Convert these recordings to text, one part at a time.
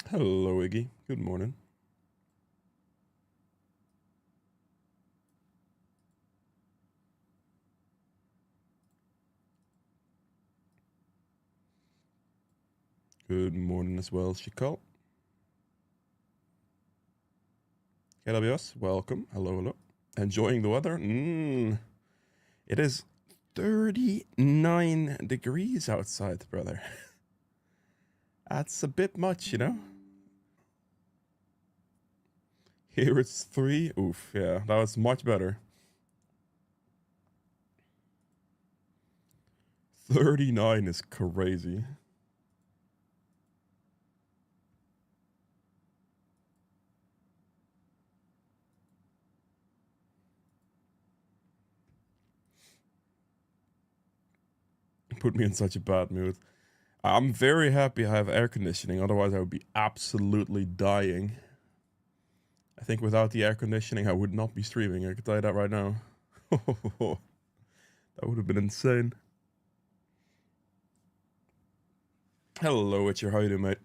Hello, Iggy. Good morning. Good morning as well, Shikal. KWS, welcome. Hello, hello. Enjoying the weather? It is 39 degrees outside, brother. That's a bit much, you know? Here it's 3. Oof, yeah, that was much better. 39 is crazy. Put me in such a bad mood. I'm very happy I have air conditioning, otherwise I would be absolutely dying. I think without the air conditioning I would not be streaming, I can tell you that right now. That would have been insane. Hello, Witcher. How you doing, mate?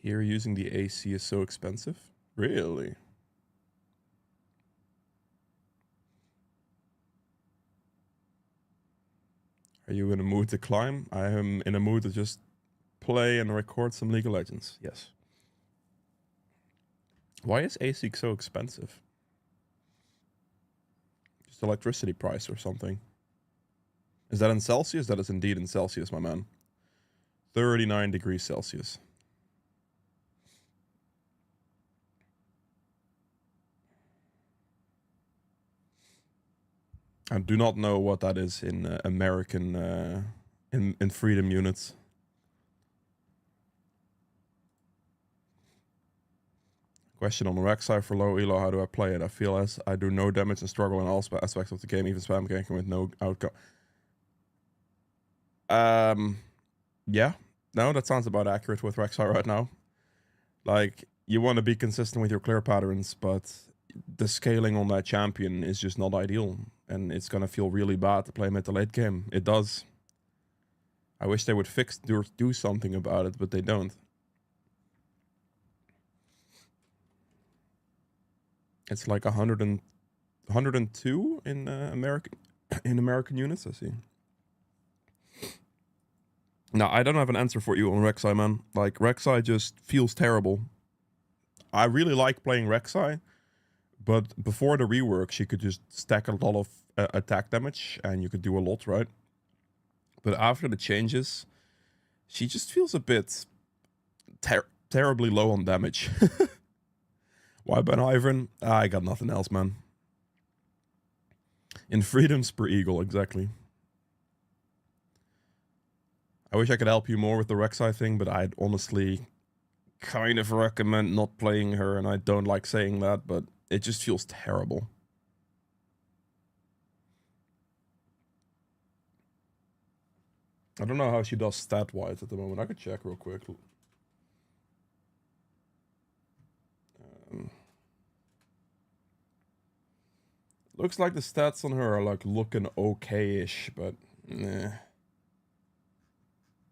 Here, using the AC is so expensive. Really? Are you in a mood to climb? I am in a mood to just play and record some League of Legends. Yes. Why is AC so expensive? Just electricity price or something. Is that in Celsius? That is indeed in Celsius, my man. 39 degrees Celsius. I do not know what that is in American in freedom units. Question on Rexai for low elo. How do I play it? I feel as I do no damage and struggle in all aspects of the game, even spam ganking with no outcome. Yeah, no, that sounds about accurate with Rexai right now. Like, you want to be consistent with your clear patterns, but the scaling on that champion is just not ideal, and it's gonna feel really bad to play mid to late game. It does. I wish they would do something about it, but they don't. It's like 102 in American units. I see. No, I don't have an answer for you on Rek'sai, man. Like, Rek'sai just feels terrible. I really like playing Rek'sai, but before the rework, she could just stack a lot of attack damage, and you could do a lot, right? But after the changes, she just feels a bit terribly low on damage. Why Ben Ivern? I got nothing else, man. In freedoms per eagle, exactly. I wish I could help you more with the Rek'sai thing, but I'd honestly kind of recommend not playing her, and I don't like saying that, but it just feels terrible. I don't know how she does stat-wise at the moment. I could check real quick. Looks like the stats on her are like looking okay-ish, but nah.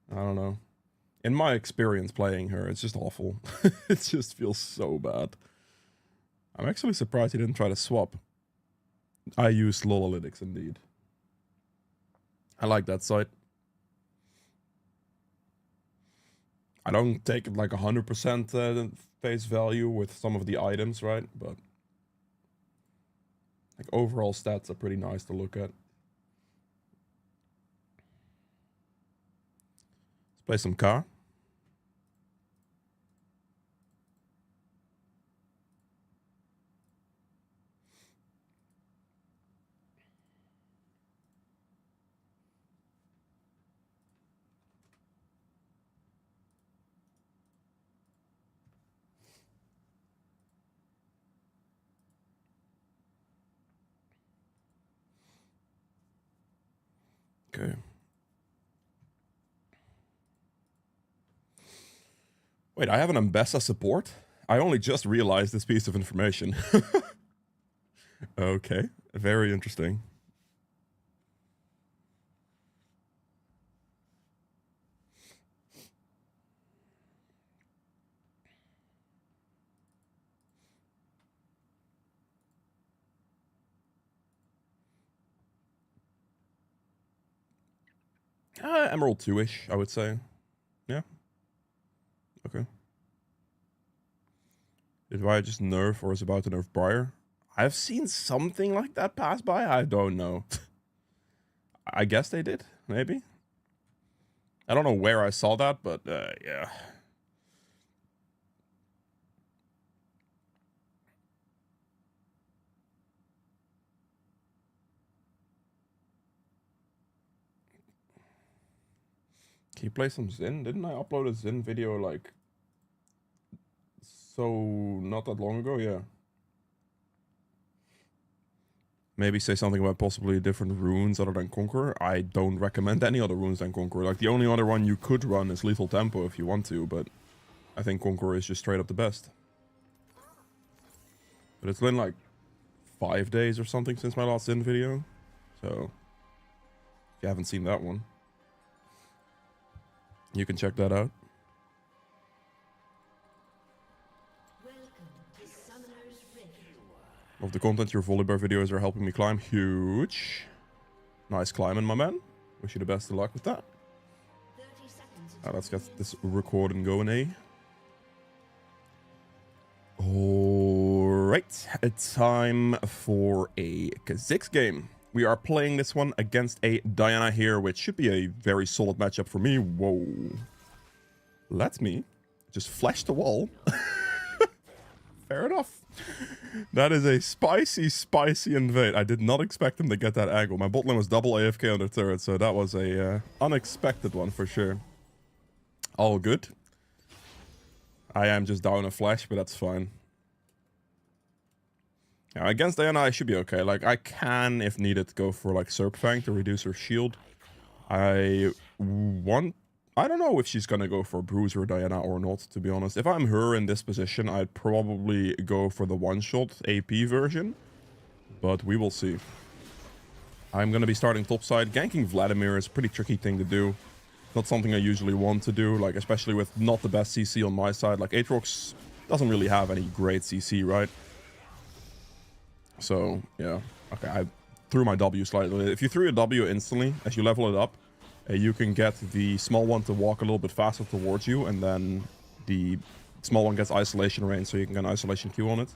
I don't know. In my experience playing her, it's just awful. It just feels so bad. I'm actually surprised he didn't try to swap. I use Lolalytics indeed. I like that site. I don't take it like 100% face value with some of the items, right? But like overall stats are pretty nice to look at. Let's play some car. Okay. Wait, I have an Ambessa support? I only just realized this piece of information. Okay, very interesting. Emerald 2-ish, I would say. Yeah. Okay. Did Riot just nerf or is about to nerf Briar? I've seen something like that pass by. I don't know. I guess they did, maybe. I don't know where I saw that, but yeah. Can you play some Zin? Didn't I upload a Zin video like so not that long ago? Yeah. Maybe say something about possibly different runes other than Conqueror. I don't recommend any other runes than Conqueror. Like, the only other one you could run is Lethal Tempo if you want to, but I think Conqueror is just straight up the best. But it's been like 5 days or something since my last Zin video. So, if you haven't seen that one, you can check that out. Of the content, your volleyball videos are helping me climb. Huge. Nice climbing, my man. Wish you the best of luck with that. Let's get this recording going, eh? Alright, it's time for a Kha'Zix game. We are playing this one against a Diana here, which should be a very solid matchup for me. Whoa. Let me just flash the wall. Fair enough. That is a spicy, spicy invade. I did not expect him to get that angle. My bot lane was double AFK on the turret, so that was a unexpected one for sure. All good. I am just down a flash, but that's fine. Yeah, against Diana, I should be okay. Like, I can, if needed, go for like Serp Fang to reduce her shield. I don't know if she's gonna go for Bruiser Diana or not, to be honest. If I'm her in this position, I'd probably go for the one-shot AP version. But we will see. I'm gonna be starting topside. Ganking Vladimir is a pretty tricky thing to do. Not something I usually want to do, like especially with not the best CC on my side. Like Aatrox doesn't really have any great CC, right? So, yeah. Okay, I threw my W slightly. If you threw a W instantly, as you level it up, you can get the small one to walk a little bit faster towards you, and then the small one gets isolation range, so you can get an isolation Q on it.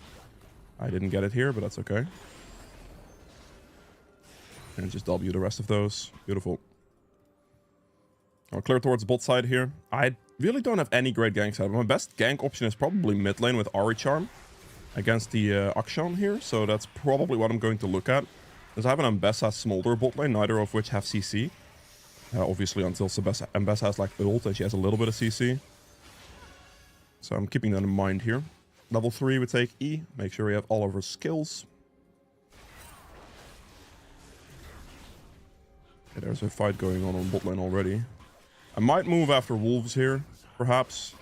I didn't get it here, but that's okay. And just W the rest of those. Beautiful. I'll clear towards bot side here. I really don't have any great gank setup. My best gank option is probably mid lane with Ahri Charm against the Akshan here, so that's probably what I'm going to look at. Because I have an Ambessa Smolder bot lane, neither of which have CC. Obviously, until Ambessa has like ult and she has a little bit of CC. So I'm keeping that in mind here. Level 3 we take E. Make sure we have all of our skills. Okay, there's a fight going on bot lane already. I might move after Wolves here, perhaps.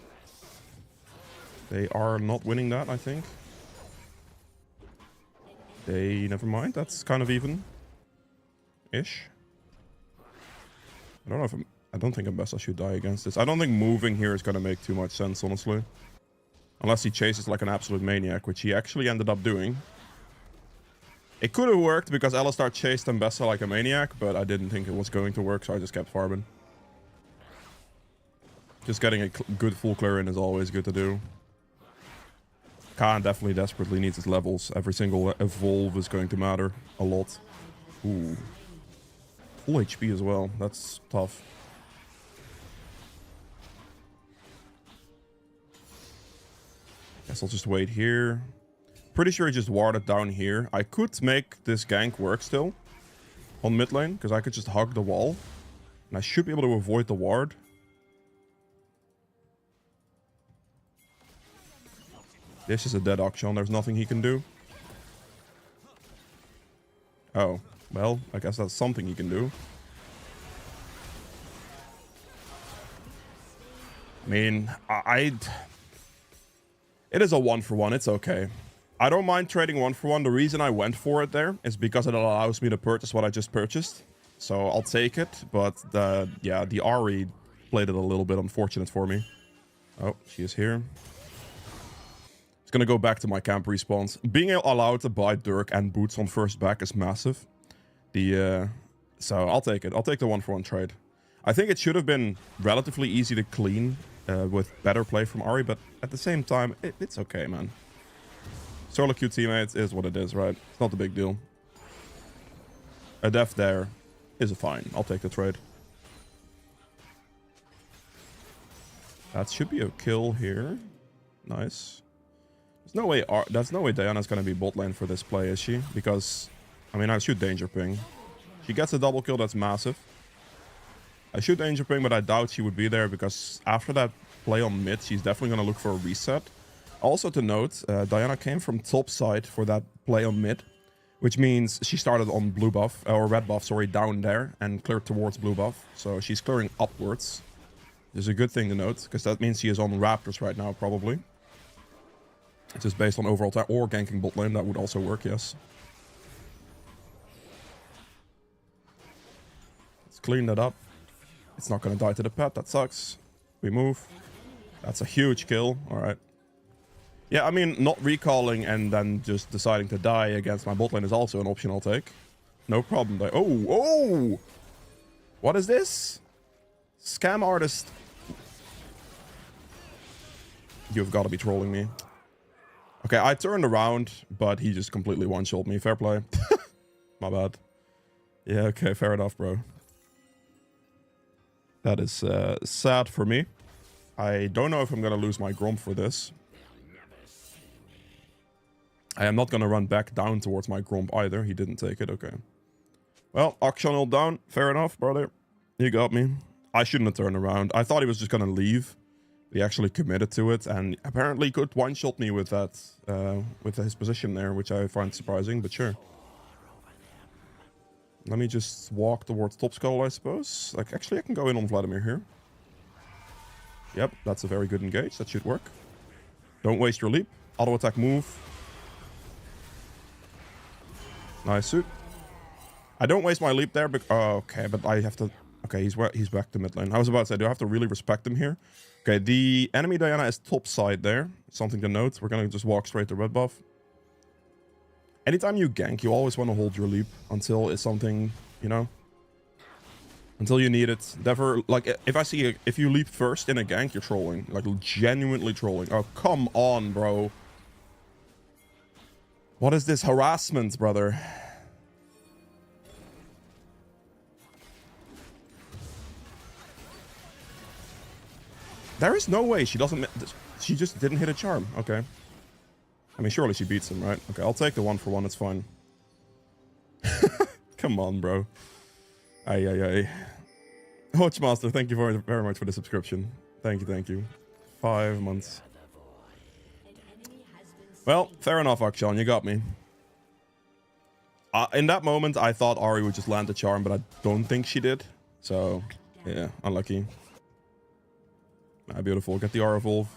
They are not winning that, I think. Never mind, that's kind of even-ish. I don't think Ambessa should die against this. I don't think moving here is going to make too much sense, honestly. Unless he chases like an absolute maniac, which he actually ended up doing. It could have worked because Alistar chased Ambessa like a maniac, but I didn't think it was going to work, so I just kept farming. Just getting a good full clear in is always good to do. Khan definitely desperately needs his levels. Every single evolve is going to matter a lot. Ooh. Full HP as well. That's tough. Guess I'll just wait here. Pretty sure he just warded down here. I could make this gank work still on mid lane, because I could just hug the wall. And I should be able to avoid the ward. This is a dead Akshan. There's nothing he can do. Oh. Well, I guess that's something he can do. I mean, it is a 1-for-1. It's okay. I don't mind trading 1-for-1. The reason I went for it there is because it allows me to purchase what I just purchased. So I'll take it. But the Ahri played it a little bit unfortunate for me. Oh, she is here. It's gonna go back to my camp respawns. Being allowed to buy Dirk and boots on first back is massive. So I'll take it. I'll take the 1-for-1 trade. I think it should have been relatively easy to clean with better play from Ahri, but at the same time, it's okay, man. Solo queue teammates is what it is, right? It's not a big deal. A death there is a fine. I'll take the trade. That should be a kill here. Nice. There's no way Diana's gonna be bot lane for this play, is she? Because, I mean, I shoot danger ping. She gets a double kill, that's massive. I shoot danger ping, but I doubt she would be there because after that play on mid, she's definitely gonna look for a reset. Also to note, Diana came from top side for that play on mid, which means she started on blue buff, or red buff, sorry, down there and cleared towards blue buff. So she's clearing upwards. This is a good thing to note because that means she is on Raptors right now, probably. Just based on overall time or ganking bot lane, that would also work, yes. Let's clean that up. It's not going to die to the pet, that sucks. We move. That's a huge kill, alright. Yeah, I mean, not recalling and then just deciding to die against my bot lane is also an option I'll take. No problem. Oh! What is this? Scam artist. You've got to be trolling me. Okay, I turned around, but he just completely one-shot me. Fair play. My bad. Yeah, okay, fair enough, bro. That is sad for me. I don't know if I'm going to lose my Gromp for this. I am not going to run back down towards my Gromp either. He didn't take it, okay. Well, Akshan ult down. Fair enough, brother. You got me. I shouldn't have turned around. I thought he was just going to leave. He actually committed to it and apparently could one-shot me with that, with his position there, which I find surprising, but sure. Let me just walk towards top skull, I suppose. Like, actually, I can go in on Vladimir here. Yep, that's a very good engage. That should work. Don't waste your leap. Auto attack move. Nice suit. I don't waste my leap there, but okay, but I have to. Okay, he's back to mid lane. I was about to say, do I have to really respect him here? Okay, the enemy Diana is top side there. Something to note. We're gonna just walk straight to red buff. Anytime you gank, you always want to hold your leap until it's something, you know, until you need it. Never, like, if you leap first in a gank, you're trolling, like genuinely trolling. Oh, come on, bro. What is this harassment, brother? There is no way she doesn't. She just didn't hit a charm. Okay. I mean, surely she beats him, right? Okay, I'll take the 1-for-1. It's fine. Come on, bro. Ay. Watchmaster, thank you very much for the subscription. Thank you. 5 months. Well, fair enough, Akshan. You got me. In that moment, I thought Ahri would just land the charm, but I don't think she did. So, yeah, unlucky. Ah, beautiful. Get the R evolve.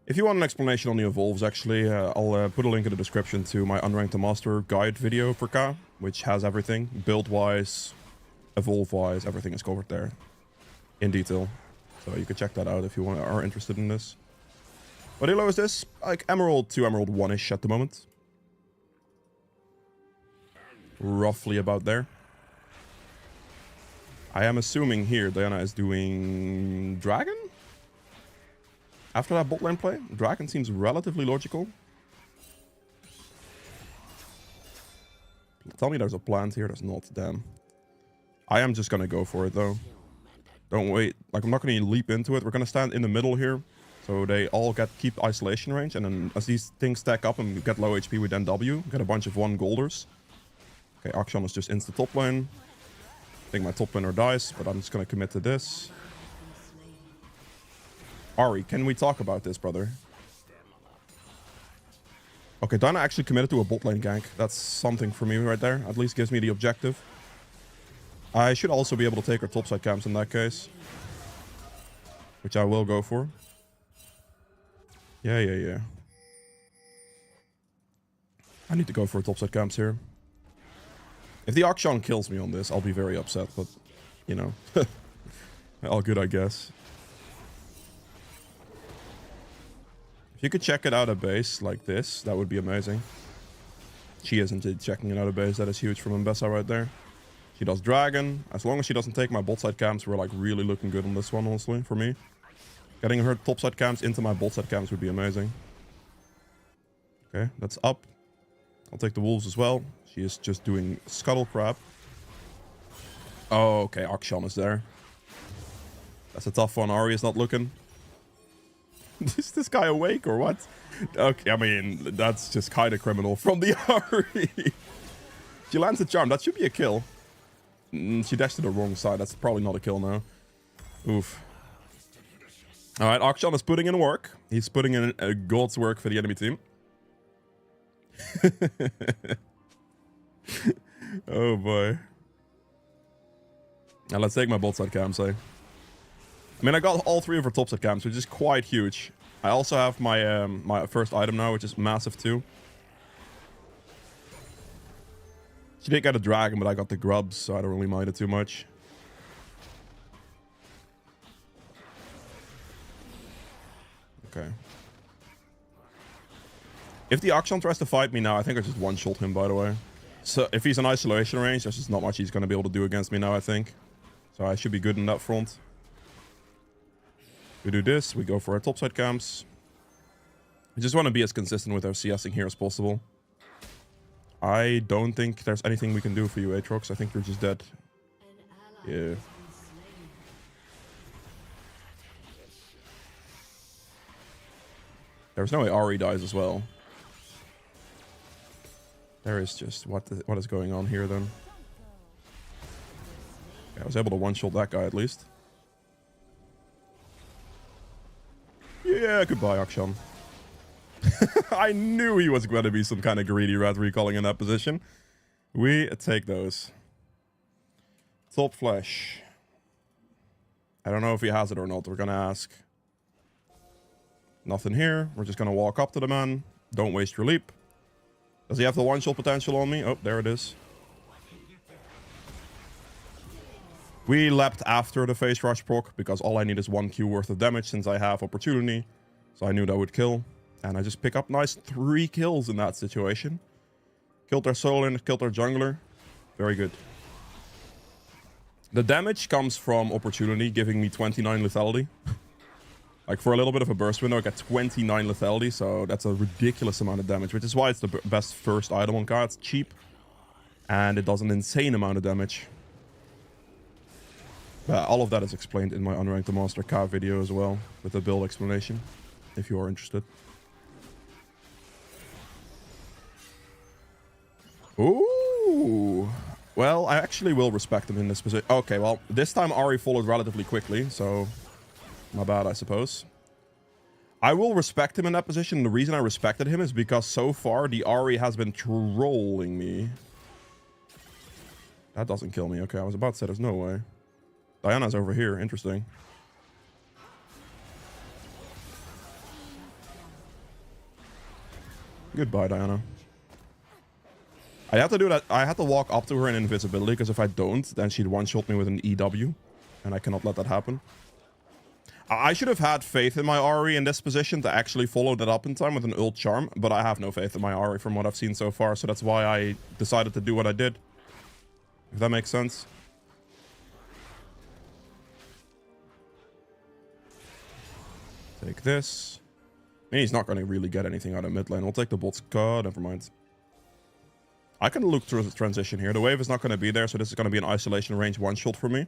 If you want an explanation on the evolves, actually, I'll put a link in the description to my Unranked to Master guide video for Ka, which has everything. Build-wise, evolve-wise, everything is covered there in detail. So you can check that out if you are interested in this. What elo is this? Like Emerald 2, Emerald 1-ish at the moment. Roughly about there. I am assuming here Diana is doing Dragon? After that bot lane play, Dragon seems relatively logical. Tell me there's a plant here. There's not. Damn. I am just going to go for it, though. Don't wait. Like, I'm not going to leap into it. We're going to stand in the middle here. So they all keep isolation range. And then as these things stack up and get low HP, we then W. Get a bunch of 1 golders. Okay, Akshan is just insta top lane. I think my top laner dies, but I'm just going to commit to this. Ahri, can we talk about this, brother? Okay, Diana actually committed to a bot lane gank. That's something for me right there. At least gives me the objective. I should also be able to take her topside camps in that case. which I will go for. Yeah. I need to go for topside camps here. If the Akshan kills me on this, I'll be very upset, but, you know. All good, I guess. If you could check it out of base like this, that would be amazing. She isn't checking it out of base. That is huge from Mbessa right there. She does dragon. As long as she doesn't take my bot side camps, we're like really looking good on this one, honestly, for me. Getting her top side camps into my bot side camps would be amazing. Okay, that's up. I'll take the wolves as well. She is just doing scuttle crap. Oh, okay, Akshan is there. That's a tough one. Ahri is not looking. Is this guy awake or what? Okay, I mean, that's just kind of criminal from the Ahri. She lands a charm. That should be a kill. She dashed to the wrong side. That's probably not a kill now. Oof. Alright, Akshan is putting in work. He's putting in God's work for the enemy team. Oh boy. Now let's take my bot side camps, eh? I mean, I got all 3 of her top side camps, which is quite huge. I also have my my first item now, which is massive too. She did get a dragon, but I got the grubs, so I don't really mind it too much. Okay. If the Akshan tries to fight me now, I think I just one-shot him, by the way. So if he's in isolation range, there's just not much he's going to be able to do against me now, I think. So I should be good in that front. We do this. We go for our topside camps. We just want to be as consistent with our CSing here as possible. I don't think there's anything we can do for you, Aatrox. I think you're just dead. Yeah. There's no way Ahri dies as well. There is just what is going on here then. Okay, I was able to one-shot that guy at least. Yeah, goodbye, Akshan. I knew he was going to be some kind of greedy rat recalling in that position. We take those. Top flesh. I don't know if he has it or not. We're going to ask. Nothing here. We're just going to walk up to the man. Don't waste your leap. Does he have the one-shot potential on me? Oh, there it is. We leapt after the face rush proc because all I need is 1 Q worth of damage since I have opportunity. So I knew that would kill. And I just pick up nice 3 kills in that situation. Killed their Solin, killed their jungler. Very good. The damage comes from opportunity, giving me 29 lethality. Like for a little bit of a burst window, I got 29 lethality, so that's a ridiculous amount of damage, which is why it's the best first item on card. It's cheap, and it does an insane amount of damage. But all of that is explained in my Unranked the Monster K video as well, with the build explanation, if you are interested. Ooh. Well, I actually will respect him in this position. Okay, well, this time Ahri followed relatively quickly, so my bad, I suppose. I will respect him in that position. The reason I respected him is because so far the Ahri has been trolling me. That doesn't kill me. Okay, I was about to say there's no way. Diana's over here. Interesting. Goodbye, Diana. I have to do that. I had to walk up to her in invisibility because if I don't, then she'd one-shot me with an EW. And I cannot let that happen. I should have had faith in my Ahri in this position to actually follow that up in time with an ult charm, but I have no faith in my Ahri from what I've seen so far, so that's why I decided to do what I did. If that makes sense. Take this. I mean, he's not going to really get anything out of mid lane. We'll take the bot's card. Never mind. I can look through the transition here. The wave is not going to be there, so this is going to be an isolation range one-shot for me.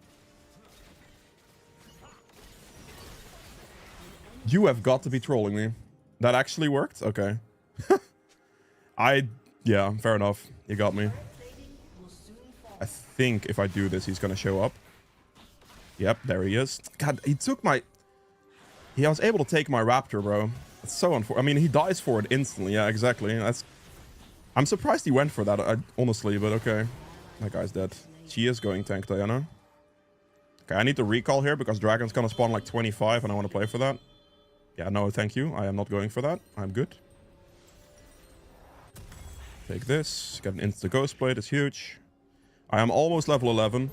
You have got to be trolling me. That actually worked? Okay. Yeah, fair enough. You got me. I think if I do this, he's going to show up. Yep, there he is. God, he took my... He was able to take my raptor, bro. It's so unfortunate. I mean, he dies for it instantly. Yeah, exactly. That's... I'm surprised he went for that, honestly, but okay. That guy's dead. She is going tank Diana. Okay, I need to recall here because Dragon's gonna spawn like 25 and I want to play for that. Yeah, no, thank you. I am not going for that. I'm good. Take this. Get an insta ghost blade. It's huge. I am almost level 11.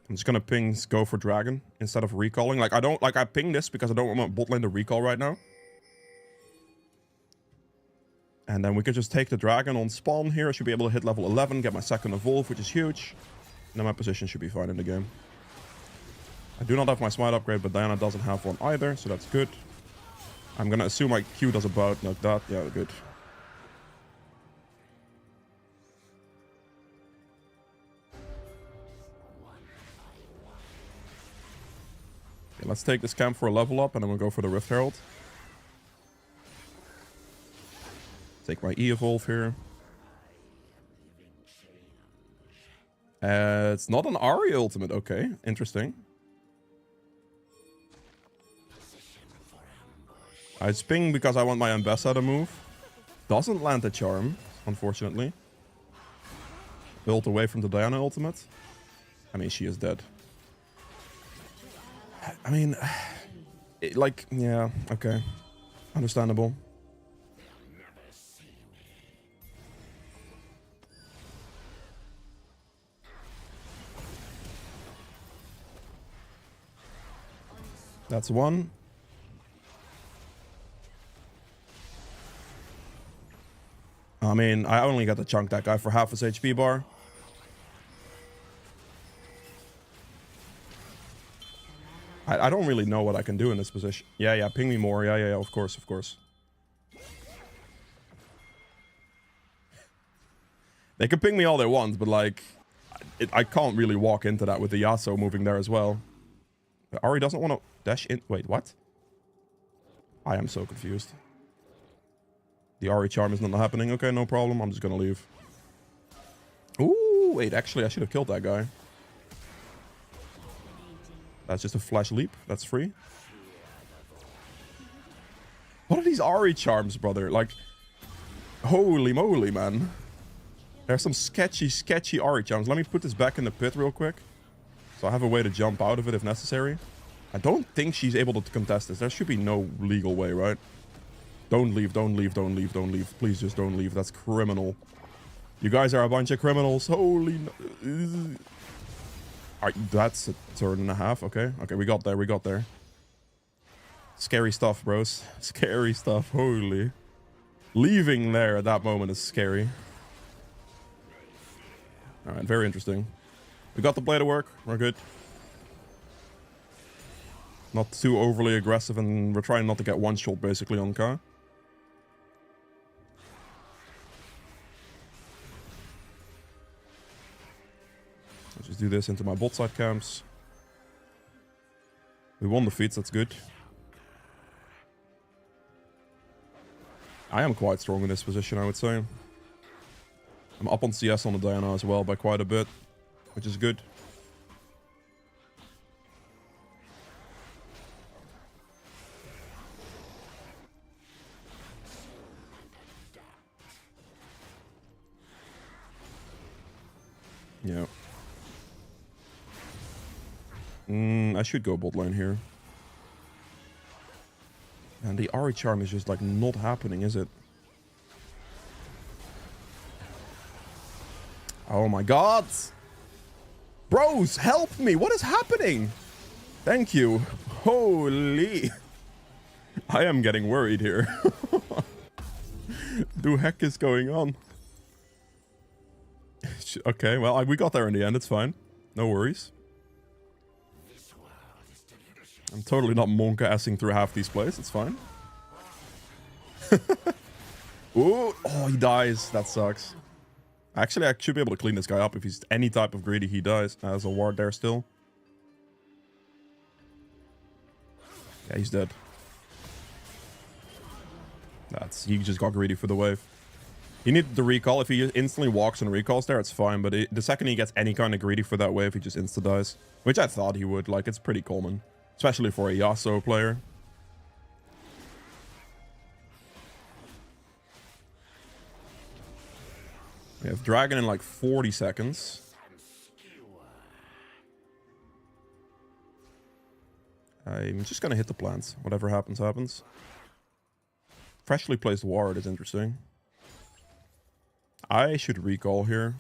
I'm just gonna go for Dragon instead of recalling. Like, I ping this because I don't want my bot lane to recall right now. And then we could just take the Dragon on spawn here. I should be able to hit level 11, get my second evolve, which is huge. And then my position should be fine in the game. I do not have my smite upgrade, but Diana doesn't have one either, so that's good. I'm gonna assume my Q does about like that. Yeah, good. Okay, let's take this camp for a level up, and then we'll go for the Rift Herald. Take my E-evolve here. It's not an Ahri ultimate. Okay, interesting. I ping because I want my Ambessa to move. Doesn't land the charm, unfortunately. Built away from the Diana ultimate. I mean, she is dead. I mean, yeah, okay. Understandable. That's one. I mean, I only got to chunk that guy for half his HP bar. I don't really know what I can do in this position. Yeah, ping me more. Yeah, of course, of course. They can ping me all they want, but like, I can't really walk into that with the Yasuo moving there as well. Ahri doesn't want to dash in. Wait, what? I am so confused. The Ahri charm is not happening. Okay, no problem. I'm just gonna leave. Ooh, wait, actually, I should have killed that guy. That's just a flash leap. That's free. What are these Ahri charms, brother? Like, holy moly, man. There's some sketchy Ahri charms. Let me put this back in the pit real quick. So I have a way to jump out of it if necessary. I don't think she's able to contest this. There should be no legal way, right? Don't leave, don't leave, don't leave, don't leave. Please just don't leave. That's criminal. You guys are a bunch of criminals. Holy... Alright, that's a turn and a half. Okay, we got there, we got there. Scary stuff, bros. Scary stuff, holy. Leaving there at that moment is scary. Alright, very interesting. We got the blade to work, we're good. Not too overly aggressive, and we're trying not to get one shot basically on Ka. Let's just do this into my bot side camps. We won the feats, that's good. I am quite strong in this position, I would say. I'm up on CS on the Diana as well by quite a bit, which is good. Yeah. I should go bot lane here. And the Ahri charm is just like not happening, is it? Oh my god! Bros, help me! What is happening? Thank you. Holy. I am getting worried here. The heck is going on? Okay, well, we got there in the end. It's fine. No worries. I'm totally not monka-assing through half these plays. It's fine. Ooh, oh, he dies. That sucks. Actually, I should be able to clean this guy up. If he's any type of greedy, he dies. There's a ward there still. Yeah, he's dead. He just got greedy for the wave. He needed the recall. If he instantly walks and recalls there, it's fine. But the second he gets any kind of greedy for that wave, he just insta-dies. Which I thought he would. Like, it's pretty common. Especially for a Yasuo player. We have Dragon in like 40 seconds. I'm just gonna hit the plants. Whatever happens, happens. Freshly placed ward is interesting. I should recall here.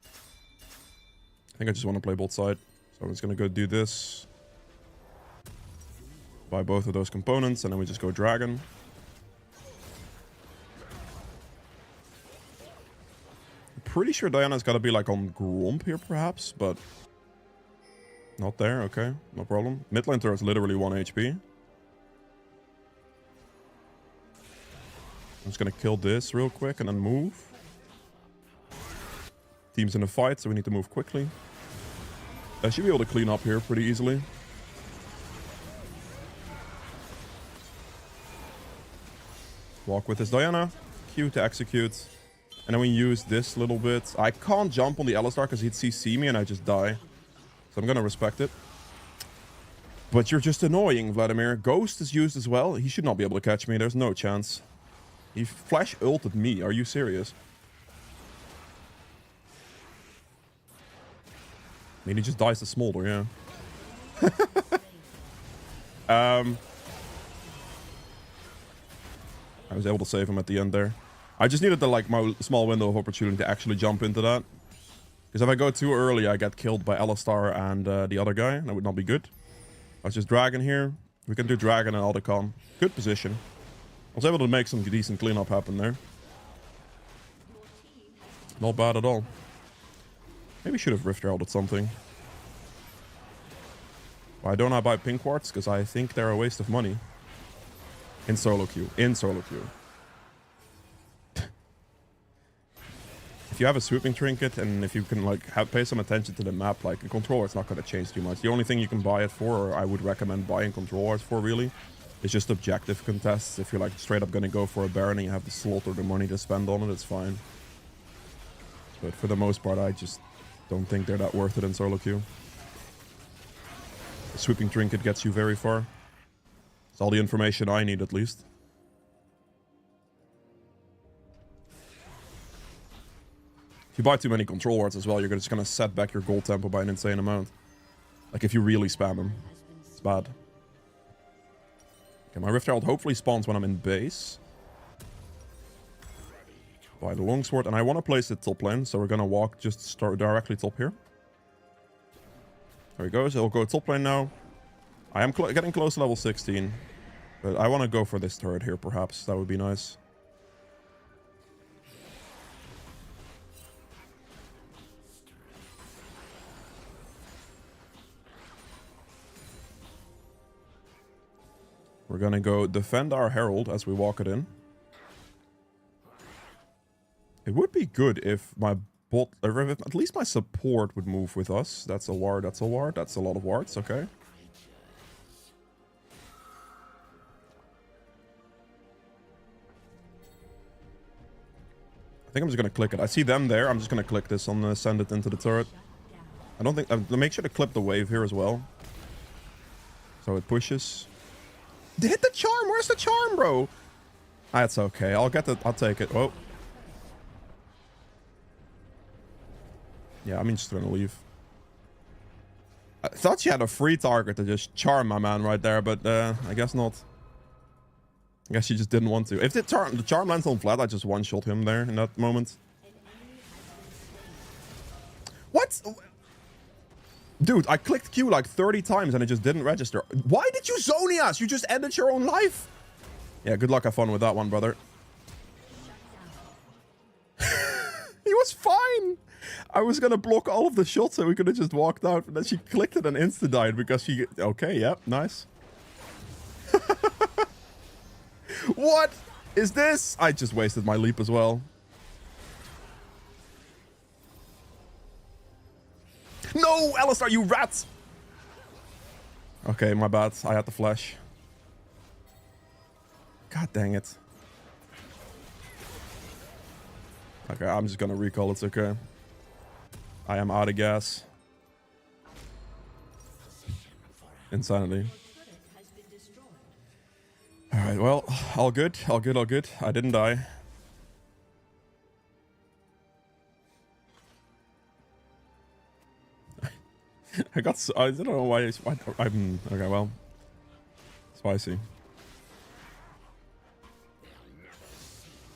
I think I just want to play both side. So I'm just gonna go do this. Buy both of those components, and then we just go dragon. I'm pretty sure Diana's gotta be like on Gromp here, perhaps, but not there. Okay, no problem. Mid lane turret is literally 1 HP. I'm just gonna kill this real quick and then move. Team's in a fight, so we need to move quickly. I should be able to clean up here pretty easily. Walk with this Diana. Q to execute. And then we use this little bit. I can't jump on the Alistar because he'd CC me and I just die. So I'm gonna respect it. But you're just annoying, Vladimir. Ghost is used as well. He should not be able to catch me. There's no chance. He flash ulted me. Are you serious? I mean, he just dies to Smolder, yeah. I was able to save him at the end there. I just needed the, like, my small window of opportunity to actually jump into that. Because if I go too early, I get killed by Alistar and the other guy. That would not be good. Let's just dragon here. We can do dragon and Aldecon. Good position. I was able to make some decent cleanup happen there. Not bad at all. Maybe should have Rift Heralded something. Why don't I buy pink quartz? Because I think they're a waste of money. In solo queue. In solo queue. If you have a swooping trinket and if you can like pay some attention to the map, like a controller, it's not going to change too much. The only thing you can buy it for, or I would recommend buying controllers for really, is just objective contests. If you're like straight up going to go for a Baron and you have the slot or the money to spend on it, it's fine. But for the most part, I just don't think they're that worth it in solo queue. The swooping trinket gets you very far. It's all the information I need, at least. If you buy too many control wards as well, you're just going to set back your gold tempo by an insane amount. Like, if you really spam them. It's bad. Okay, my Rift Herald hopefully spawns when I'm in base. Buy the longsword, and I want to place it top lane, so we're going to walk just start directly top here. There he goes. He'll go top lane now. I am getting close to level 16. But I want to go for this turret here, perhaps. That would be nice. We're going to go defend our Herald as we walk it in. It would be good if my bot, at least my support would move with us. That's a ward, that's a ward, that's a lot of wards, okay. I think I'm just going to click it. I see them there. I'm just going to click this on send it into the turret. I don't think... make sure to clip the wave here as well. So it pushes. They hit the charm. Where's the charm, bro? That's okay. I'll get it. I'll take it. Oh. Yeah, I'm just going to leave. I thought she had a free target to just charm my man right there, but I guess not. I guess she just didn't want to. If the charm lands on flat, I just one-shot him there in that moment. What? Dude, I clicked Q like 30 times and it just didn't register. Why did you Zonias? You just ended your own life. Yeah, good luck, have fun with that one, brother. He was fine. I was gonna block all of the shots so we could have just walked out, but then she clicked it and insta-died because she... Okay, yep, nice. What is this? I just wasted my leap as well. No, Alistar, you rat! Okay, my bad. I had the flash. God dang it. Okay, I'm just gonna recall. It's okay. I am out of gas. Insanity. Alright, well, all good, all good, all good. I didn't die. I don't know why I'm... Okay, well. Spicy.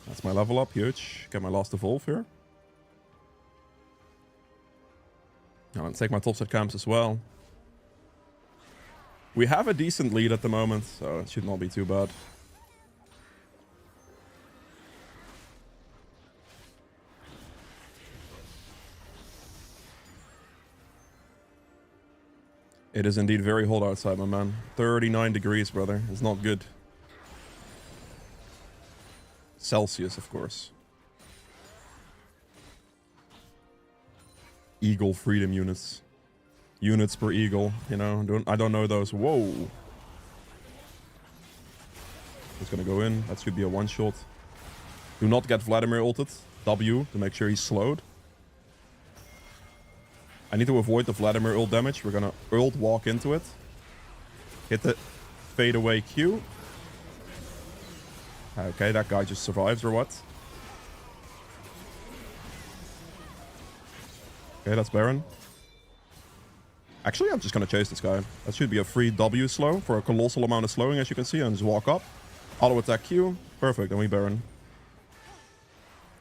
That's my level up, huge. Get my last evolve here. I'm gonna take my topside camps as well. We have a decent lead at the moment, so it should not be too bad. It is indeed very hot outside, my man. 39 degrees, brother. It's not good. Celsius, of course. Eagle freedom units. Units per eagle, you know. I don't know those. Whoa. It's gonna go in. That should be a one-shot. Do not get Vladimir ulted. W to make sure he's slowed. I need to avoid the Vladimir ult damage. We're gonna ult walk into it. Hit the fade away Q. Okay, that guy just survives or what? Okay, that's Baron. Actually, I'm just gonna chase this guy. That should be a free W slow for a colossal amount of slowing, as you can see, and just walk up. Auto attack Q. Perfect, and we Baron.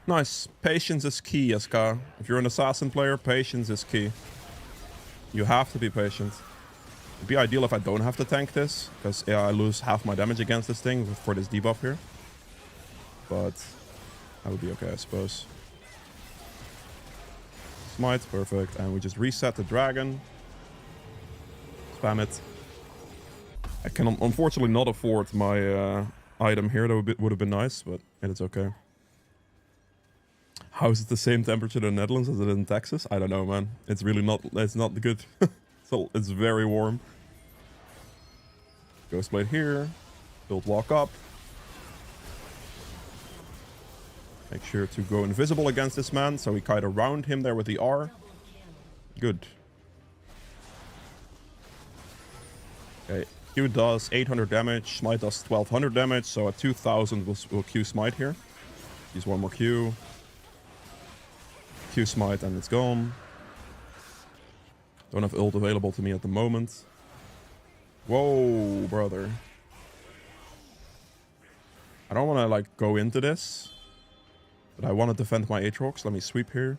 Nice. Patience is key, SK. If you're an assassin player, patience is key. You have to be patient. It'd be ideal if I don't have to tank this, because yeah, I lose half my damage against this thing for this debuff here. But that would be okay, I suppose. Smite, perfect. And we just reset the dragon. Spam it. I can unfortunately not afford my item here. That would have been nice, but it's okay. How is it the same temperature in the Netherlands as it is in Texas? I don't know, man. It's really not... It's not good. So it's very warm. Ghostblade here. Build walk up. Make sure to go invisible against this man, so we kite around him there with the R. Good. Okay, Q does 800 damage, Smite does 1200 damage, so at 2000 we'll Q Smite here. Use one more Q. Q Smite and it's gone. Don't have ult available to me at the moment. Whoa, brother. I don't want to like go into this. But I want to defend my Aatrox. Let me sweep here.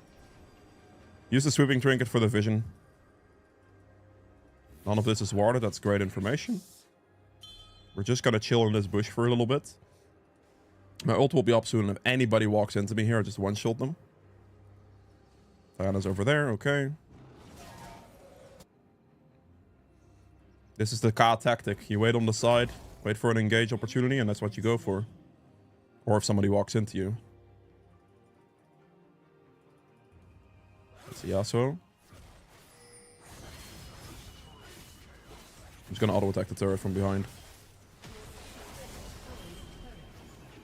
Use the sweeping trinket for the vision. None of this is warded. That's great information. We're just going to chill in this bush for a little bit. My ult will be up soon. If anybody walks into me here, I just one-shot them. Diana's over there. Okay. This is the Ka tactic. You wait on the side. Wait for an engage opportunity. And that's what you go for. Or if somebody walks into you. Yasuo. I'm just gonna auto attack the turret from behind.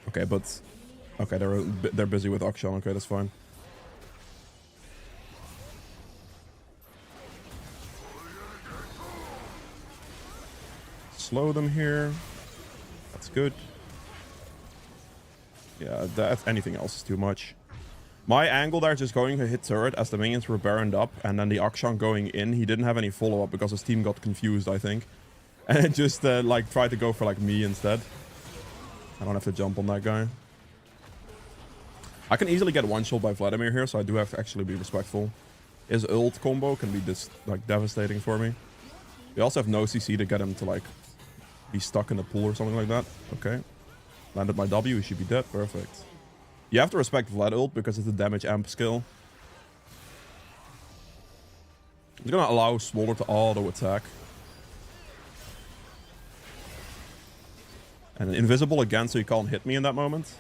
Okay, but okay, they're busy with Akshan. Okay, that's fine. Slow them here. That's good. Yeah, that anything else is too much. My angle there just going to hit turret as the minions were baroned up, and then the Akshan going in. He didn't have any follow-up because his team got confused, I think. And just like tried to go for like me instead. I don't have to jump on that guy. I can easily get one-shot by Vladimir here, so I do have to actually be respectful. His ult combo can be just like devastating for me. We also have no CC to get him to like be stuck in a pool or something like that. Okay. Landed my W, he should be dead. Perfect. You have to respect Vlad ult because it's a damage amp skill. I'm gonna allow Smaller to auto attack. And invisible again, so you can't hit me in that moment.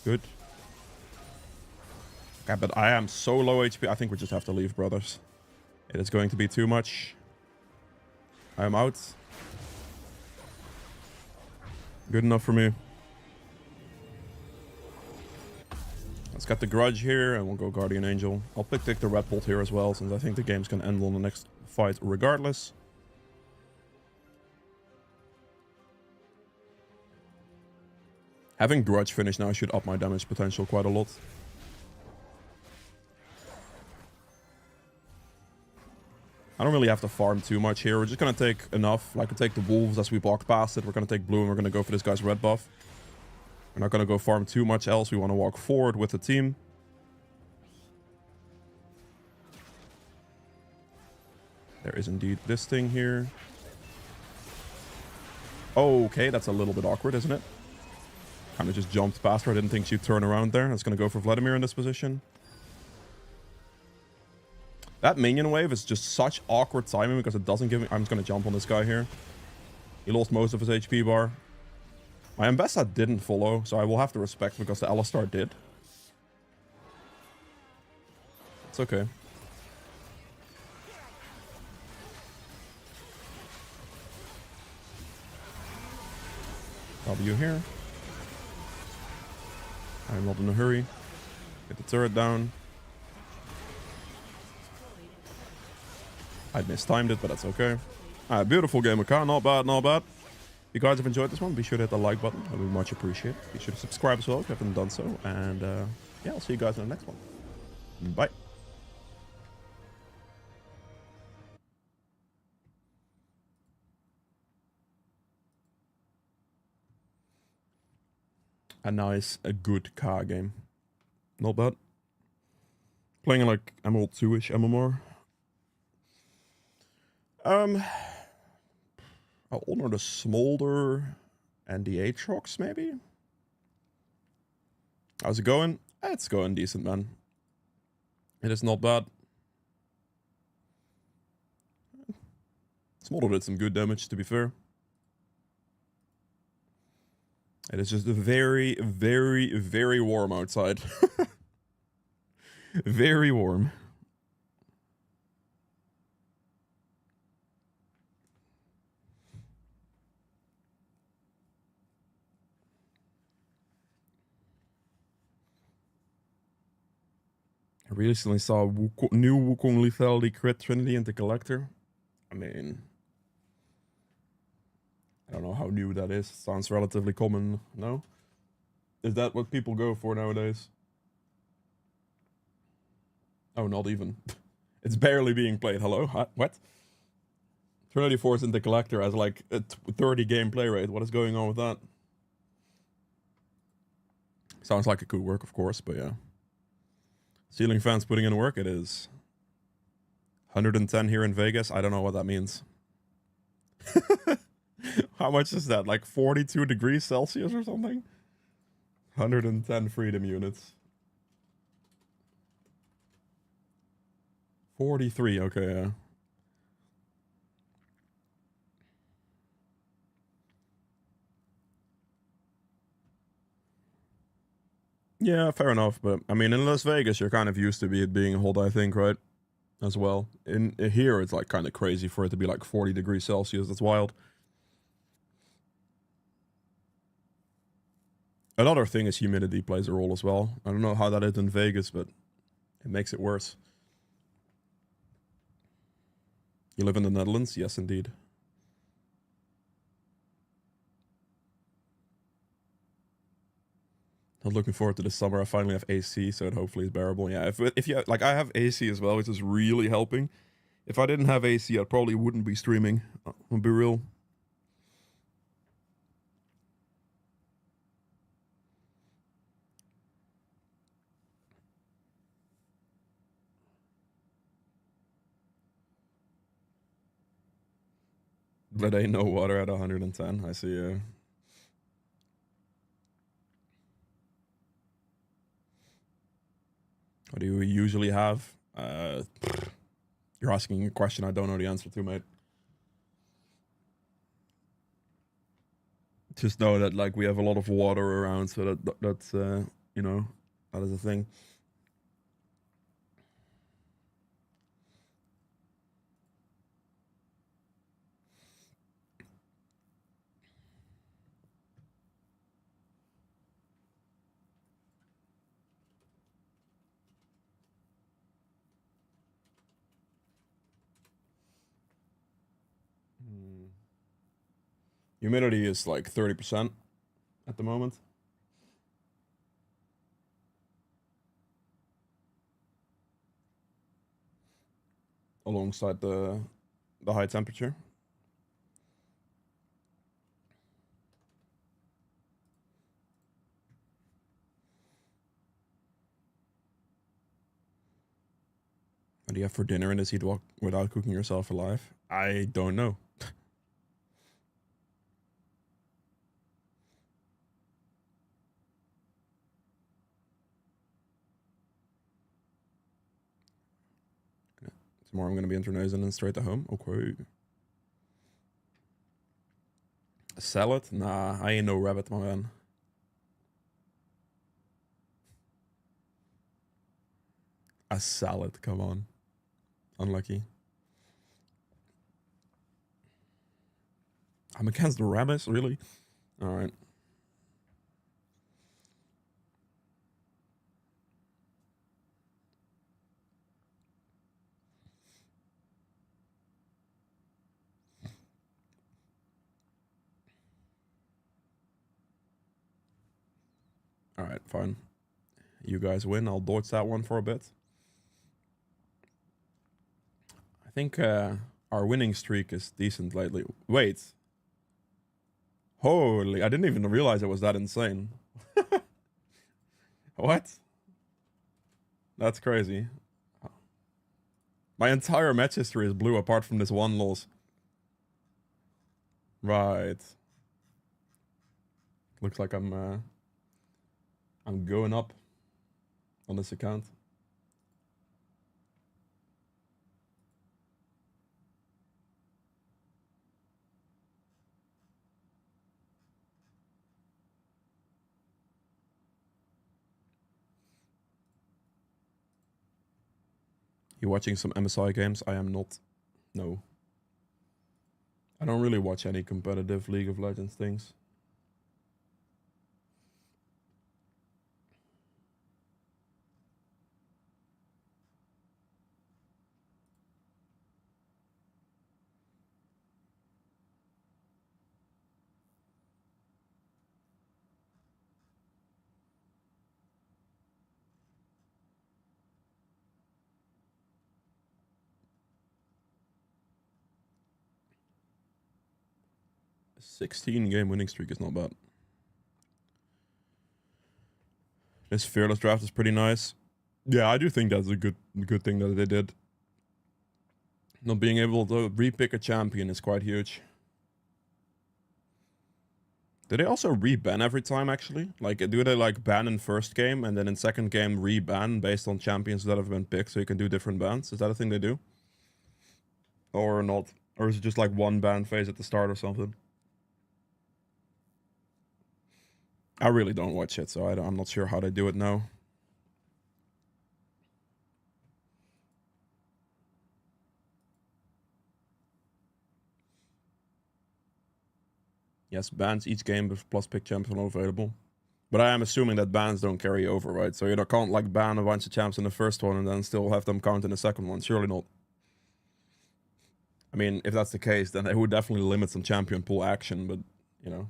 Good. Okay, but I am so low HP. I think we just have to leave, brothers. It is going to be too much. I am out. Good enough for me. Let's get the Grudge here, and we'll go Guardian Angel. I'll take the Red Bolt here as well, since I think the game's gonna end on the next fight regardless. Having Grudge finish now should up my damage potential quite a lot. I don't really have to farm too much here. We're just going to take enough. Like, I take the wolves as we walk past it. We're going to take blue and we're going to go for this guy's red buff. We're not going to go farm too much else. We want to walk forward with the team. There is indeed this thing here. Okay, that's a little bit awkward, isn't it? Kind of just jumped past her. I didn't think she'd turn around there. I was going to go for Vladimir in this position. That minion wave is just such awkward timing because it doesn't give me... I'm just going to jump on this guy here. He lost most of his HP bar. My Ambessa didn't follow, so I will have to respect because the Alistar did. It's okay. W here. I'm not in a hurry. Get the turret down. I mistimed it, but that's okay. Alright, beautiful game of Ka. Not bad, not bad. If you guys have enjoyed this one, be sure to hit the like button. I would much appreciate it. Be sure to subscribe as well if you haven't done so. And yeah, I'll see you guys in the next one. Bye. A nice, a good Ka game. Not bad. Playing like Emerald 2-ish MMR. I'll honor the Smolder and the Aatrox, maybe? How's it going? It's going decent, man. It is not bad. Smolder did some good damage, to be fair. It is just very, very, very warm outside. Very warm. I recently saw new Wukong lethality crit Trinity into Collector. I mean, I don't know how new that is. Sounds relatively common, no? Is that what people go for nowadays? Oh, not even. It's barely being played. Hello? What? Trinity Force into Collector has like a 30 game play rate. What is going on with that? Sounds like it could work, of course, but yeah. Ceiling fans putting in work, it is. 110 here in Vegas. I don't know what that means. How much is that? Like 42 degrees Celsius or something? 110 freedom units. 43, okay, yeah. Yeah, fair enough, but I mean, in Las Vegas, you're kind of used to it being hot, I think, right? As well. In here, it's like kind of crazy for it to be like 40 degrees Celsius. That's wild. Another thing is humidity plays a role as well. I don't know how that is in Vegas, but it makes it worse. You live in the Netherlands? Yes, indeed. Not looking forward to the summer. I finally have AC, so it hopefully is bearable. Yeah, if you like, I have AC as well, which is really helping. If I didn't have AC, I probably wouldn't be streaming. I'll be real. But ain't no water at 110. I see. What do you usually have? You're asking a question I don't know the answer to, mate. Just know that like we have a lot of water around, so that's you know, that is a thing. Humidity is like 30% at the moment. alongside the high temperature. What do you have for dinner in this heat without cooking yourself alive? I don't know. Tomorrow I'm gonna be international and straight to home. Okay. A salad? Nah, I ain't no rabbit, my man. A salad, come on. Unlucky. I'm against the rabbits, really? Alright. Alright, fine. You guys win. I'll dodge that one for a bit. I think our winning streak is decent lately. Wait. Holy, I didn't even realize it was that insane. What? That's crazy. My entire match history is blue apart from this one loss. Right. Looks like I'm going up on this account. You watching some MSI games? I am not. No. I don't really watch any competitive League of Legends things. A 16-game winning streak is not bad. This fearless draft is pretty nice. Yeah, I do think that's a good thing that they did. Not being able to repick a champion is quite huge. Do they also re-ban every time, actually? Like, do they, like, ban in first game, and then in second game re-ban based on champions that have been picked, so you can do different bans? Is that a thing they do? Or not? Or is it just, like, one ban phase at the start or something? I really don't watch it, so I'm not sure how they do it now. Yes, bans each game with plus pick champion are available. But I am assuming that bans don't carry over, right? So you can't like ban a bunch of champs in the first one and then still have them count in the second one. Surely not. I mean, if that's the case, then it would definitely limit some champion pool action, but, you know.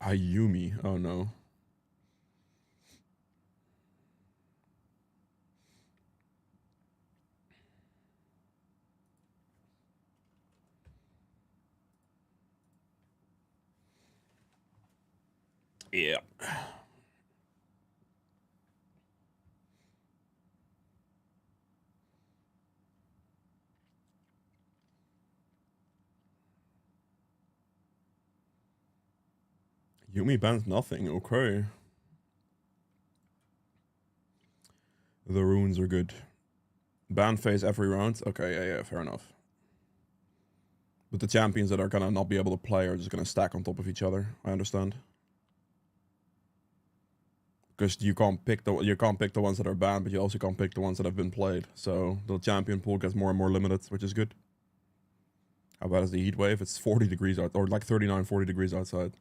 Ayumi. Oh, no. Yeah. Yumi bans nothing. Okay. The runes are good. Ban phase every round. Okay, yeah, fair enough. But the champions that are gonna not be able to play are just gonna stack on top of each other. I understand. Because you can't pick the ones that are banned, but you also can't pick the ones that have been played. So the champion pool gets more and more limited, which is good. How bad is the heat wave? It's 40 degrees out, or like 39, 40 degrees outside.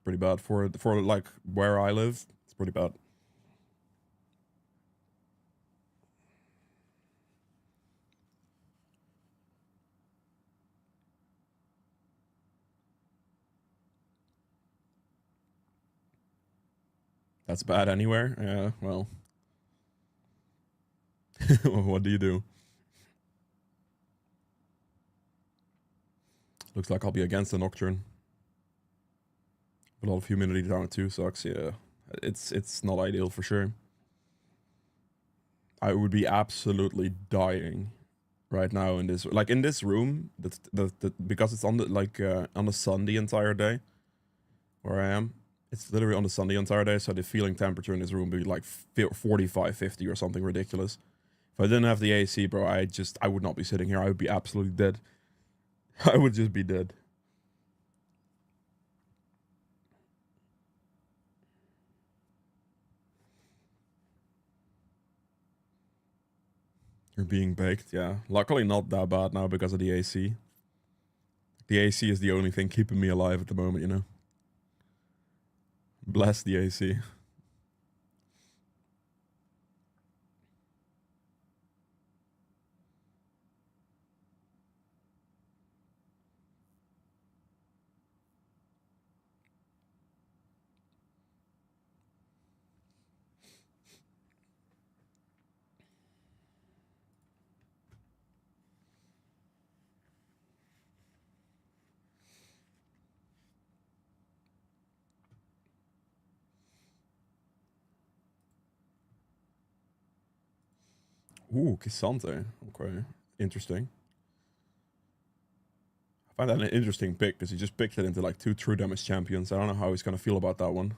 Pretty bad for like where I live. It's pretty bad. That's bad anywhere. Yeah, well. What do you do? Looks like I'll be against the Nocturne. A lot of humidity down too sucks. Yeah, it's not ideal for sure. I would be absolutely dying right now in this, like in this room. Because it's on the sun the entire day where I am. It's literally on the sun the entire day, so the feeling temperature in this room would be like 45, 50 or something ridiculous. If I didn't have the AC, bro, I would not be sitting here. I would be absolutely dead. I would just be dead. You're being baked, yeah. Luckily not that bad now because of the AC. The AC is the only thing keeping me alive at the moment, you know. Bless the AC. Ooh, Kisante. Okay. Interesting. I find that an interesting pick because he just picked it into like 2 true damage champions. I don't know how he's going to feel about that one.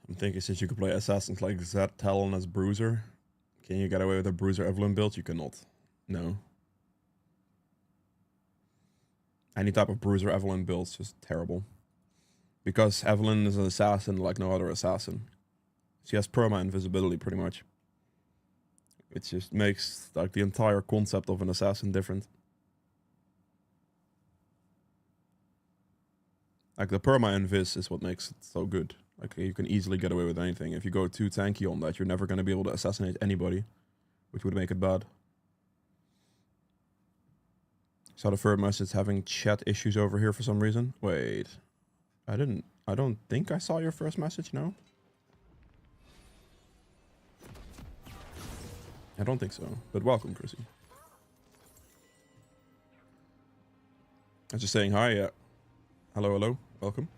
I'm thinking since you could play assassins like Zed Talon as Bruiser, can you get away with a Bruiser Evelyn build? You cannot. No. Any type of Bruiser Evelyn build is just terrible. Because Evelyn is an assassin like no other assassin. She has perma invisibility pretty much. It just makes like the entire concept of an assassin different. Like the perma invis is what makes it so good. Like you can easily get away with anything. If you go too tanky on that, you're never going to be able to assassinate anybody, which would make it bad. Saw the first message having chat issues over here for some reason. Wait, I don't think I saw your first message, no? I don't think so, but welcome, Chrissy. I'm just saying hi, yeah. Hello, hello, welcome.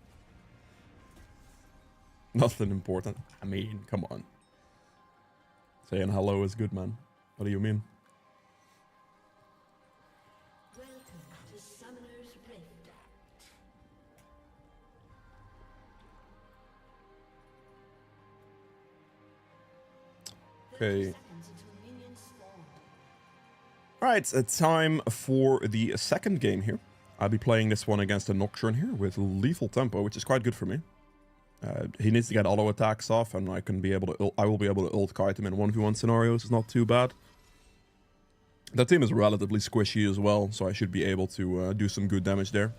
Nothing important. I mean, come on. Saying hello is good, man. What do you mean? Welcome to Summoner's Rift. Okay. Alright, it's time for the second game here. I'll be playing this one against a Nocturne here with lethal tempo, which is quite good for me. He needs to get auto attacks off, and I will be able to ult kite him in 1v1 scenarios. It's not too bad. That team is relatively squishy as well, so I should be able to do some good damage there.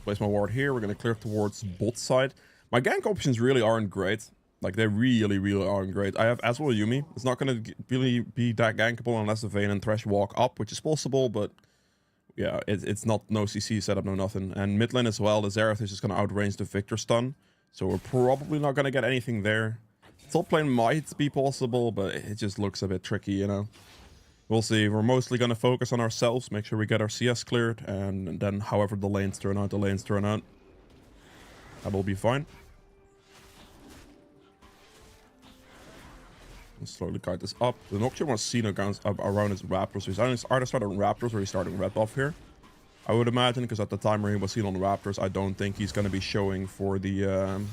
Place my ward here. We're going to clear towards bot side. My gank options really aren't great. Like, they really, really aren't great. I have as well Yuumi. It's not going to really be that gankable unless the Vayne and Thresh walk up, which is possible, but yeah, it's not no CC setup, no nothing. And mid lane as well, the Xerath is just going to outrange the Victor stun, so we're probably not going to get anything there. Top lane might be possible, but it just looks a bit tricky, you know. We'll see. We're mostly going to focus on ourselves, make sure we get our CS cleared, and then however the lanes turn out, That will be fine. Slowly kite this up. The Nocturne was seen around his Raptors. So he's either starting Raptors or he's starting Red Buff here, I would imagine, because at the time where he was seen on Raptors, I don't think he's going to be showing for the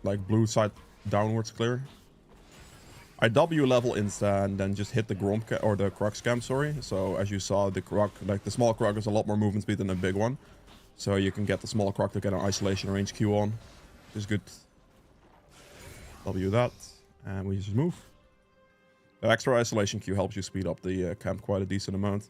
like blue side downwards clear. I W level insta and then just hit the Gromp or the Krug scam, sorry. So as you saw, the Krug, like the small Krug, has a lot more movement speed than the big one. So you can get the small Krug to get an isolation range Q on, which is good. W that, and we just move. The extra isolation Q helps you speed up the camp quite a decent amount.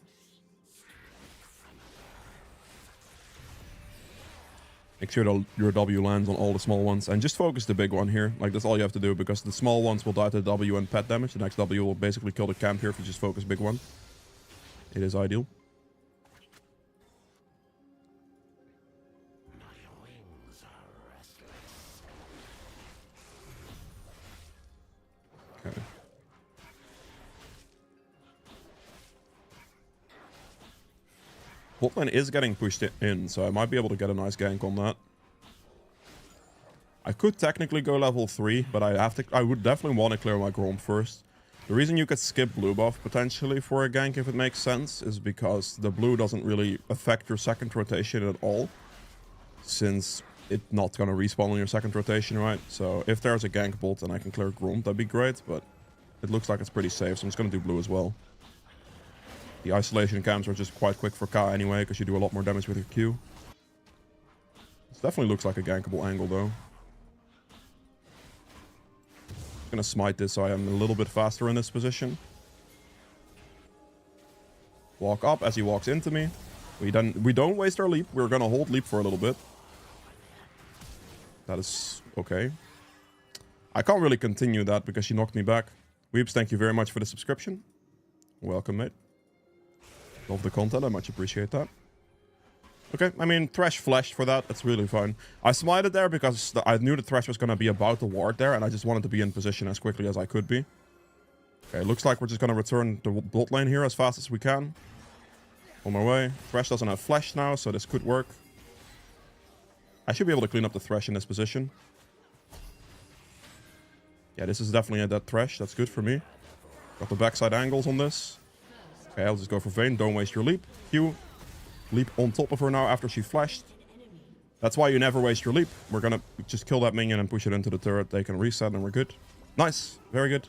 Make sure that your W lands on all the small ones, and just focus the big one here. Like, that's all you have to do, because the small ones will die to W and pet damage. The next W will basically kill the camp here if you just focus big one. It is ideal. Bot lane is getting pushed in, so I might be able to get a nice gank on that. I could technically go level 3, but I would definitely want to clear my Gromp first. The reason you could skip blue buff potentially for a gank if it makes sense is because the blue doesn't really affect your second rotation at all, since it's not going to respawn on your second rotation, right? So if there's a gank bot and I can clear Gromp, that'd be great, but it looks like it's pretty safe, so I'm just going to do blue as well. The isolation camps are just quite quick for Ka anyway, because you do a lot more damage with your Q. This definitely looks like a gankable angle, though. I'm gonna smite this so I am a little bit faster in this position. Walk up as he walks into me. We don't waste our leap. We're gonna hold leap for a little bit. That is okay. I can't really continue that because she knocked me back. Weeps, thank you very much for the subscription. Welcome, mate. Love the content, I much appreciate that. Okay, I mean, Thresh flashed for that. That's really fine. I smited there because I knew the Thresh was going to be about to ward there, and I just wanted to be in position as quickly as I could be. Okay, looks like we're just going to return the bot lane here as fast as we can. On my way. Thresh doesn't have flash now, so this could work. I should be able to clean up the Thresh in this position. Yeah, this is definitely a dead Thresh. That's good for me. Got the backside angles on this. Okay, I'll just go for Vayne. Don't waste your leap. Q. Leap on top of her now after she flashed. That's why you never waste your leap. We're gonna just kill that minion and push it into the turret. They can reset and we're good. Nice. Very good.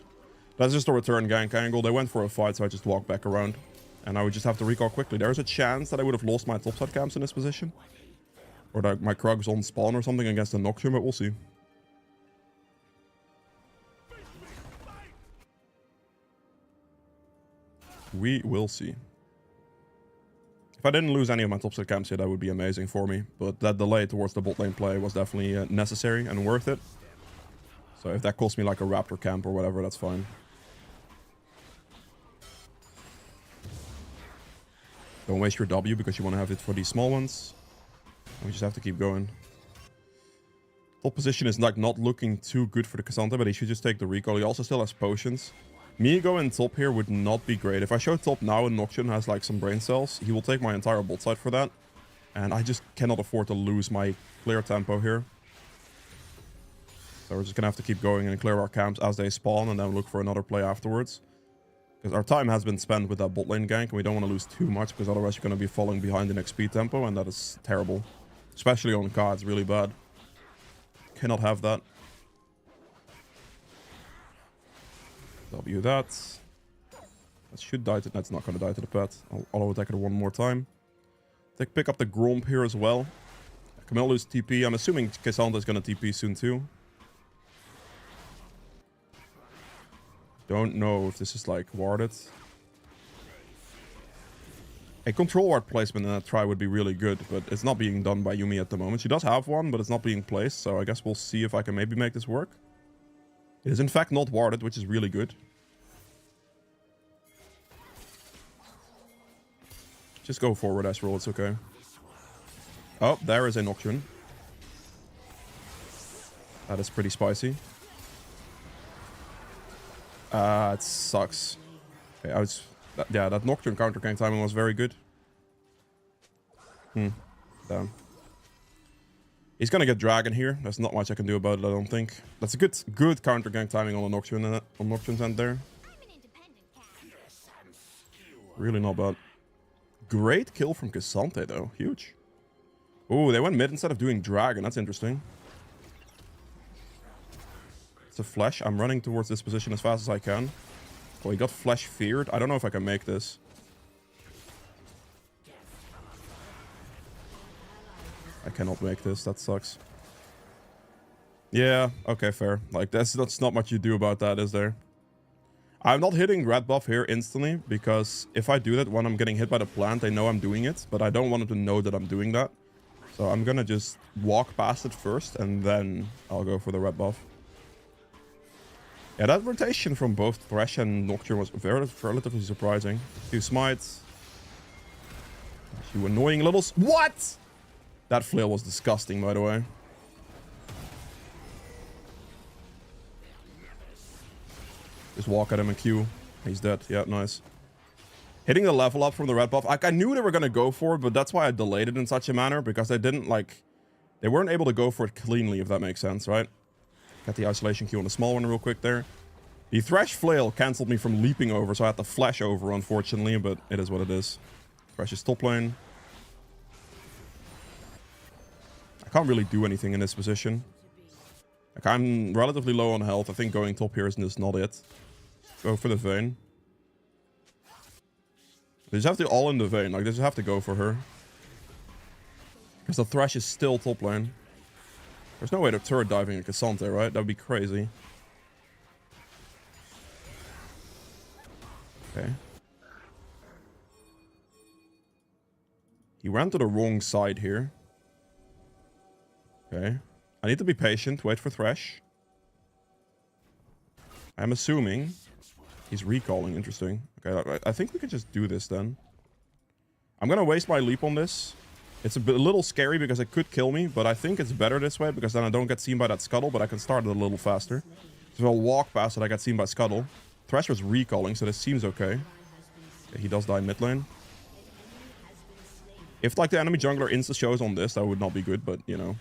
That's just a return gank angle. They went for a fight, so I just walked back around. And I would just have to recall quickly. There's a chance that I would have lost my topside camps in this position. Or that my Krug's on spawn or something against the Nocturne, but we'll see. We will see. If I didn't lose any of my topside camps here, that would be amazing for me. But that delay towards the bot lane play was definitely necessary and worth it. So if that cost me like a Raptor camp or whatever, that's fine. Don't waste your W because you want to have it for these small ones. And we just have to keep going. Top position is like not looking too good for the Cassandra, but he should just take the recall. He also still has potions. Me going top here would not be great. If I show top now and Nocturne has like some brain cells, he will take my entire bot side for that. And I just cannot afford to lose my clear tempo here. So we're just gonna have to keep going and clear our camps as they spawn and then look for another play afterwards. Because our time has been spent with that bot lane gank and we don't want to lose too much because otherwise you're going to be falling behind in XP tempo and that is terrible. Especially on Ka, it's really bad. Cannot have that. W that. That should die to... That's not going to die to the pet. I'll attack it one more time. Pick up the Gromp here as well. Camille lose TP. I'm assuming Cassandra is going to TP soon too. Don't know if this is like warded. A control ward placement in that try would be really good, but it's not being done by Yuumi at the moment. She does have one, but it's not being placed, so I guess we'll see if I can maybe make this work. It is in fact not warded, which is really good. Just go forward, Astral, it's okay. Oh, there is a Nocturne. That is pretty spicy. It sucks. Okay, yeah, that Nocturne counter gank timing was very good. Damn. He's gonna get Dragon here. There's not much I can do about it, I don't think. That's a good counter gank timing on the Nocturne on Nocturne's end there. Really not bad. Great kill from Cassandra though. Huge. Oh, they went mid instead of doing Dragon. That's interesting. A flash. I'm running towards this position as fast as I can. Oh, he got flash feared. I don't know if I can make this. I cannot make this. That sucks. Yeah, okay, fair. Like, that's not much you do about that, is there? I'm not hitting red buff here instantly, because if I do that when I'm getting hit by the plant, they know I'm doing it, but I don't want them to know that I'm doing that. So I'm gonna just walk past it first, and then I'll go for the red buff. Yeah, that rotation from both Thresh and Nocturne was relatively surprising. 2 smites. You annoying little... What?! That flail was disgusting, by the way. Just walk at him and Q. He's dead. Yeah, nice. Hitting the level up from the red buff. Like, I knew they were going to go for it, but that's why I delayed it in such a manner, because they didn't, like... They weren't able to go for it cleanly, if that makes sense, right? Got the isolation Q on the small one real quick there. The Thresh Flail cancelled me from leaping over, so I had to flash over, unfortunately, but it is what it is. Thresh is top lane. I can't really do anything in this position. Like, I'm relatively low on health. I think going top here is just not it. Go for the Vayne. They just have to all in the Vayne. Like, they just have to go for her. Because the Thresh is still top lane. There's no way they're turret diving a Cassante, right? That would be crazy. Okay. He ran to the wrong side here. Okay. I need to be patient. Wait for Thresh. I'm assuming he's recalling. Interesting. Okay, I think we could just do this then. I'm going to waste my leap on this. It's a little scary because it could kill me, but I think it's better this way because then I don't get seen by that Scuttle, but I can start it a little faster. So I'll walk past it, I get seen by Scuttle. Thresh was recalling, so this seems okay. Okay, he does die mid lane. If, like, the enemy jungler insta-shows on this, that would not be good, but, you know.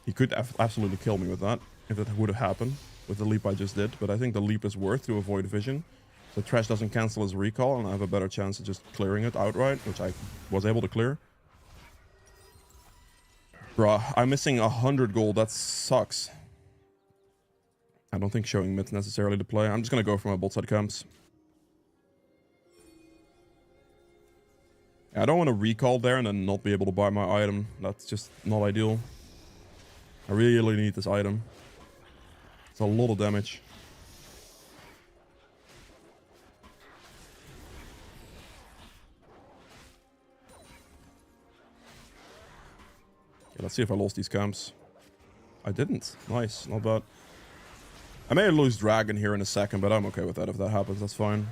He could absolutely kill me with that, if that would have happened, with the leap I just did. But I think the leap is worth to avoid vision. So Thresh doesn't cancel his recall, and I have a better chance of just clearing it outright, which I was able to clear. Bruh, I'm missing 100 gold. That sucks. I don't think showing mid necessarily the play. I'm just going to go for my bot side camps. I don't want to recall there and then not be able to buy my item. That's just not ideal. I really need this item. It's a lot of damage. Okay, let's see if I lost these camps. I didn't. Nice. Not bad. I may lose Dragon here in a second, but I'm okay with that. If that happens, that's fine.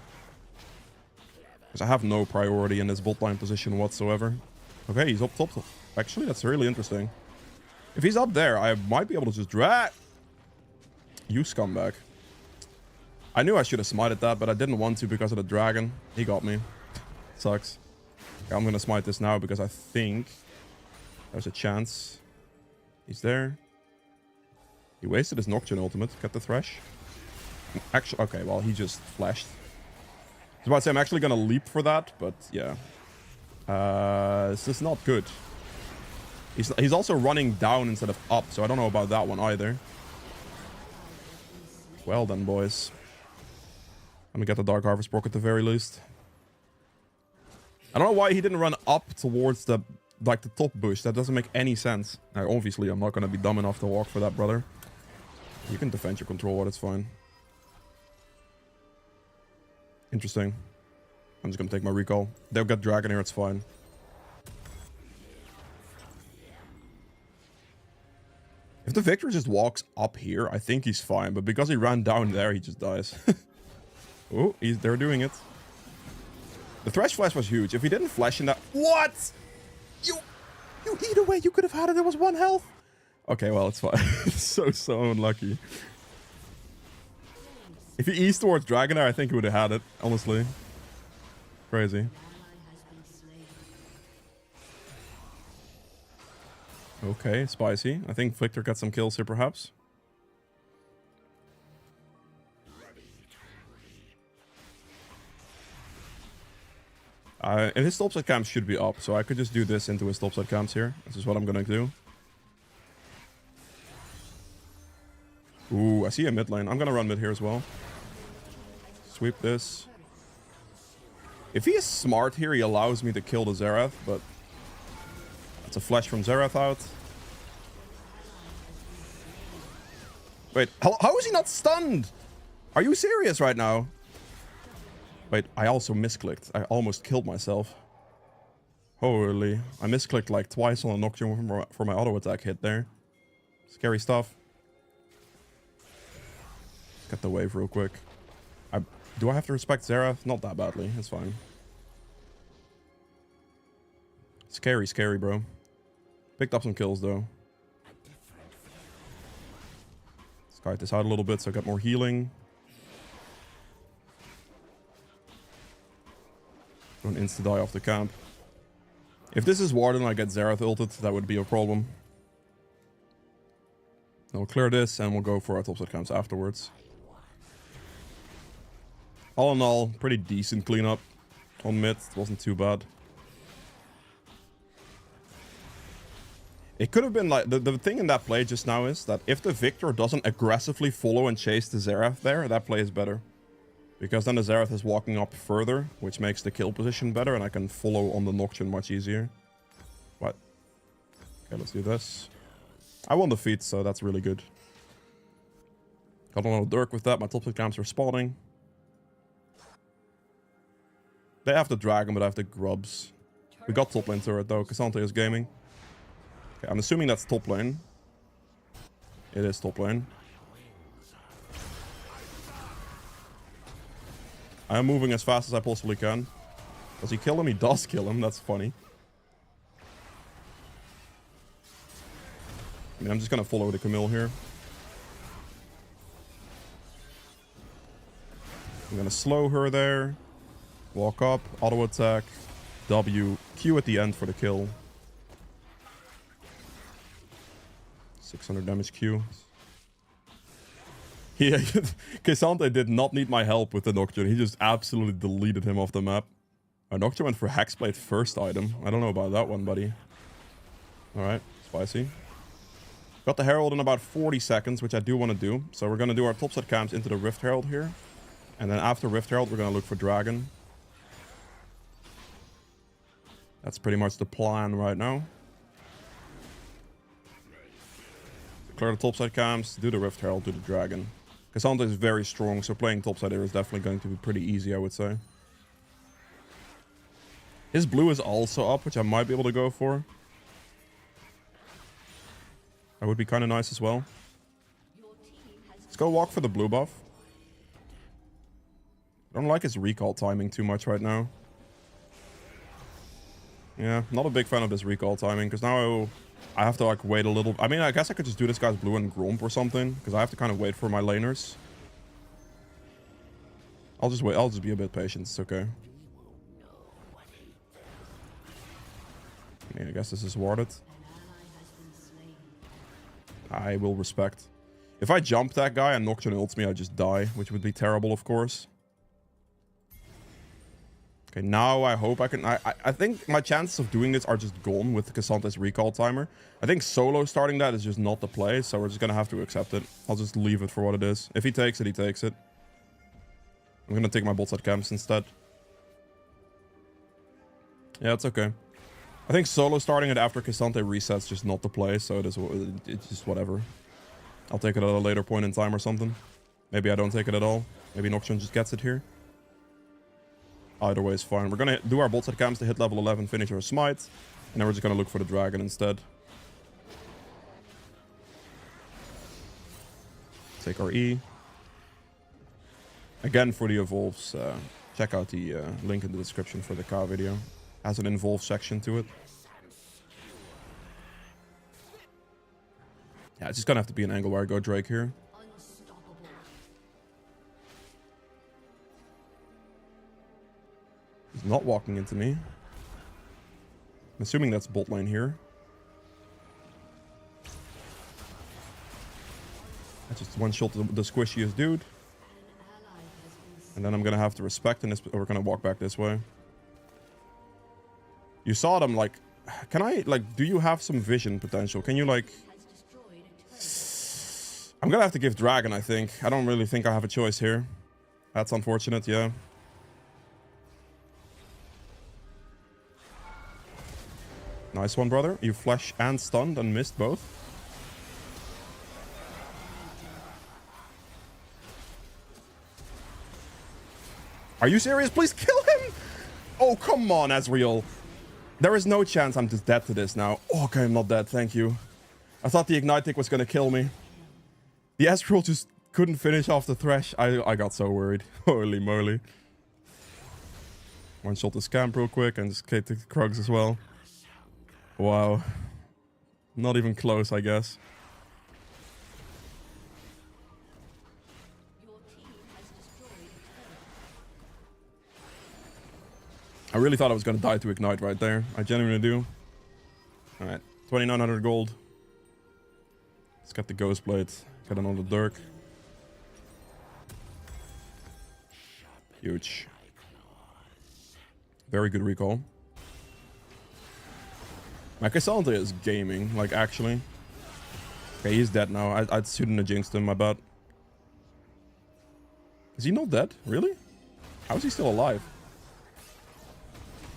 Because I have no priority in this bot line position whatsoever. Okay, he's up top. Actually, that's really interesting. If he's up there, I might be able to just drag. You scumbag. I knew I should have smited that, but I didn't want to because of the dragon. He got me. Sucks. Okay, I'm going to smite this now because I think there's a chance. He's there. He wasted his Nocturne ultimate. Got the Thresh. Actually, okay, well, he just flashed. I was about to say, I'm actually going to leap for that, but yeah. This is not good. He's also running down instead of up, so I don't know about that one either. Well then, boys. Let me get the Dark Harvest proc at the very least. I don't know why he didn't run up towards the, like, the top bush. That doesn't make any sense. Now, obviously, I'm not going to be dumb enough to walk for that, brother. You can defend your control ward, it's fine. Interesting. I'm just going to take my recall. They'll get Dragon here, it's fine. If the Victor just walks up here, I think he's fine. But because he ran down there, he just dies. Oh, they're doing it. The Thresh flash was huge. If he didn't flash in that... What? You either way, you could have had it. There was 1 health. Okay, well, it's fine. so unlucky. If he eased towards Dragon there, I think he would have had it. Honestly. Crazy. Okay, spicy. I think Victor got some kills here, perhaps. And his topside camps should be up, so I could just do this into his topside camps here. This is what I'm gonna do. Ooh, I see a mid lane. I'm gonna run mid here as well. Sweep this. If he is smart here, he allows me to kill the Xerath, but... It's a flash from Xerath out. Wait, how is he not stunned? Are you serious right now? Wait, I also misclicked. I almost killed myself. Holy. I misclicked like twice on a Nocturne for my auto attack hit there. Scary stuff. Get the wave real quick. Do I have to respect Xerath? Not that badly. It's fine. Scary, bro. Picked up some kills, though. Let's kite this out a little bit so I get more healing. Don't insta-die off the camp. If this is Warden and I get Xerath ulted, that would be a problem. Then we'll clear this and we'll go for our topside camps afterwards. All in all, pretty decent cleanup on mid. It wasn't too bad. It could have been like... The thing in that play just now is that if the Victor doesn't aggressively follow and chase the Xerath there, that play is better. Because then the Xerath is walking up further, which makes the kill position better, and I can follow on the Nocturne much easier. What? Okay, let's do this. I won the feat, so that's really good. Got a lot of Dirk with that. My topside camps are spawning. They have the dragon, but I have the grubs. We got top lane turret though. Cassandra is gaming. Okay, I'm assuming that's top lane. It is top lane. I am moving as fast as I possibly can. Does he kill him? He does kill him. That's funny. I mean, I'm just gonna follow the Camille here. I'm gonna slow her there. Walk up, auto attack, W, Q at the end for the kill. 600 damage Q. Yeah, Cassandra did not need my help with the Nocturne. He just absolutely deleted him off the map. Our Nocturne went for Hexblade first item. I don't know about that one, buddy. Alright, spicy. Got the Herald in about 40 seconds, which I do want to do. So we're going to do our topside camps into the Rift Herald here. And then after Rift Herald, we're going to look for Dragon. That's pretty much the plan right now. Clear the topside camps, do the Rift Herald, do the Dragon. Cassandra is very strong, so playing topside here is definitely going to be pretty easy, I would say. His blue is also up, which I might be able to go for. That would be kind of nice as well. Let's go walk for the blue buff. I don't like his recall timing too much right now. Yeah, not a big fan of this recall timing, because now I have to like wait a little. I mean, I guess I could just do this guy's blue and Gromp or something, because I have to kind of wait for my laners. I'll just wait. I'll just be a bit patient. It's okay. I mean, I guess this is warded. I will respect. If I jump that guy and Nocturne ults me, I just die, which would be terrible, of course. Okay, now I hope I can... I think my chances of doing this are just gone with Cassandra's recall timer. I think solo starting that is just not the play, so we're just gonna have to accept it. I'll just leave it for what it is. If he takes it, he takes it. I'm gonna take my bot side camps instead. Yeah, it's okay. I think solo starting it after Cassandra resets just not the play, so it's just whatever. I'll take it at a later point in time or something. Maybe I don't take it at all. Maybe Nocturne just gets it here. Either way is fine. We're gonna do our bot side camps to hit level 11, finish our smite, and then we're just gonna look for the dragon instead. Take our E. Again, for the evolves, check out the link in the description for the Ka video. Has an involve section to it. Yeah, it's just gonna have to be an angle where I go Drake here. He's not walking into me. I'm assuming that's bot lane here. I just one-shot the squishiest dude. And then I'm gonna have to respect in this, or we're gonna walk back this way. You saw them, like... Can I, like, do you have some vision potential? Can you, like... I'm gonna have to give Dragon, I think. I don't really think I have a choice here. That's unfortunate, yeah. Nice one, brother. You flash and stunned and missed both. Are you serious? Please kill him! Oh, come on, Ezreal. There is no chance I'm just dead to this now. Oh, okay, I'm not dead, thank you. I thought the Ignite tick was gonna kill me. The Ezreal just couldn't finish off the Thresh. I got so worried. Holy moly. One shot the Scamp real quick and just take the Krugs as well. Wow. Not even close, I guess. I really thought I was going to die to Ignite right there. I genuinely do. Alright, 2,900 gold. Let's get the Ghost Blade. Get another Dirk. Huge. Very good recall. My Cassandra is gaming, like actually. Okay, he's dead now. I shouldn't have jinxed him, my bad. Is he not dead? Really? How is he still alive?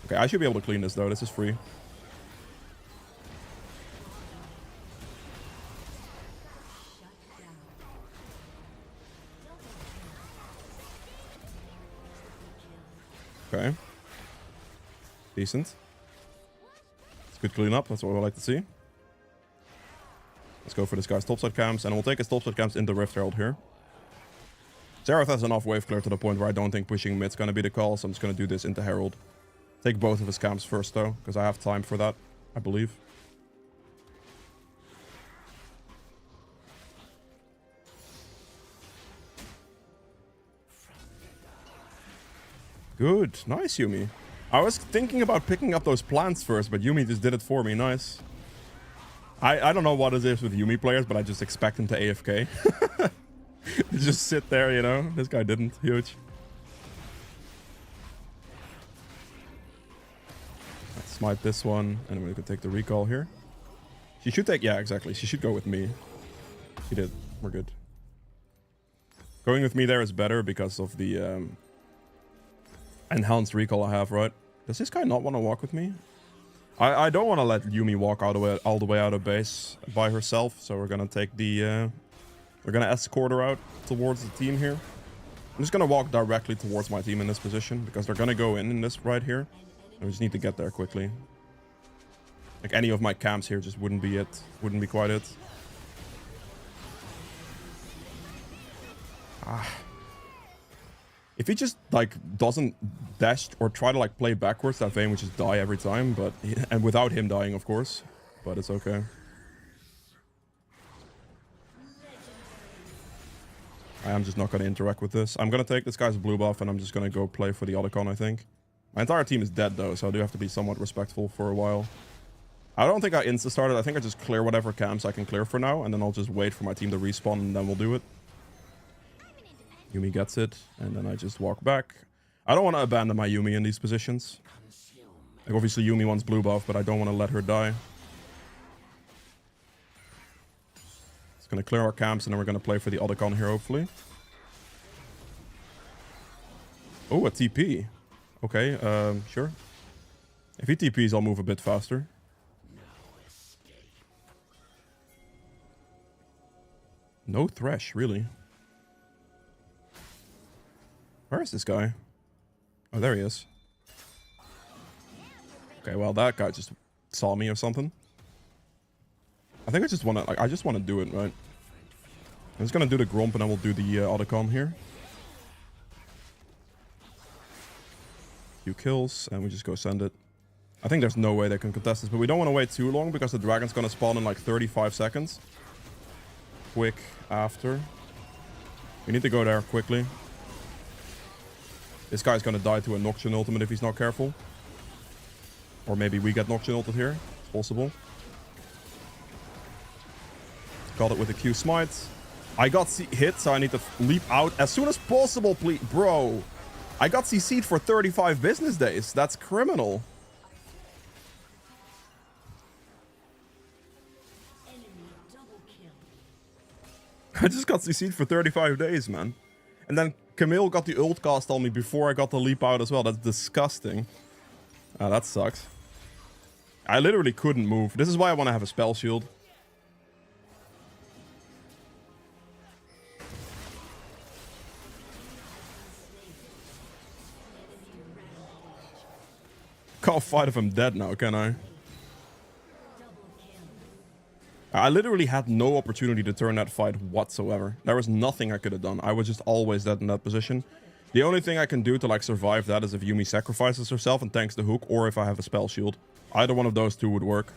Okay, I should be able to clean this though. This is free. Okay. Decent. It's good cleanup. That's what I like to see. Let's go for this guy's topside camps, and we'll take his topside camps into Rift Herald here. Xerath has enough wave clear to the point where I don't think pushing mid's gonna be the call, so I'm just gonna do this into Herald. Take both of his camps first though, because I have time for that, I believe. Good. Nice, Yuumi. I was thinking about picking up those plants first, but Yuumi just did it for me. Nice. I don't know what it is with Yuumi players, but I just expect them to AFK. Just sit there, you know? This guy didn't. Huge. Let's smite this one, and we can take the recall here. She should take... Yeah, exactly. She should go with me. She did. We're good. Going with me there is better because of the... enhanced recall I have, right? Does this guy not want to walk with me? I don't want to let Yuumi walk all the way out of base by herself, so we're gonna take the we're gonna escort her out towards the team here. I'm just gonna walk directly towards my team in this position because they're gonna go in this right here. I just need to get there quickly. Like any of my camps here just wouldn't be it. Wouldn't be quite it. If he just, like, doesn't dash or try to, like, play backwards, that Vayne would just die every time, but... And without him dying, of course. But it's okay. I am just not going to interact with this. I'm going to take this guy's blue buff, and I'm just going to go play for the Otacon, I think. My entire team is dead, though, so I do have to be somewhat respectful for a while. I don't think I insta-started. I think I just clear whatever camps I can clear for now, and then I'll just wait for my team to respawn, and then we'll do it. Yuumi gets it, and then I just walk back. I don't want to abandon my Yuumi in these positions. Like, obviously Yuumi wants blue buff, but I don't want to let her die. It's going to clear our camps, and then we're going to play for the Otacon here, hopefully. Oh, a TP. Okay, sure. If he TPs, I'll move a bit faster. No Thresh, really. Where is this guy? Oh, there he is. Okay, well, that guy just saw me or something. I think I just want to, like, I just want to do it, right? I'm just going to do the Gromp, and then we'll do the Otacon here. Few kills, and we just go send it. I think there's no way they can contest this, but we don't want to wait too long because the dragon's going to spawn in like 35 seconds. Quick after. We need to go there quickly. This guy's gonna die to a Noxian ultimate if he's not careful. Or maybe we get Noxian ulted here. It's possible. Got it with a Q smite. I got hit, so I need to leap out as soon as possible, please. Bro, I got CC'd for 35 business days. That's criminal. I just got CC'd for 35 days, man. And then Camille got the ult cast on me before I got the leap out as well. That's disgusting. That sucks. I literally couldn't move. This is why I want to have a spell shield. Can't fight if I'm dead now, can I? I literally had no opportunity to turn that fight whatsoever. There was nothing I could have done. I was just always dead in that position. The only thing I can do to like survive that is if Yuumi sacrifices herself and tanks the hook, or if I have a spell shield. Either one of those two would work.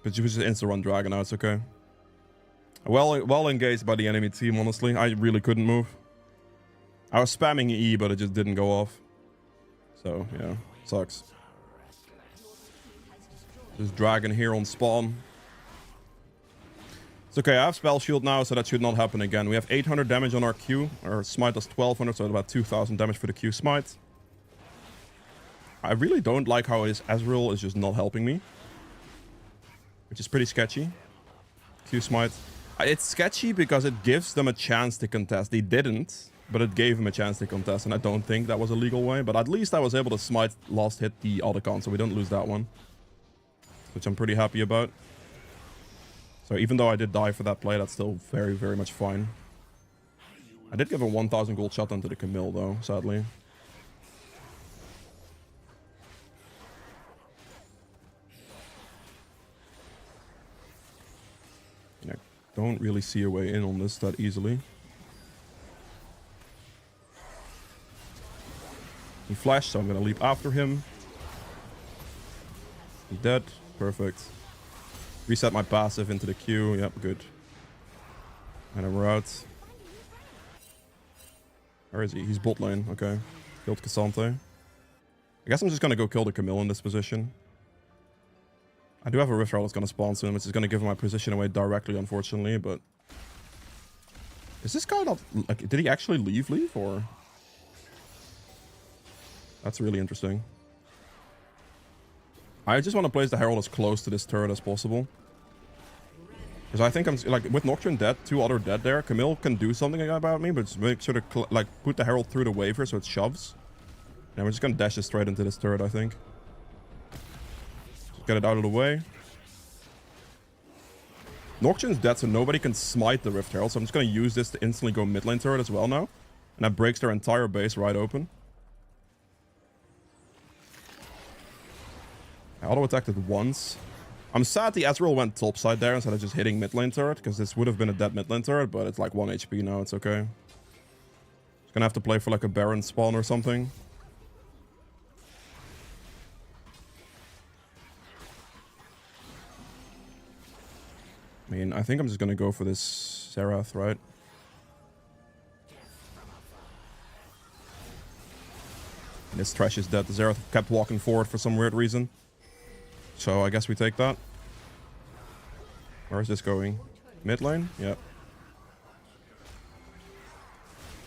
But she was just insta-run dragon now, it's okay. Well engaged by the enemy team, honestly. I really couldn't move. I was spamming E, but it just didn't go off. So, yeah. Sucks. There's dragon here on spawn. It's okay, I have spell shield now, so that should not happen again. We have 800 damage on our Q. Our smite does 1200, so about 2000 damage for the Q smite. I really don't like how his Ezreal is just not helping me, which is pretty sketchy. Q smite. It's sketchy because it gives them a chance to contest. They didn't, but it gave him a chance to contest, and I don't think that was a legal way. But at least I was able to smite last hit the Otacon, so we don't lose that one, which I'm pretty happy about. So even though I did die for that play, that's still very, very much fine. I did give a 1000 gold shot to the Camille, though, sadly. I don't really see a way in on this that easily. He flashed, so I'm going to leap after him. He's dead. Perfect. Reset my passive into the Q. Yep, good. And then we're out. Where is he? He's bot lane. Okay. Killed Cassante. I guess I'm just going to go kill the Camille in this position. I do have a Rift Herald that's going to spawn soon, which is going to give my position away directly, unfortunately, but... Is this guy not... Like, did he actually leave, or... That's really interesting. I just want to place the Herald as close to this turret as possible. Because I think I'm... Like, with Nocturne dead, 2 other dead there, Camille can do something about me, but just make sure to, like, put the Herald through the waver so it shoves. And we're just going to dash this straight into this turret, I think. Just get it out of the way. Nocturne's dead, so nobody can smite the Rift Herald, so I'm just going to use this to instantly go mid lane turret as well now. And that breaks their entire base right open. I auto-attacked it once. I'm sad the Ezreal went topside there instead of just hitting mid lane turret, because this would have been a dead mid lane turret, but it's like 1 HP now, it's okay. Just gonna have to play for like a Baron spawn or something. I mean, I think I'm just gonna go for this Xerath, right? This trash is dead. The Xerath kept walking forward for some weird reason. So I guess we take that. Where is this going? Mid lane? Yep.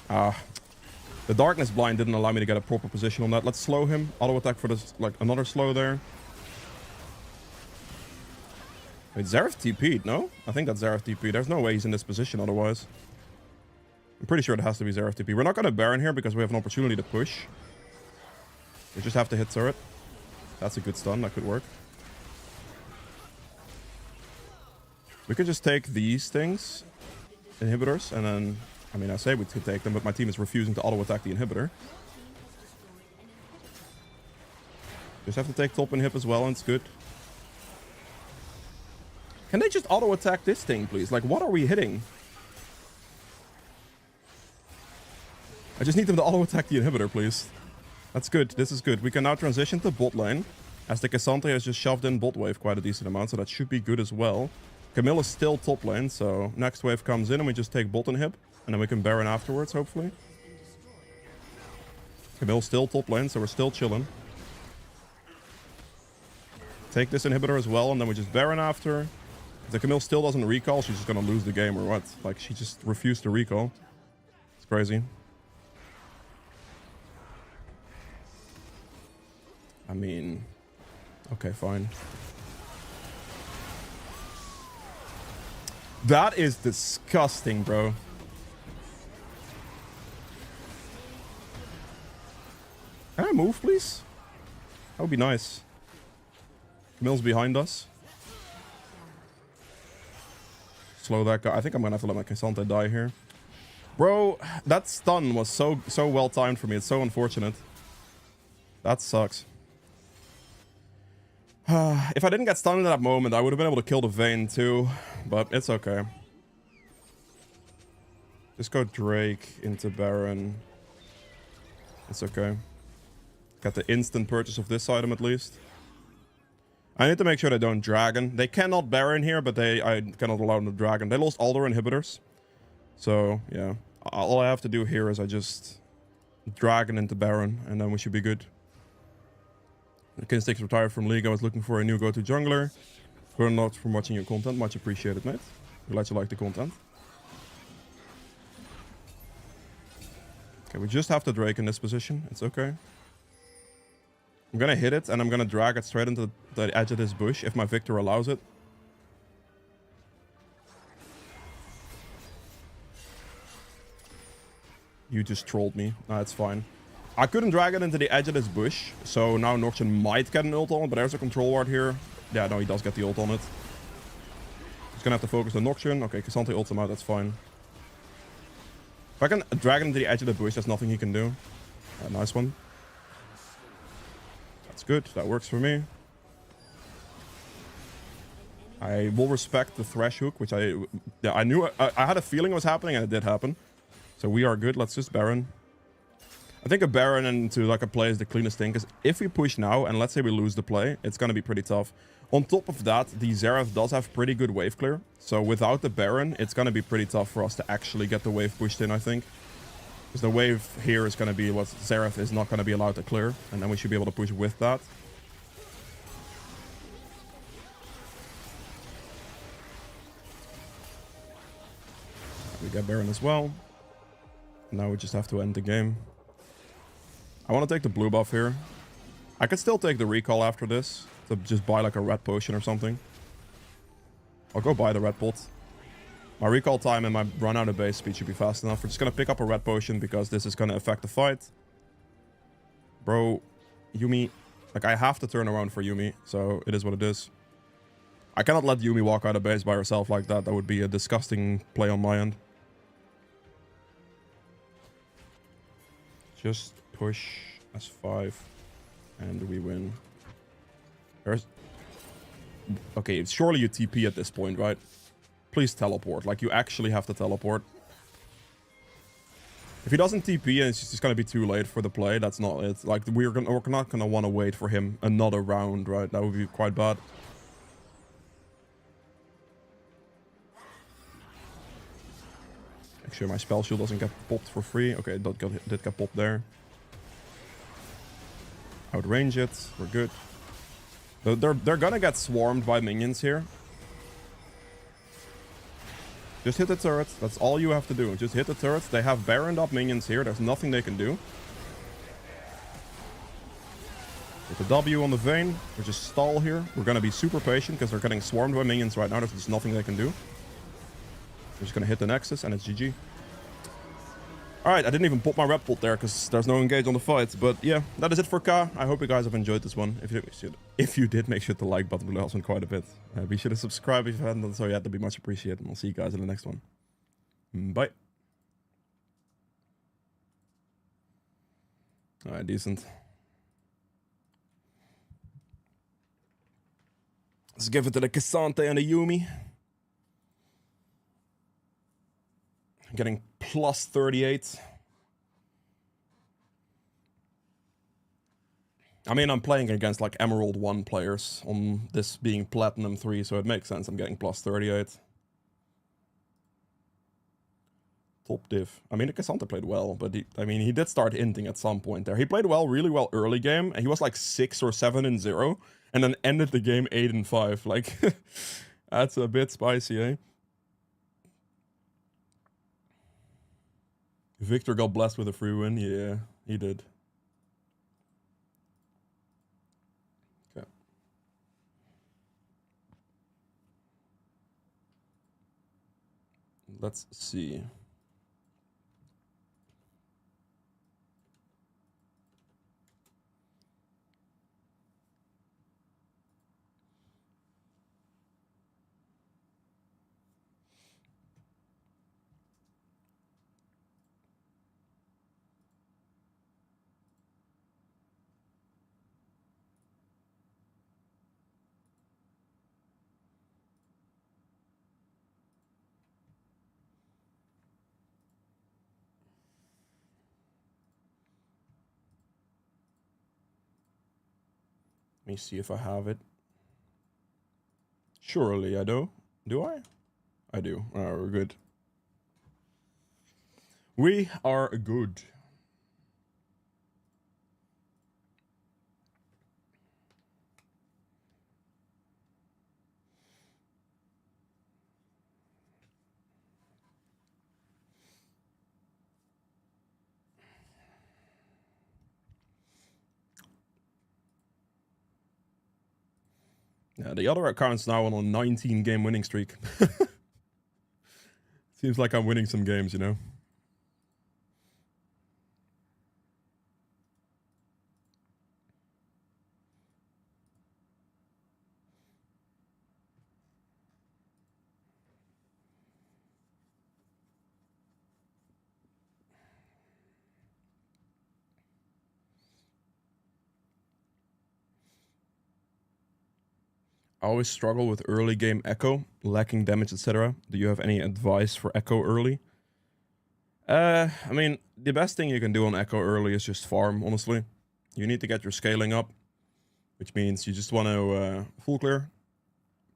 The darkness blind didn't allow me to get a proper position on that. Let's slow him. Auto attack for this, like another slow there. Wait, Xerath TP'd, no? I think that's Xerath TP. There's no way he's in this position otherwise. I'm pretty sure it has to be Xerath TP. We're not going to Baron here because we have an opportunity to push. We just have to hit turret. That's a good stun. That could work. We could just take these things, inhibitors, and then, I mean, I say we could take them, but my team is refusing to auto-attack the inhibitor. Just have to take top inhib as well, and it's good. Can they just auto-attack this thing, please? Like, what are we hitting? I just need them to auto-attack the inhibitor, please. That's good. This is good. We can now transition to bot lane, as the Cassante has just shoved in bot wave quite a decent amount, so that should be good as well. Camille is still top lane, so next wave comes in and we just take bot inhib, and then we can Baron afterwards, hopefully. Camille's still top lane, so we're still chilling. Take this inhibitor as well, and then we just Baron after. If the Camille still doesn't recall, she's just gonna lose the game or what? Like, she just refused to recall. It's crazy. I mean... Okay, fine. That is disgusting, bro. Can I move, please? That would be nice. Camille's behind us. Slow that guy. I think I'm gonna have to let my Cassante die here. Bro, that stun was so well timed for me. It's so unfortunate. That sucks. If I didn't get stunned in that moment, I would have been able to kill the Vayne too, but it's okay. Just go Drake into Baron. It's okay. Got the instant purchase of this item at least. I need to make sure they don't Dragon. They cannot Baron here, but I cannot allow them to Dragon. They lost all their inhibitors. So, yeah. All I have to do here is I just Dragon into Baron, and then we should be good. Kha'Zix retired from League. I was looking for a new go-to jungler. Good note from watching your content. Much appreciated, mate. Glad you like the content. Okay, we just have the Drake in this position. It's okay. I'm gonna hit it, and I'm gonna drag it straight into the edge of this bush, if my Victor allows it. You just trolled me. That's fine. I couldn't drag it into the edge of this bush, so now Noxian might get an ult on it, but there's a control ward here. Yeah, no, he does get the ult on it. He's gonna have to focus on Noxian. Okay, Cassandra ults him out, that's fine. If I can drag him into the edge of the bush, there's nothing he can do. Nice one. That's good, that works for me. I will respect the Thresh hook, which I knew, I had a feeling it was happening, and it did happen. So we are good, let's just Baron. I think a Baron into like a play is the cleanest thing, because if we push now, and let's say we lose the play, it's going to be pretty tough. On top of that, the Xerath does have pretty good wave clear, so without the Baron, it's going to be pretty tough for us to actually get the wave pushed in, I think. Because the wave here is going to be what Xerath is not going to be allowed to clear, and then we should be able to push with that. We get Baron as well. Now we just have to end the game. I want to take the blue buff here. I could still take the recall after this to just buy like a red potion or something. I'll go buy the red pot. My recall time and my run out of base speed should be fast enough. We're just going to pick up a red potion because this is going to affect the fight. Bro, Yuumi. Like, I have to turn around for Yuumi, so it is what it is. I cannot let Yuumi walk out of base by herself like that. That would be a disgusting play on my end. Just push S5 and we win. There's... Okay, surely you TP at this point, right? Please teleport. Like, you actually have to teleport. If he doesn't TP and it's just gonna be too late for the play, that's not it. Like, we're not gonna want to wait for him another round, right? That would be quite bad. Make sure my spell shield doesn't get popped for free. Okay, it did get popped there. Outrange it. We're good. They're gonna get swarmed by minions here. Just hit the turrets. That's all you have to do. Just hit the turrets. They have baroned up minions here. There's nothing they can do. With the W on the Vayne, we just stall here. We're gonna be super patient because they're getting swarmed by minions right now. There's just nothing they can do. We're just gonna hit the Nexus and it's GG. Alright, I didn't even pop my red pot there because there's no engage on the fight. But yeah, that is it for Ka. I hope you guys have enjoyed this one. If you did, make sure to like button below, helps me quite a bit. Be sure to subscribe if you haven't done so yet. That'd be much appreciated. And I'll see you guys in the next one. Bye. Alright, decent. Let's give it to the Cassandra and the Yuumi. Getting plus 38. I mean, I'm playing against like Emerald 1 players on this being Platinum 3, so it makes sense I'm getting plus 38. Top div. I mean, Cassandra played well, but he did start hinting at some point there. He played well, really well early game, and he was like 6 or 7-0, and then ended the game 8-5. Like, that's a bit spicy, eh? Victor got blessed with a free win. Yeah, he did. Okay. Let's see. Let me see if I have it. Surely I do. Do I? I do. We're good. We are good. Yeah, the other account's now on a 19 game winning streak. Seems like I'm winning some games, you know? I always struggle with early game Echo, lacking damage, etc. Do you have any advice for Echo early? I mean, the best thing you can do on Echo early is just farm, honestly. You need to get your scaling up, which means you just want to full clear,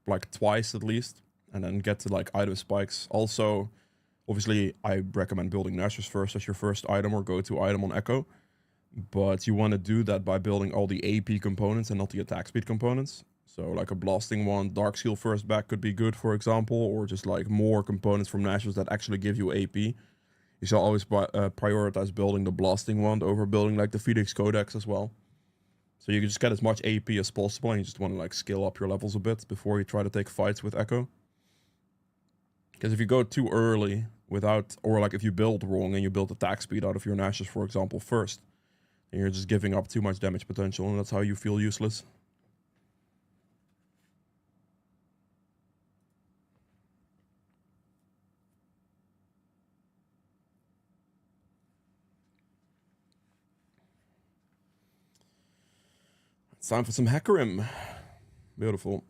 like twice at least, and then get to like item spikes. Also, obviously, I recommend building Nashers first as your first item or go-to item on Echo. But you want to do that by building all the AP components and not the attack speed components. So like a blasting one, Dark Seal first back could be good, for example, or just like more components from Nashers that actually give you AP. You should always prioritize building the blasting wand over building like the Phoenix Codex as well. So you can just get as much AP as possible, and you just want to like scale up your levels a bit before you try to take fights with Echo. Because if you go too early without, or like if you build wrong and you build attack speed out of your Nashers, for example, first, then you're just giving up too much damage potential, and that's how you feel useless. It's time for some Hecarim. Beautiful.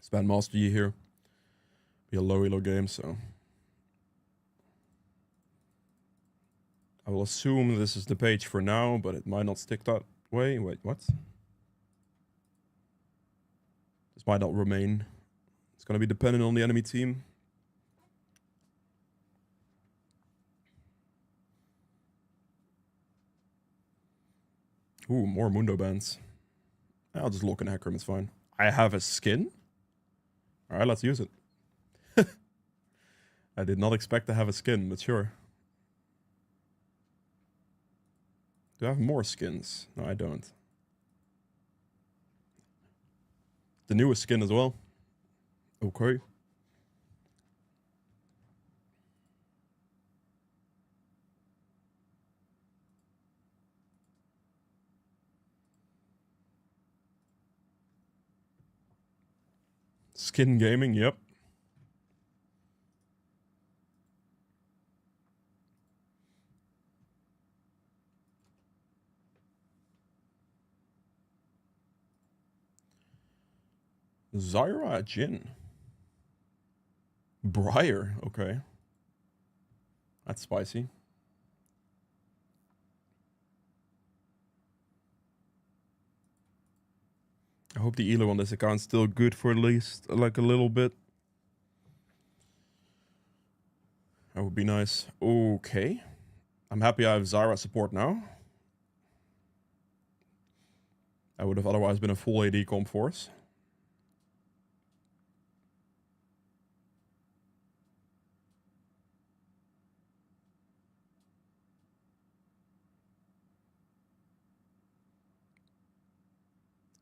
Spend Master Yi here. Be a low elo game, so I will assume this is the page for now, but it might not stick that way. Wait, what? This might not remain. It's gonna be dependent on the enemy team. Ooh, more Mundo bands. I'll just look in Hecarim, it's fine. I have a skin? Alright, let's use it. I did not expect to have a skin, but sure. Do I have more skins? No, I don't. The newest skin as well. Okay. Skin gaming, yep. Zyra Jin. Briar, okay. That's spicy. I hope the elo on this account's still good for at least like a little bit. That would be nice. Okay. I'm happy I have Zyra support now. I would have otherwise been a full AD comp force.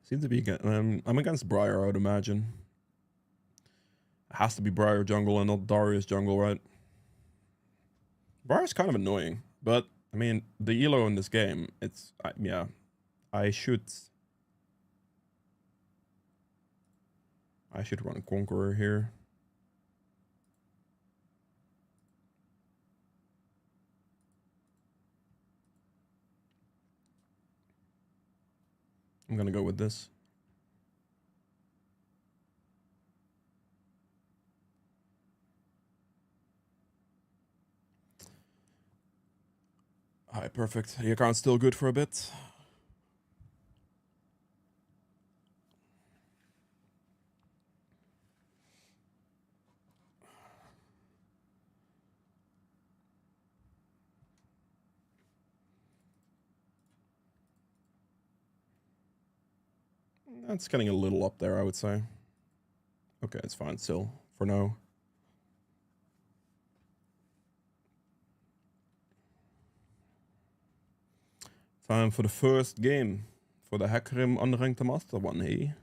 Seems to be, I'm against Briar, I would imagine. It has to be Briar jungle and not Darius jungle, right? Briar's kind of annoying, but I mean, the elo in this game, it's, yeah, I should run Conqueror here. I'm gonna go with this. Alright, perfect. The account's still good for a bit. That's getting a little up there, I would say. Okay, it's fine still, for now. Time for the first game. For the Hecarim Unranked Master one, hey?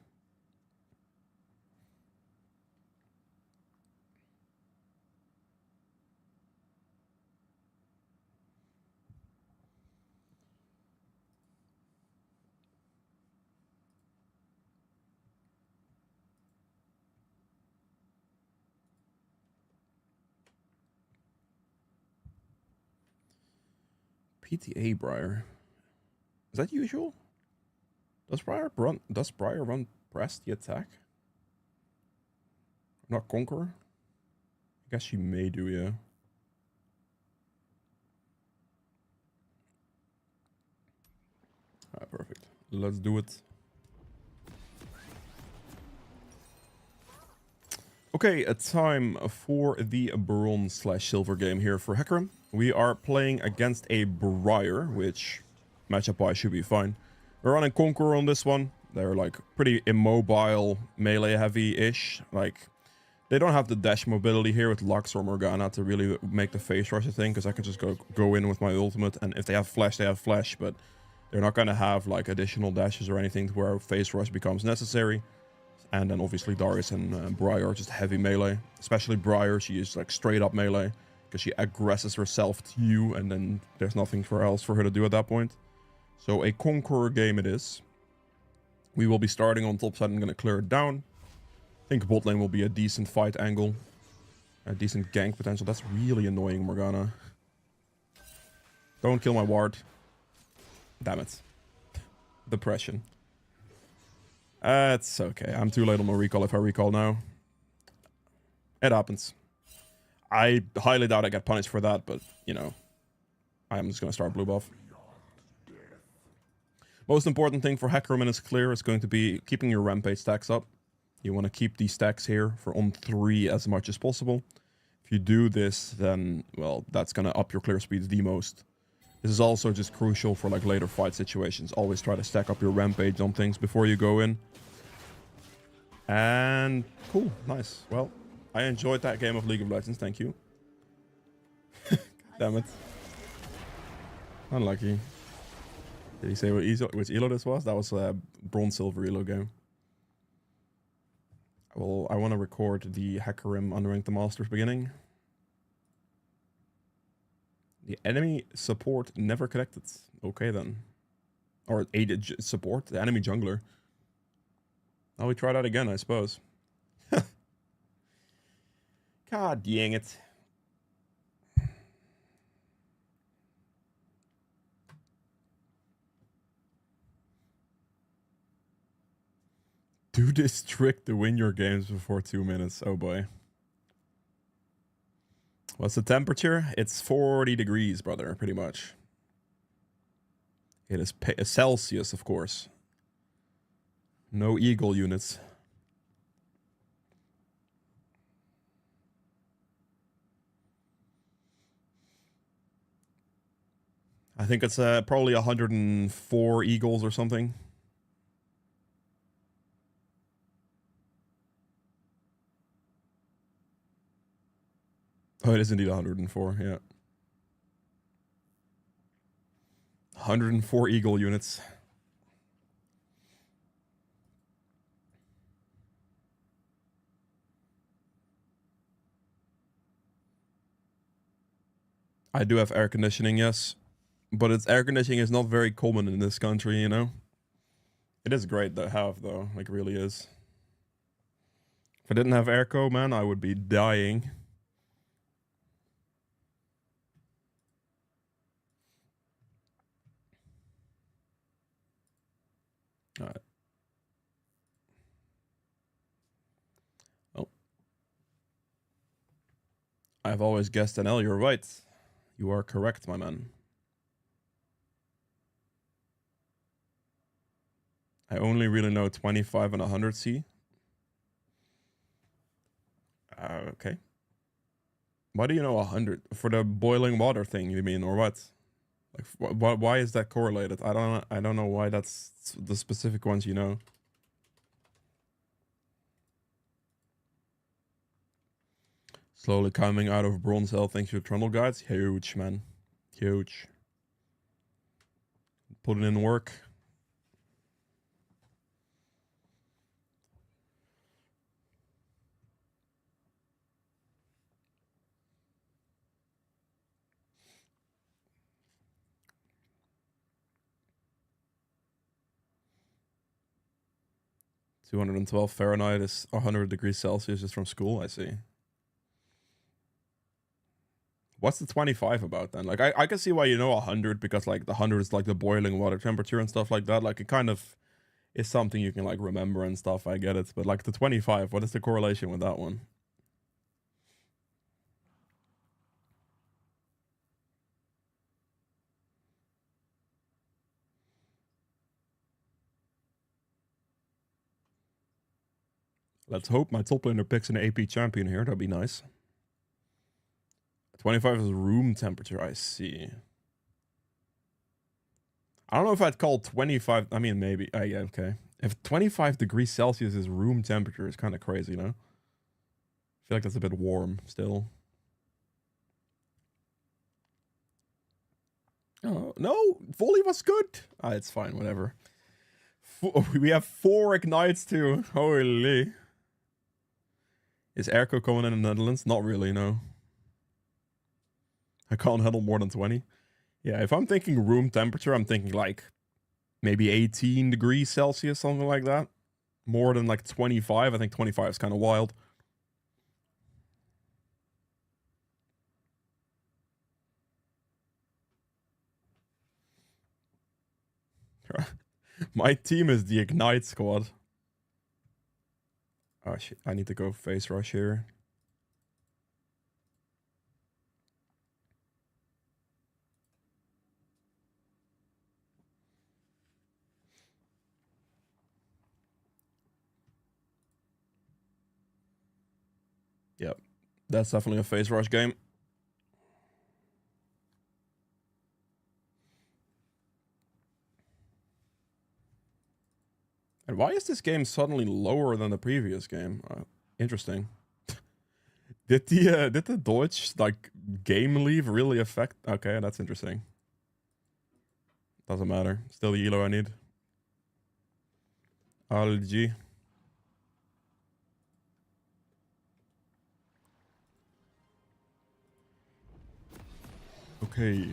PTA Briar. Is that usual? Does Briar run press the attack? Not Conqueror? I guess she may do, yeah. Alright, perfect. Let's do it. Okay, a time for the bronze/silver game here for Hecarim. We are playing against a Briar, which matchup-wise should be fine. We're running Conqueror on this one. They're like pretty immobile, melee heavy-ish. Like, they don't have the dash mobility here with Lux or Morgana to really make the face rush, I think, because I can just go in with my ultimate, and if they have flash, they have flash, but they're not going to have like additional dashes or anything to where face rush becomes necessary. And then obviously Darius and Briar are just heavy melee. Especially Briar, she is like straight up melee. Because she aggresses herself to you and then there's nothing else for her to do at that point. So a Conqueror game it is. We will be starting on top side and going to clear it down. I think bot lane will be a decent fight angle. A decent gank potential. That's really annoying, Morgana. Don't kill my ward. Damn it. Depression. It's okay. I'm too late on my recall if I recall now. It happens. I highly doubt I get punished for that, but, you know, I'm just going to start blue buff. Most important thing for Hecarim in this clear is going to be keeping your rampage stacks up. You want to keep these stacks here for on 3 as much as possible. If you do this, then, well, that's going to up your clear speeds the most. This is also just crucial for like later fight situations. Always try to stack up your rampage on things before you go in. And cool, nice. Well, I enjoyed that game of League of Legends, thank you. Damn it. Unlucky. Did he say which elo this was? That was a bronze-silver elo game. Well, I want to record the Hecarim Unranked Masters beginning. The enemy support never connected. Okay then. Or aided support, the enemy jungler. I'll try that again, I suppose. God dang it. Do this trick to win your games before 2 minutes. Oh boy. What's the temperature? It's 40 degrees, brother, pretty much. It is Celsius, of course. No eagle units. I think it's probably 104 eagles or something. Oh, it is indeed 104, yeah. 104 eagle units. I do have air conditioning, yes. But air conditioning is not very common in this country, you know? It is great to have, though. Like, really is. If I didn't have airco, man, I would be dying. Alright. Oh. I've always guessed NL, you're right. You are correct, my man. I only really know 25 and 100C. Okay. Why do you know 100? For the boiling water thing, you mean, or what? Like, why is that correlated? I don't know why that's the specific ones you know. Slowly coming out of bronze health thanks to Trundle guides. Huge, man. Huge. Putting in work. (212 Fahrenheit is 100 degrees Celsius just from school. I see. What's the 25 about then? Like, I can see why you know 100, because like the 100 is like the boiling water temperature and stuff like that. Like, it kind of is something you can like remember and stuff. I get it. But like the 25, what is the correlation with that one? Let's hope my top laner picks an AP champion here. That'd be nice. 25 is room temperature. I see. I don't know if I'd call 25. I mean, maybe. Yeah, okay. If 25 degrees Celsius is room temperature, it's kind of crazy, you know? I feel like that's a bit warm still. Oh, no. Volley was good. It's fine. Whatever. We have 4 ignites too. Holy. Is Airco coming in the Netherlands? Not really, no. I can't handle more than 20. Yeah, if I'm thinking room temperature, I'm thinking like maybe 18 degrees Celsius, something like that. More than like 25. I think 25 is kind of wild. My team is the Ignite squad. Oh shit, I need to go face rush here. Yep, that's definitely a face rush game. And why is this game suddenly lower than the previous game? Interesting. Did the Deutsch like game leave really affect? Okay, that's interesting. Doesn't matter. Still the elo I need. LG. Okay.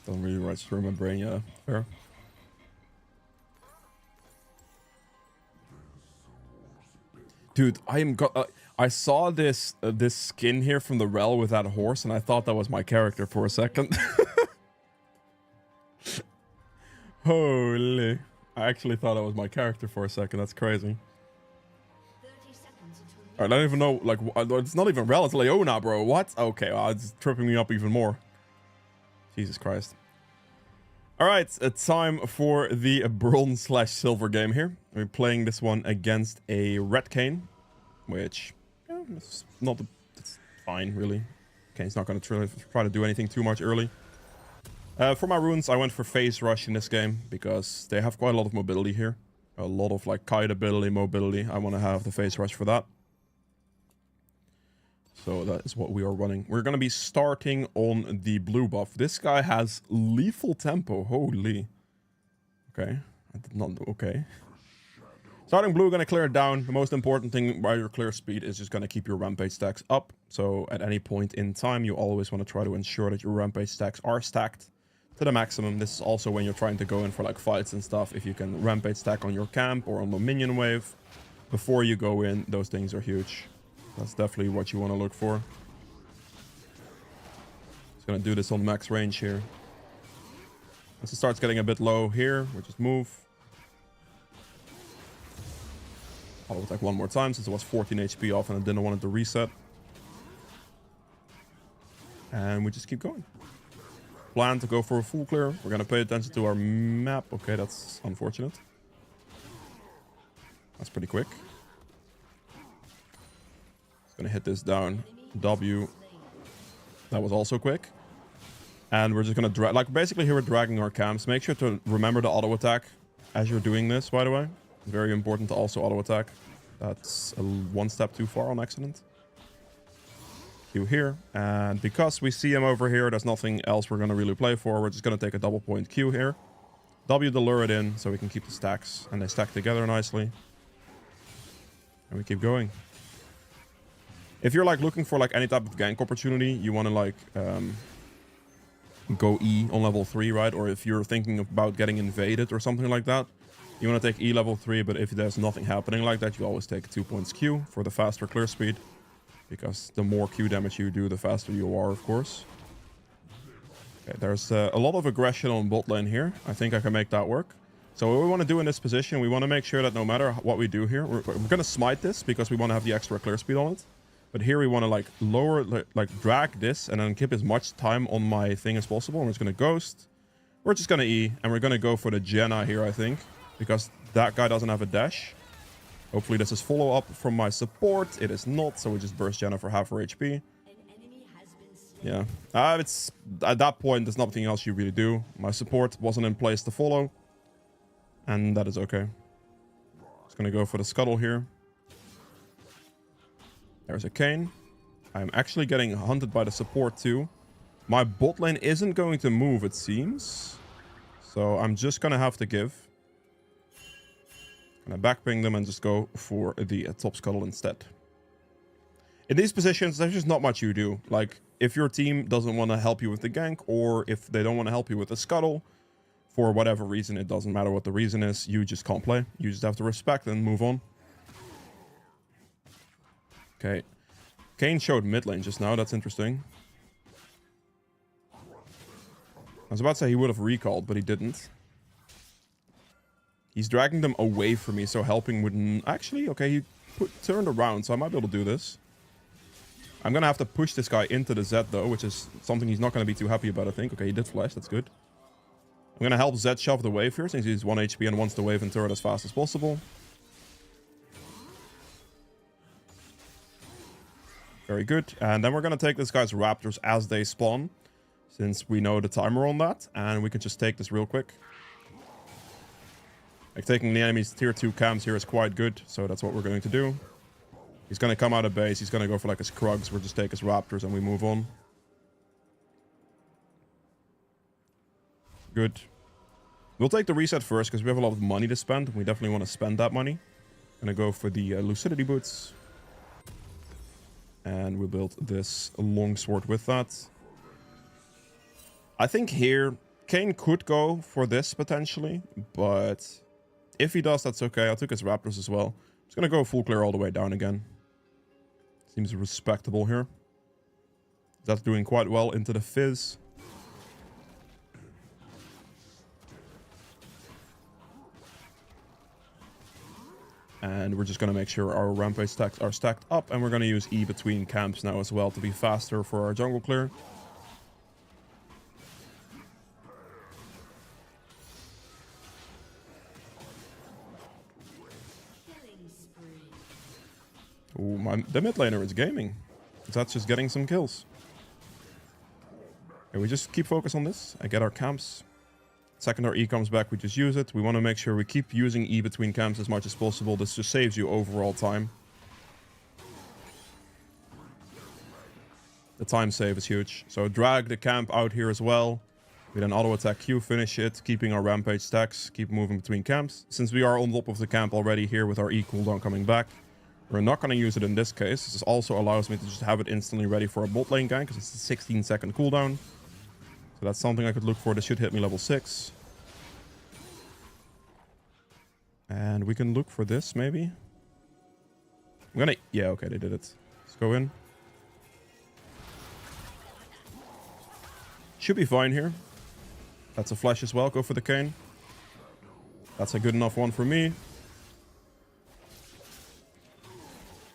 Don't really register in my brain, yeah. Fair. Dude, I saw this this skin here from the Rel with that horse, and I thought that was my character for a second. Holy. I actually thought that was my character for a second. That's crazy. 30 seconds until I don't even know, like, it's not even Rel, it's Leona, bro. What? Okay, well, it's tripping me up even more. Jesus Christ. Alright, it's time for the bronze/silver game here. We're playing this one against a Redkane, which, yeah, it's not it's fine, really. Kane's not going to try to do anything too much early. For my runes, I went for Phase Rush in this game, because they have quite a lot of mobility here. A lot of, like, kite ability, mobility. I want to have the Phase Rush for that. So that is what we are running. We're going to be starting on the blue buff. This guy has lethal tempo. Holy. Okay. I did not... Okay. Starting blue, going to clear it down. The most important thing by your clear speed is just going to keep your rampage stacks up. So at any point in time, you always want to try to ensure that your rampage stacks are stacked to the maximum. This is also when you're trying to go in for like fights and stuff. If you can rampage stack on your camp or on the minion wave before you go in, those things are huge. That's definitely what you want to look for. Just gonna do this on max range here. Once it starts getting a bit low here, we'll just move. I'll attack one more time since it was 14 HP off and I didn't want it to reset. And we just keep going. Plan to go for a full clear. We're gonna pay attention to our map. Okay, that's unfortunate. That's pretty quick. Gonna hit this down. W. That was also quick. And we're just gonna drag, like, basically here we're dragging our camps. Make sure to remember the auto attack. as you're doing this, by the way. Very important to also auto-attack. That's one step too far on accident. Q here. And because we see him over here, there's nothing else we're going to really play for. We're just going to take a double point Q here. W to lure it in so we can keep the stacks. And they stack together nicely. And we keep going. If you're like looking for like any type of gank opportunity, you want to like go E on level 3, right? Or if you're thinking about getting invaded or something like that, you want to take E level 3, but if there's nothing happening like that, you always take 2 points Q for the faster clear speed. Because the more Q damage you do, the faster you are, of course. Okay, there's a lot of aggression on bot lane here. I think I can make that work. So what we want to do in this position, we want to make sure that no matter what we do here, we're going to smite this because we want to have the extra clear speed on it. But here we want to like lower, like drag this and then keep as much time on my thing as possible. We're just going to ghost. We're just going to E and we're going to go for the Jenna here, I think. Because that guy doesn't have a dash. Hopefully this is follow up from my support. It is not, so we just burst Jenna for half her HP. Yeah. It's at that point, there's nothing else you really do. My support wasn't in place to follow. And that is okay. Just going to go for the scuttle here. There's a Kayn. I'm actually getting hunted by the support too. My bot lane isn't going to move, it seems. So I'm just going to have to give. Gonna backping them and just go for the top scuttle instead. In these positions, there's just not much you do. Like, if your team doesn't want to help you with the gank, or if they don't want to help you with the scuttle, for whatever reason, it doesn't matter what the reason is, you just can't play. You just have to respect and move on. Okay. Kayn showed mid lane just now. That's interesting. I was about to say he would have recalled, but he didn't. He's dragging them away from me, so helping wouldn't... Actually, okay, he turned around, so I might be able to do this. I'm going to have to push this guy into the Z, though, which is something he's not going to be too happy about, I think. Okay, he did flash. That's good. I'm going to help Z shove the wave here, since he's 1 HP and wants the wave and turret as fast as possible. Very good. And then we're going to take this guy's raptors as they spawn, since we know the timer on that. And we can just take this real quick. Like, taking the enemy's tier 2 camps here is quite good, so that's what we're going to do. He's going to come out of base. He's going to go for like his Krugs. We'll just take his raptors and we move on. Good. We'll take the reset first because we have a lot of money to spend. We definitely want to spend that money. Gonna go for the lucidity boots. And we build this longsword with that. I think here, Kayn could go for this potentially, but if he does, that's okay. I took his raptors as well. Just gonna go full clear all the way down again. Seems respectable here. That's doing quite well into the fizz. And we're just going to make sure our rampage stacks are stacked up. And we're going to use E between camps now as well to be faster for our jungle clear. Ooh, the mid laner is gaming. That's just getting some kills. Okay, we just keep focus on this. I get our camps. Second our E comes back, we just use it. We want to make sure we keep using E between camps as much as possible. This just saves you overall time. The time save is huge. So drag the camp out here as well. We then auto attack Q, finish it, keeping our rampage stacks, keep moving between camps. Since we are on top of the camp already here with our E cooldown coming back, we're not going to use it in this case. This also allows me to just have it instantly ready for a bot lane gank because it's a 16-second cooldown. So that's something I could look for. This should hit me level 6. And we can look for this, maybe. I'm gonna... Yeah, okay, they did it. Let's go in. Should be fine here. That's a flash as well. Go for the Kayn. That's a good enough one for me.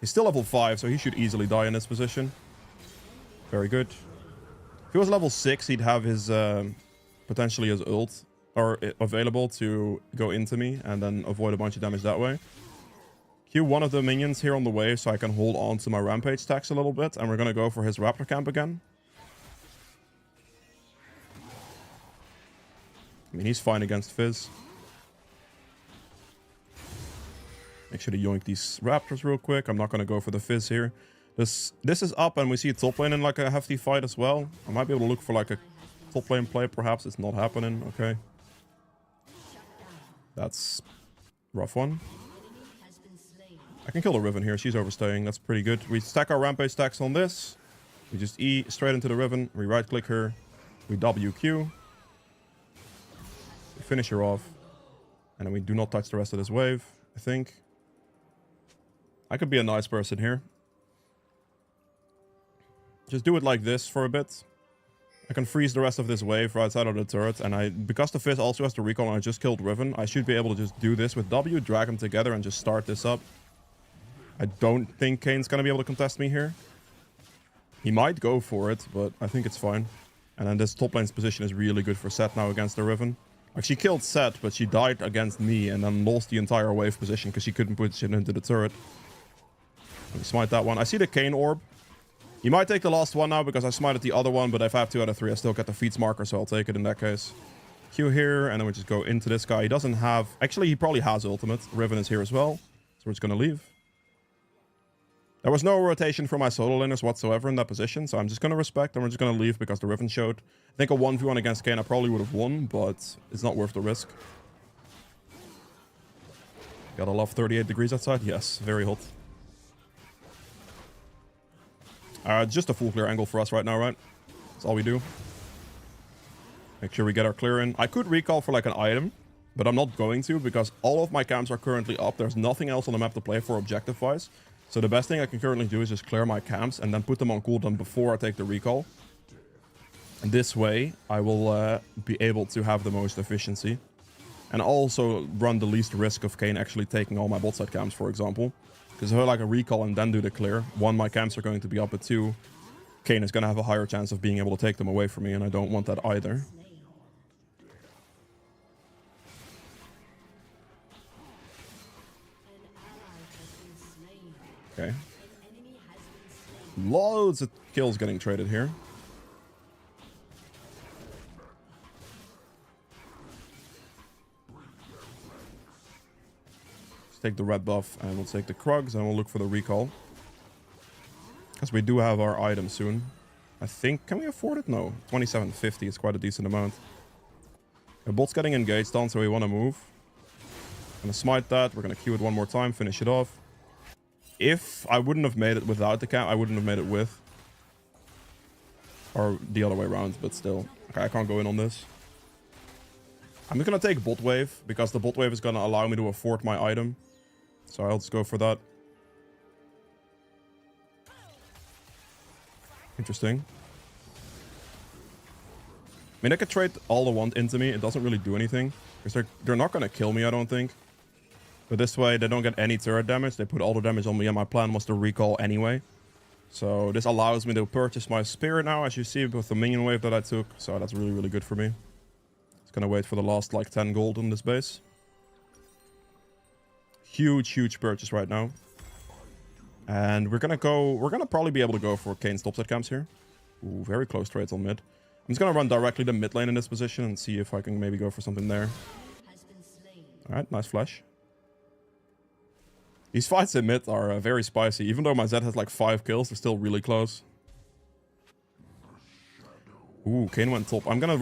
He's still level 5, so he should easily die in this position. Very good. If he was level 6, he'd have his... potentially his ult or available to go into me and then avoid a bunch of damage that way. Q one of the minions here on the way so I can hold on to my rampage stacks a little bit. And we're going to go for his raptor camp again. I mean, he's fine against Fizz. Make sure to yoink these raptors real quick. I'm not going to go for the fizz here. This is up, and we see top lane in like a hefty fight as well. I might be able to look for like a top lane play, perhaps. It's not happening. Okay. That's rough one. I can kill the Riven here. She's overstaying. That's pretty good. We stack our rampage stacks on this. We just E straight into the Riven. We right click her. We WQ. We finish her off. And then we do not touch the rest of this wave, I think. I could be a nice person here. Just do it like this for a bit. I can freeze the rest of this wave right side of the turret. And because the Fizz also has the recall and I just killed Riven, I should be able to just do this with W, drag them together and just start this up. I don't think Kane's going to be able to contest me here. He might go for it, but I think it's fine. And then this top lane's position is really good for Sett now against the Riven. Like, she killed Sett, but she died against me and then lost the entire wave position because she couldn't put shit into the turret. Let me smite that one. I see the Kane orb. He might take the last one now because I smited the other one, but if I have 2 out of 3, I still get the feats marker, so I'll take it in that case. Q here, and then we just go into this guy. He doesn't have... Actually, he probably has ultimate. Riven is here as well, so we're just going to leave. There was no rotation for my solo laners whatsoever in that position, so I'm just going to respect, and we're just going to leave because the Riven showed. I think a 1v1 against Kane I probably would have won, but it's not worth the risk. Gotta love 38 degrees outside. Yes, very hot. Just a full clear angle for us right now, right? That's all we do. Make sure we get our clear in. I could recall for like an item, but I'm not going to because all of my camps are currently up. There's nothing else on the map to play for objective-wise. So the best thing I can currently do is just clear my camps and then put them on cooldown before I take the recall. And this way, I will be able to have the most efficiency. And also run the least risk of Kane actually taking all my bot side camps, for example. Because if I like a recall and then do the clear, 1, my camps are going to be up, but 2, Kane is going to have a higher chance of being able to take them away from me, and I don't want that either. Okay. Loads of kills getting traded here. Take the red buff and we'll take the Krugs and we'll look for the recall. Because we do have our item soon. I think, can we afford it? No. 2750 is quite a decent amount. The bot's getting engaged on, so we want to move. Gonna smite that. We're gonna Q it one more time, finish it off. If I wouldn't have made it without the camp, I wouldn't have made it with. Or the other way around, but still. Okay, I can't go in on this. I'm just gonna take bot wave, because the bot wave is gonna allow me to afford my item. So I'll just go for that. Interesting. I mean, I could trade all the want into me. It doesn't really do anything. Because they're not going to kill me, I don't think. But this way, they don't get any turret damage. They put all the damage on me, and my plan was to recall anyway. So this allows me to purchase my spirit now, as you see, with the minion wave that I took. So that's really, really good for me. Just gonna wait for the last, like, 10 gold on this base. Huge, huge purchase right now. And we're gonna probably be able to go for Kane's topside camps here. Ooh, very close trades on mid. I'm just gonna run directly to mid lane in this position and see if I can maybe go for something there. Alright, nice flash. These fights in mid are very spicy. Even though my Zed has like 5 kills, they're still really close. Ooh, Kane went top. I'm gonna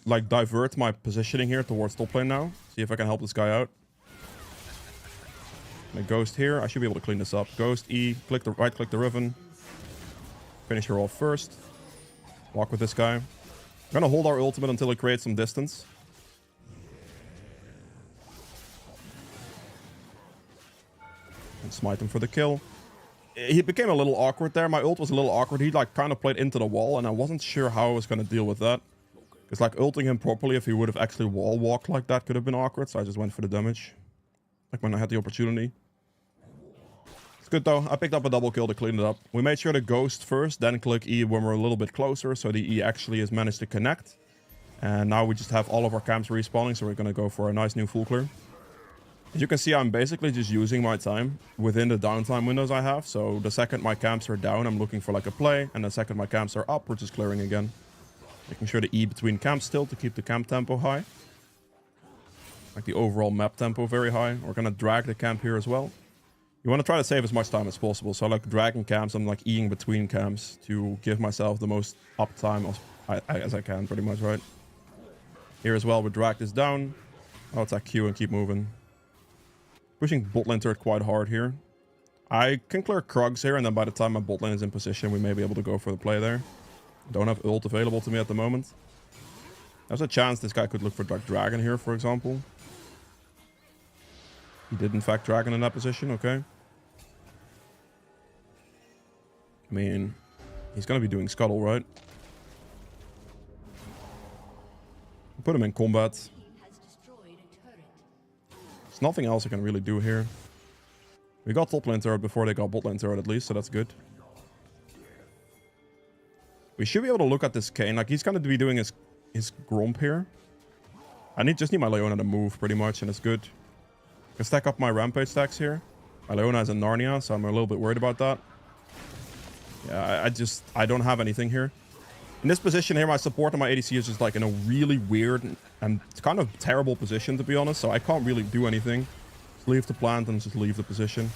like divert my positioning here towards top lane now. See if I can help this guy out. A Ghost here. I should be able to clean this up. Ghost, E, right click the Riven. Finish her off first. Walk with this guy. I'm gonna hold our ultimate until it creates some distance. And smite him for the kill. He became a little awkward there. My ult was a little awkward. He like kind of played into the wall, and I wasn't sure how I was gonna deal with that. Because like ulting him properly, if he would have actually wall walked like that, could have been awkward. So I just went for the damage. Like when I had the opportunity. It's good though. I picked up a double kill to clean it up. We made sure to ghost first, then click E when we're a little bit closer. So the E actually has managed to connect. And now we just have all of our camps respawning. So we're going to go for a nice new full clear. As you can see, I'm basically just using my time within the downtime windows I have. So the second my camps are down, I'm looking for like a play. And the second my camps are up, we're just clearing again. Making sure the E between camps still to keep the camp tempo high. Like the overall map tempo very high. We're going to drag the camp here as well. You want to try to save as much time as possible. So like dragging camps, I'm like eating between camps to give myself the most uptime as I can, pretty much, right? Here as well, we drag this down. I'll attack Q and keep moving. Pushing bot lane turret quite hard here. I can clear Krugs here, and then by the time my bot lane is in position, we may be able to go for the play there. Don't have ult available to me at the moment. There's a chance this guy could look for like Dragon here, for example. He did in fact Dragon in that position, okay. I mean, he's gonna be doing Scuttle, right? Put him in combat. There's nothing else I can really do here. We got top lane turret before they got bot lane turret at least, so that's good. We should be able to look at this Kayn. Like, he's gonna be doing his Gromp here. Just need my Leona to move pretty much, and it's good. I can stack up my Rampage stacks here. My Leona is in Narnia, so I'm a little bit worried about that. Yeah, I don't have anything here. In this position here, my support and my ADC is just like in a really weird and kind of terrible position, to be honest. So I can't really do anything. Just leave the plant and just leave the position.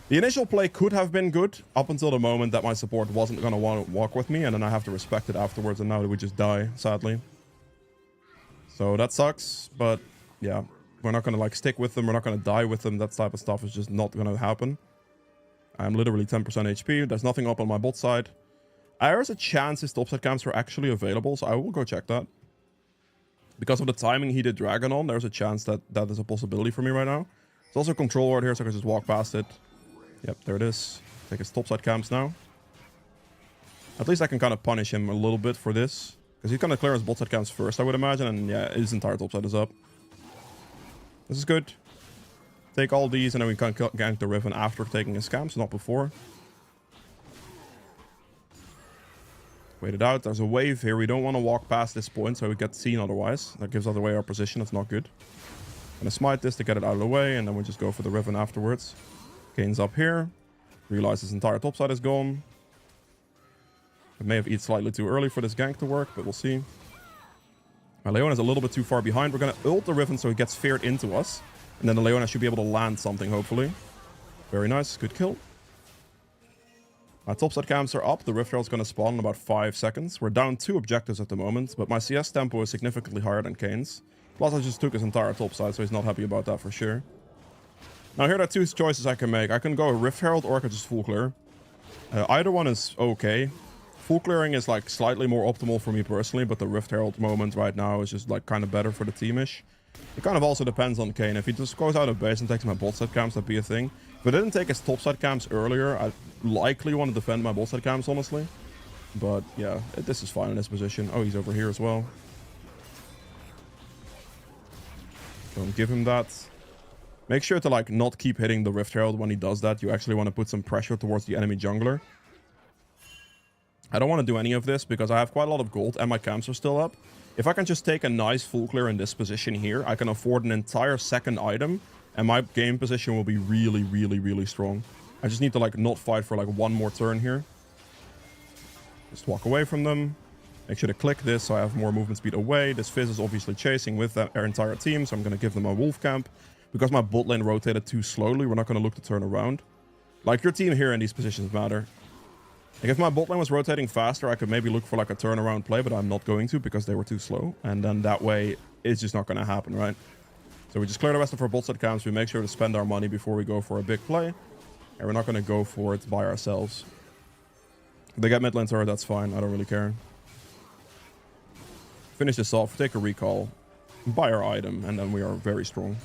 The initial play could have been good up until the moment that my support wasn't going to want to walk with me. And then I have to respect it afterwards. And now we just die, sadly. So that sucks. But yeah, we're not going to like stick with them. We're not going to die with them. That type of stuff is just not going to happen. I'm literally 10% HP. There's nothing up on my bot side. There's a chance his topside camps were actually available, so I will go check that. Because of the timing he did Dragon on, there's a chance that that is a possibility for me right now. There's also a control ward here, so I can just walk past it. Yep, there it is. Take his topside camps now. At least I can kind of punish him a little bit for this. Because he's going to clear his bot side camps first, I would imagine. And yeah, his entire topside is up. This is good. Take all these, and then we can gank the Riven after taking his camps, not before. Wait it out. There's a wave here. We don't want to walk past this point, so we get seen otherwise. That gives us away our position. That's not good. Gonna smite this to get it out of the way, and then we just go for the Riven afterwards. Kane's up here. Realize his entire topside is gone. I may have eaten slightly too early for this gank to work, but we'll see. My Leona is a little bit too far behind. We're gonna ult the Riven so he gets feared into us. And then the Leona should be able to land something, hopefully. Very nice. Good kill. My topside camps are up. The Rift Herald's going to spawn in about 5 seconds. We're down 2 objectives at the moment, but my CS tempo is significantly higher than Kane's. Plus, I just took his entire topside, so he's not happy about that for sure. Now, here are 2 choices I can make. I can go a Rift Herald, or I can just full clear. Either one is okay. Full clearing is like slightly more optimal for me personally, but the Rift Herald moment right now is just like kind of better for the teamish. It kind of also depends on Kayn. If he just goes out of base and takes my bot side camps, that'd be a thing. If I didn't take his top side camps earlier, I'd likely want to defend my bot side camps, honestly. But yeah, this is fine in this position. Oh, he's over here as well. Don't give him that. Make sure to like not keep hitting the Rift Herald when he does that. You actually want to put some pressure towards the enemy jungler. I don't want to do any of this because I have quite a lot of gold and my camps are still up. If I can just take a nice full clear in this position here, I can afford an entire second item, and my game position will be really, really, really strong. I just need to like not fight for like one more turn here. Just walk away from them. Make sure to click this so I have more movement speed away. This Fizz is obviously chasing with our entire team, so I'm going to give them a wolf camp. Because my bot lane rotated too slowly, we're not going to look to turn around. Like, your team here in these positions matter. Like, if my bot lane was rotating faster, I could maybe look for like a turnaround play, but I'm not going to because they were too slow. And then that way, it's just not going to happen, right? So we just clear the rest of our bot side camps. We make sure to spend our money before we go for a big play. And we're not going to go for it by ourselves. If they get mid lane turret, that's fine. I don't really care. Finish this off, take a recall, buy our item, and then we are very strong.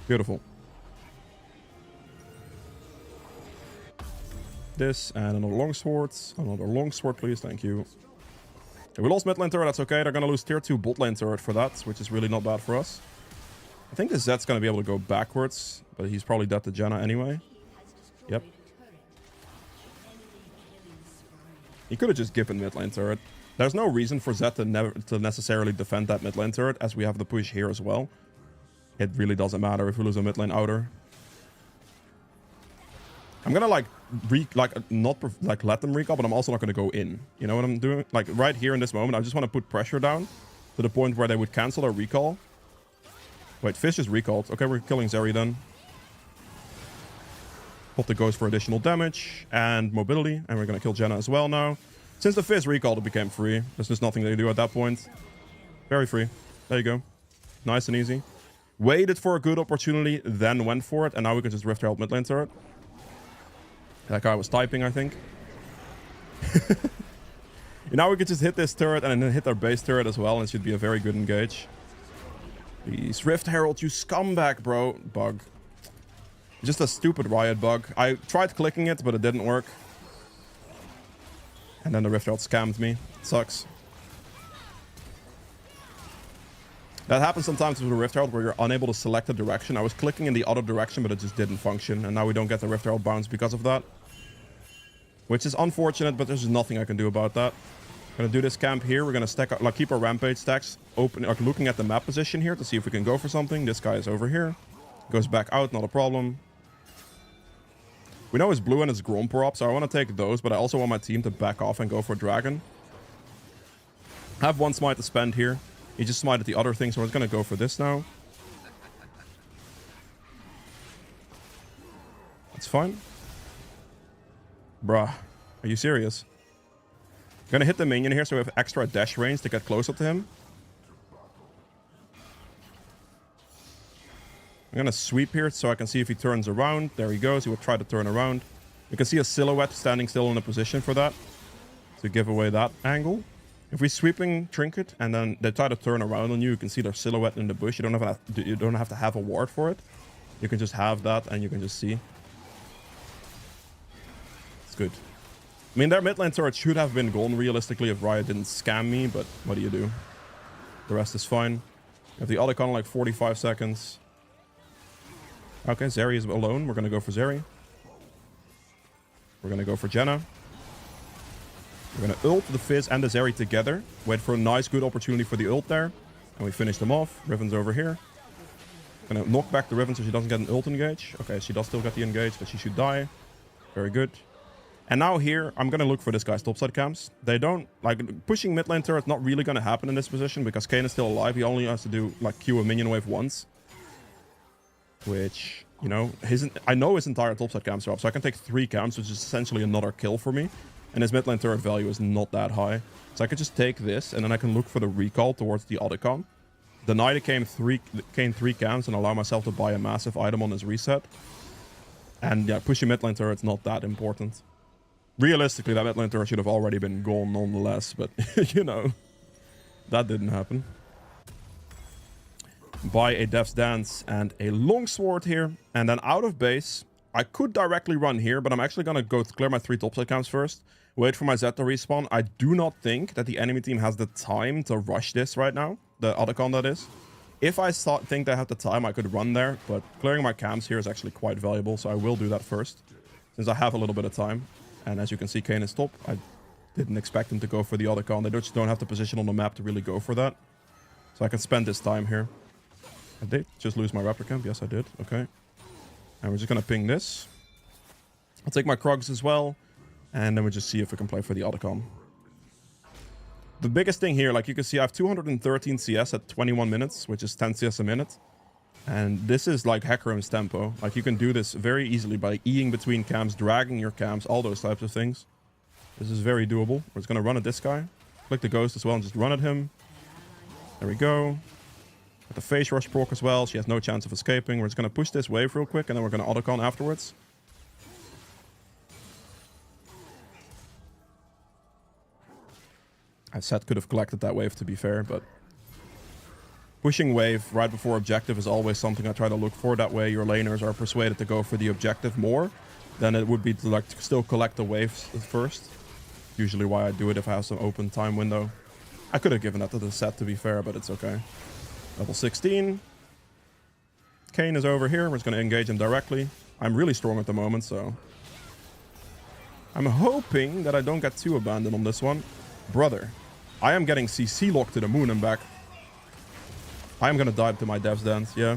Beautiful. This and another longsword. Another longsword, please. Thank you. Okay, we lost mid lane turret. That's okay. They're going to lose tier 2 bot lane turret for that, which is really not bad for us. I think the Zed's going to be able to go backwards, but he's probably dead to Janna anyway. Yep. He could have just given mid lane turret. There's no reason for Zed to necessarily defend that mid lane turret, as we have the push here as well. It really doesn't matter if we lose a mid lane outer. I'm gonna like let them recall, but I'm also not gonna go in. You know what I'm doing? Like right here in this moment, I just want to put pressure down to the point where they would cancel their recall. Wait, Fish is recalled. Okay, we're killing Zeri then. Pop the Ghost for additional damage and mobility. And we're going to kill Jenna as well now. Since the Fizz recalled, it became free. There's just nothing they do at that point. Very free. There you go. Nice and easy. Waited for a good opportunity, then went for it. And now we can just Rift Herald mid lane turret. That guy was typing, I think. Now we can just hit this turret and then hit our base turret as well. And it should be a very good engage. Please, Rift Herald, you scumbag, bro. Bug. Just a stupid Riot bug. I tried clicking it, but it didn't work. And then the Rift Herald scammed me. It sucks. That happens sometimes with the Rift Herald where you're unable to select a direction. I was clicking in the other direction, but it just didn't function. And now we don't get the Rift Herald bounce because of that. Which is unfortunate, but there's nothing I can do about that. Gonna do this camp here. We're gonna stack, like, keep our rampage stacks open, like looking at the map position here to see if we can go for something. This guy is over here. Goes back out, not a problem. We know his blue and his Gromper up, so I want to take those, but I also want my team to back off and go for Dragon. I have one smite to spend here. He just smited the other thing, so I was going to go for this now. That's fine. Bruh, are you serious? I'm going to hit the minion here so we have extra dash range to get closer to him. I'm going to sweep here so I can see if he turns around. There he goes. He will try to turn around. You can see a silhouette standing still in a position for that. To give away that angle. If we're sweeping Trinket and then they try to turn around on you, you can see their silhouette in the bush. You don't have to have a ward for it. You can just have that and you can just see. It's good. I mean, their mid lane turret should have been gone realistically if Riot didn't scam me, but what do? The rest is fine. You have the other con like 45 seconds. Okay, Zeri is alone. We're going to go for Zeri. We're going to go for Jenna. We're going to ult the Fizz and the Zeri together. Wait for a nice, good opportunity for the ult there. And we finish them off. Riven's over here. Going to knock back the Riven so she doesn't get an ult engage. Okay, she does still get the engage, but she should die. Very good. And now here, I'm going to look for this guy's topside camps. They don't, like, pushing mid lane turret not really going to happen in this position because Kayn is still alive. He only has to do, like, Q a minion wave once. Which, you know, I know his entire topside camps are up, so I can take 3 camps, which is essentially another kill for me. And his mid lane turret value is not that high. So I could just take this, and then I can look for the recall towards the other con. Deny the Kayn 3 camps and allow myself to buy a massive item on his reset. And yeah, pushing mid lane turret's not that important. Realistically, that mid lane turret should have already been gone nonetheless, but, you know, that didn't happen. Buy a Death's Dance and a Longsword here. And then out of base, I could directly run here, but I'm actually going to go clear my 3 topside camps first. Wait for my Z to respawn. I do not think that the enemy team has the time to rush this right now. The other con, that is. If I think they have the time, I could run there. But clearing my camps here is actually quite valuable, so I will do that first. Since I have a little bit of time. And as you can see, Kayn is top. I didn't expect him to go for the other con. They just don't have the position on the map to really go for that. So I can spend this time here. I did just lose my Raptor camp. Yes, I did. Okay. And we're just going to ping this. I'll take my Krugs as well. And then we'll just see if we can play for the other con. The biggest thing here, like you can see, I have 213 CS at 21 minutes, which is 10 CS a minute. And this is like Hecarim's tempo. Like you can do this very easily by E-ing between camps, dragging your camps, all those types of things. This is very doable. We're just going to run at this guy. Click the Ghost as well and just run at him. There we go. The Phase Rush proc as well. She has no chance of escaping. We're just going to push this wave real quick and then we're going to autocon afterwards. I said could have collected that wave to be fair, but pushing wave right before objective is always something I try to look for. That way your laners are persuaded to go for the objective more than it would be to like still collect the waves first. Usually why I do it if I have some open time window. I could have given that to the set to be fair, but it's okay. Level 16. Kayn is over here. We're just going to engage him directly. I'm really strong at the moment, so I'm hoping that I don't get too abandoned on this one. Brother, I am getting CC locked to the moon and back. I am going to dive to my Death's Dance, yeah.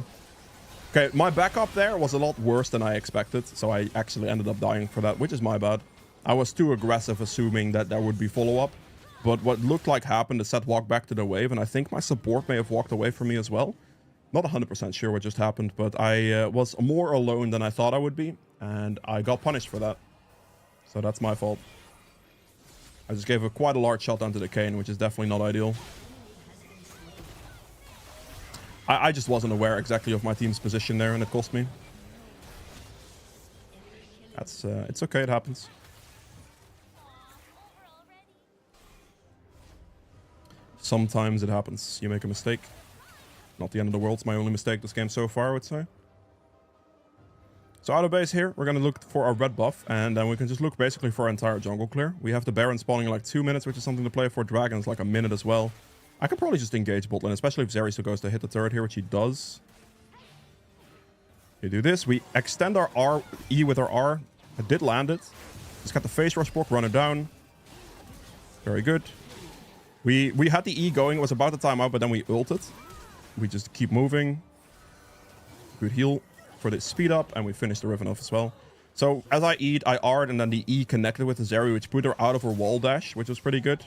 Okay, my backup there was a lot worse than I expected, so I actually ended up dying for that, which is my bad. I was too aggressive assuming that there would be follow-up. But what looked like happened, the set walked back to the wave, and I think my support may have walked away from me as well. Not 100% sure what just happened, but I was more alone than I thought I would be. And I got punished for that. So that's my fault. I just gave quite a large shot onto the Kayn, which is definitely not ideal. I just wasn't aware exactly of my team's position there, and it cost me. That's it's okay, it happens. Sometimes it happens. You make a mistake. Not the end of the world. It's my only mistake this game so far, I would say. So out of base here, we're going to look for our red buff, and then we can just look basically for our entire jungle clear. We have the Baron spawning in like 2 minutes, which is something to play for. Dragon's like a minute as well. I could probably just engage bot lane, especially if Zeri goes to hit the turret here, which he does. We do this. We extend our R, E with our R. I did land it. Just got the phase rush block, run it down. Very good. We had the E going. It was about to time out, but then we ulted. We just keep moving. Good heal for the speed up, and we finish the Riven off as well. So as I E'd, I R'd, and then the E connected with the Zeri, which put her out of her wall dash, which was pretty good.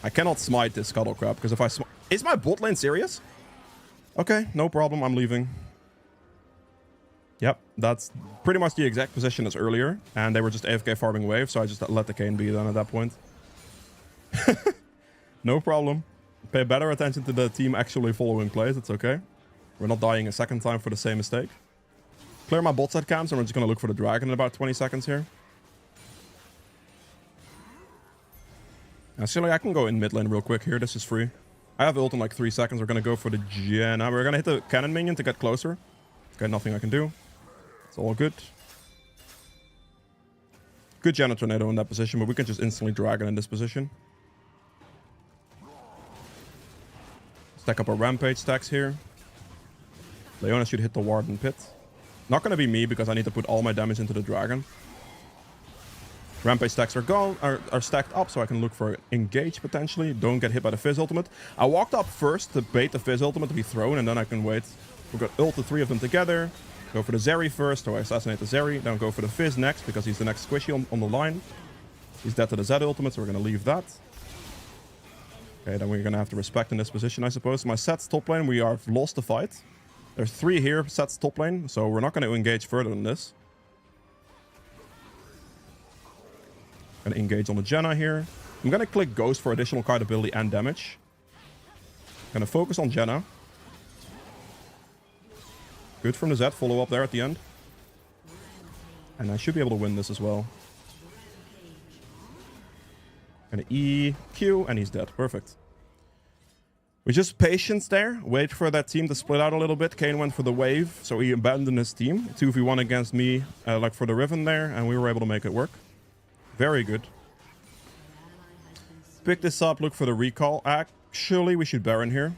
I cannot smite this Scuttle Crab, because if I smite... Is my bot lane serious? Okay, no problem, I'm leaving. Yep, that's pretty much the exact position as earlier. And they were just AFK farming wave, so I just let the Kayn be then at that point. No problem. Pay better attention to the team actually following plays, it's okay. We're not dying a second time for the same mistake. Clear my bot side camps, and we're just going to look for the dragon in about 20 seconds here. Actually, I can go in mid lane real quick here. This is free. I have ult in like 3 seconds. We're going to go for the Janna. We're going to hit the cannon minion to get closer. Okay, nothing I can do. It's all good. Good Janna tornado in that position, but we can just instantly dragon in this position. Stack up our rampage stacks here. Leona should hit the Warden pit. Not going to be me because I need to put all my damage into the dragon. Rampage stacks are gone, are stacked up, so I can look for engage potentially. Don't get hit by the Fizz ultimate. I walked up first to bait the Fizz ultimate to be thrown, and then I can wait. We've got ult the 3 of them together. Go for the Zeri first, so I assassinate the Zeri. Then go for the Fizz next, because he's the next squishy on the line. He's dead to the Z ultimate, so we're going to leave that. Okay, then we're going to have to respect in this position, I suppose. My Set's top lane, we have lost the fight. There's 3 here, Set's top lane, so we're not going to engage further than this. Gonna engage on the Janna here. I'm gonna click Ghost for additional card ability and damage. Gonna focus on Janna. Good from the Z, follow up there at the end. And I should be able to win this as well. Gonna E, Q, and he's dead. Perfect. We just patience there. Wait for that team to split out a little bit. Kayn went for the wave, so he abandoned his team. 2v1 against me, like for the Riven there, and we were able to make it work. Very good. Pick this up, look for the recall. Actually, we should Baron here.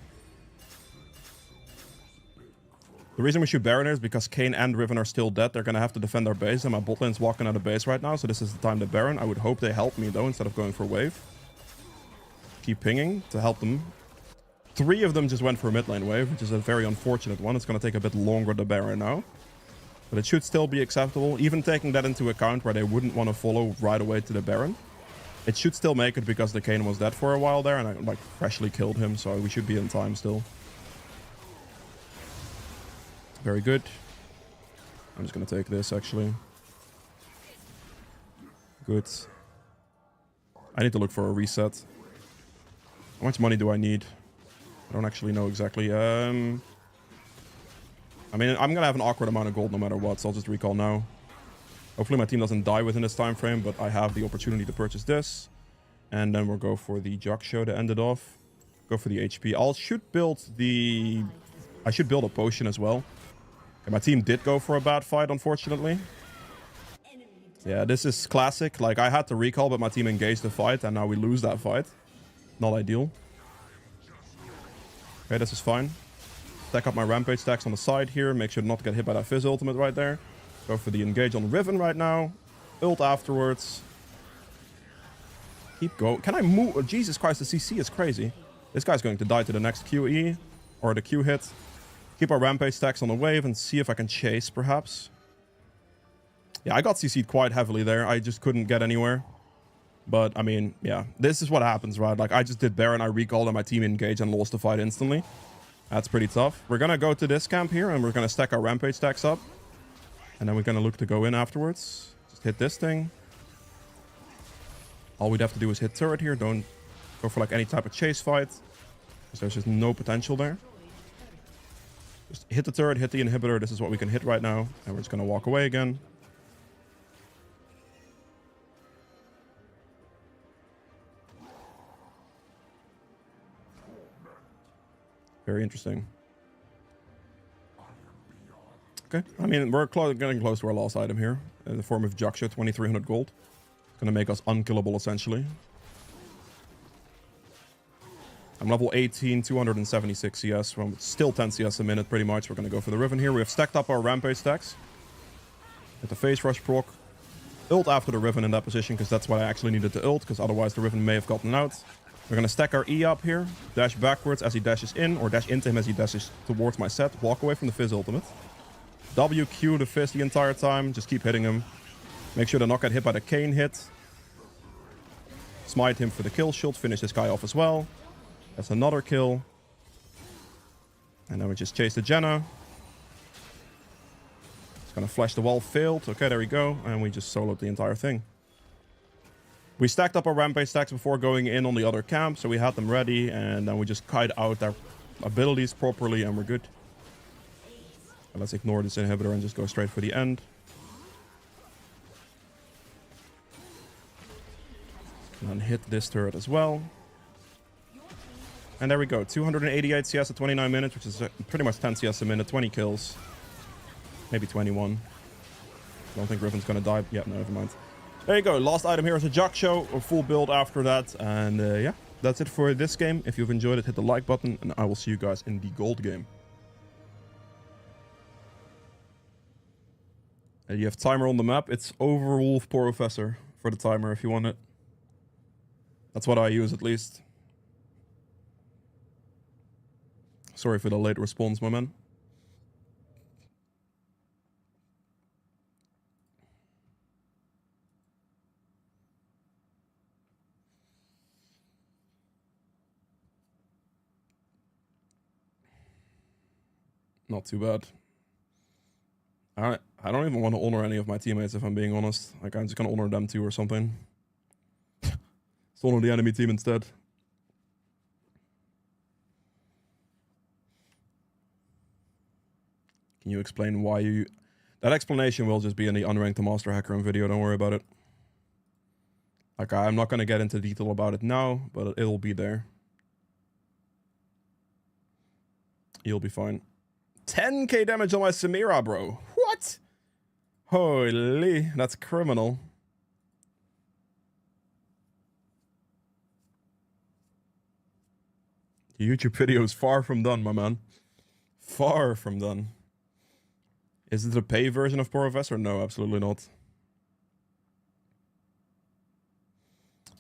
The reason we should Baron here is because Kayn and Riven are still dead. They're going to have to defend our base, and my bot lane's walking out of base right now, so this is the time to Baron. I would hope they help me, though, instead of going for wave. Keep pinging to help them. 3 of them just went for a mid lane wave, which is a very unfortunate one. It's going to take a bit longer to Baron now. But it should still be acceptable, even taking that into account where they wouldn't want to follow right away to the Baron. It should still make it because the Kayn was dead for a while there, and I like freshly killed him, so we should be in time still. Very good. I'm just going to take this, actually. Good. I need to look for a reset. How much money do I need? I don't actually know exactly. I mean, I'm going to have an awkward amount of gold no matter what, so I'll just recall now. Hopefully my team doesn't die within this time frame, but I have the opportunity to purchase this. And then we'll go for the Jug Show to end it off. Go for the HP. I should build a potion as well. Okay, my team did go for a bad fight, unfortunately. Yeah, this is classic. Like, I had to recall, but my team engaged the fight, and now we lose that fight. Not ideal. Okay, this is fine. Stack up my rampage stacks on the side here. Make sure not to get hit by that Fizz ultimate right there. Go for the engage on Riven right now. Ult afterwards. Keep going. Can I move? Oh, Jesus Christ, the CC is crazy. This guy's going to die to the next QE. Or the Q hit. Keep our rampage stacks on the wave and see if I can chase, perhaps. Yeah, I got CC'd quite heavily there. I just couldn't get anywhere. But, I mean, yeah. This is what happens, right? Like, I just did Baron, I recalled, and my team engaged and lost the fight instantly. That's pretty tough. We're gonna go to this camp here and we're gonna stack our rampage stacks up. And then we're gonna look to go in afterwards. Just hit this thing. All we'd have to do is hit turret here. Don't go for like any type of chase fight, because there's just no potential there. Just hit the turret, hit the inhibitor. This is what we can hit right now. And we're just gonna walk away again. Very interesting. Okay, I mean, we're getting close to our last item here. In the form of Jaksha, 2300 gold. It's gonna make us unkillable, essentially. I'm level 18, 276 CS. Well, still 10 CS a minute, pretty much. We're gonna go for the Riven here. We have stacked up our Rampage stacks. With the Phase Rush proc. Ult after the Riven in that position, because that's what I actually needed to ult, because otherwise the Riven may have gotten out. We're gonna stack our E up here. Dash backwards as he dashes in, or dash into him as he dashes towards my set. Walk away from the Fizz ultimate. WQ the Fizz the entire time. Just keep hitting him. Make sure to not get hit by the Kayn hit. Smite him for the kill shield. Finish this guy off as well. That's another kill. And then we just chase the Janna. It's gonna flash the wall. Failed. Okay, there we go. And we just soloed the entire thing. We stacked up our Rampage stacks before going in on the other camp, so we had them ready, and then we just kite out their abilities properly, and we're good. And let's ignore this inhibitor and just go straight for the end. And then hit this turret as well. And there we go. 288 CS at 29 minutes, which is pretty much 10 CS a minute, 20 kills. Maybe 21. I don't think Riven's gonna die. Yeah, no, never mind. There you go. Last item here is a Jaksha, a full build after that. And yeah, that's it for this game. If you've enjoyed it, hit the like button, and I will see you guys in the gold game. And you have timer on the map. It's Overwolf Professor for the timer if you want it. That's what I use, at least. Sorry for the late response, my man. Not too bad. I don't even want to honor any of my teammates, if I'm being honest. Like, I'm just gonna honor them too or something. Let's honor the enemy team instead. Can you explain why you... That explanation will just be in the Unranked to Master Hecarim video, don't worry about it. Like, I'm not gonna get into detail about it now, but it'll be there. You'll be fine. 10k damage on my Samira, bro. What? Holy, that's criminal. The YouTube video is far from done, my man. Far from done. Is it a pay version of Professor? No, absolutely not.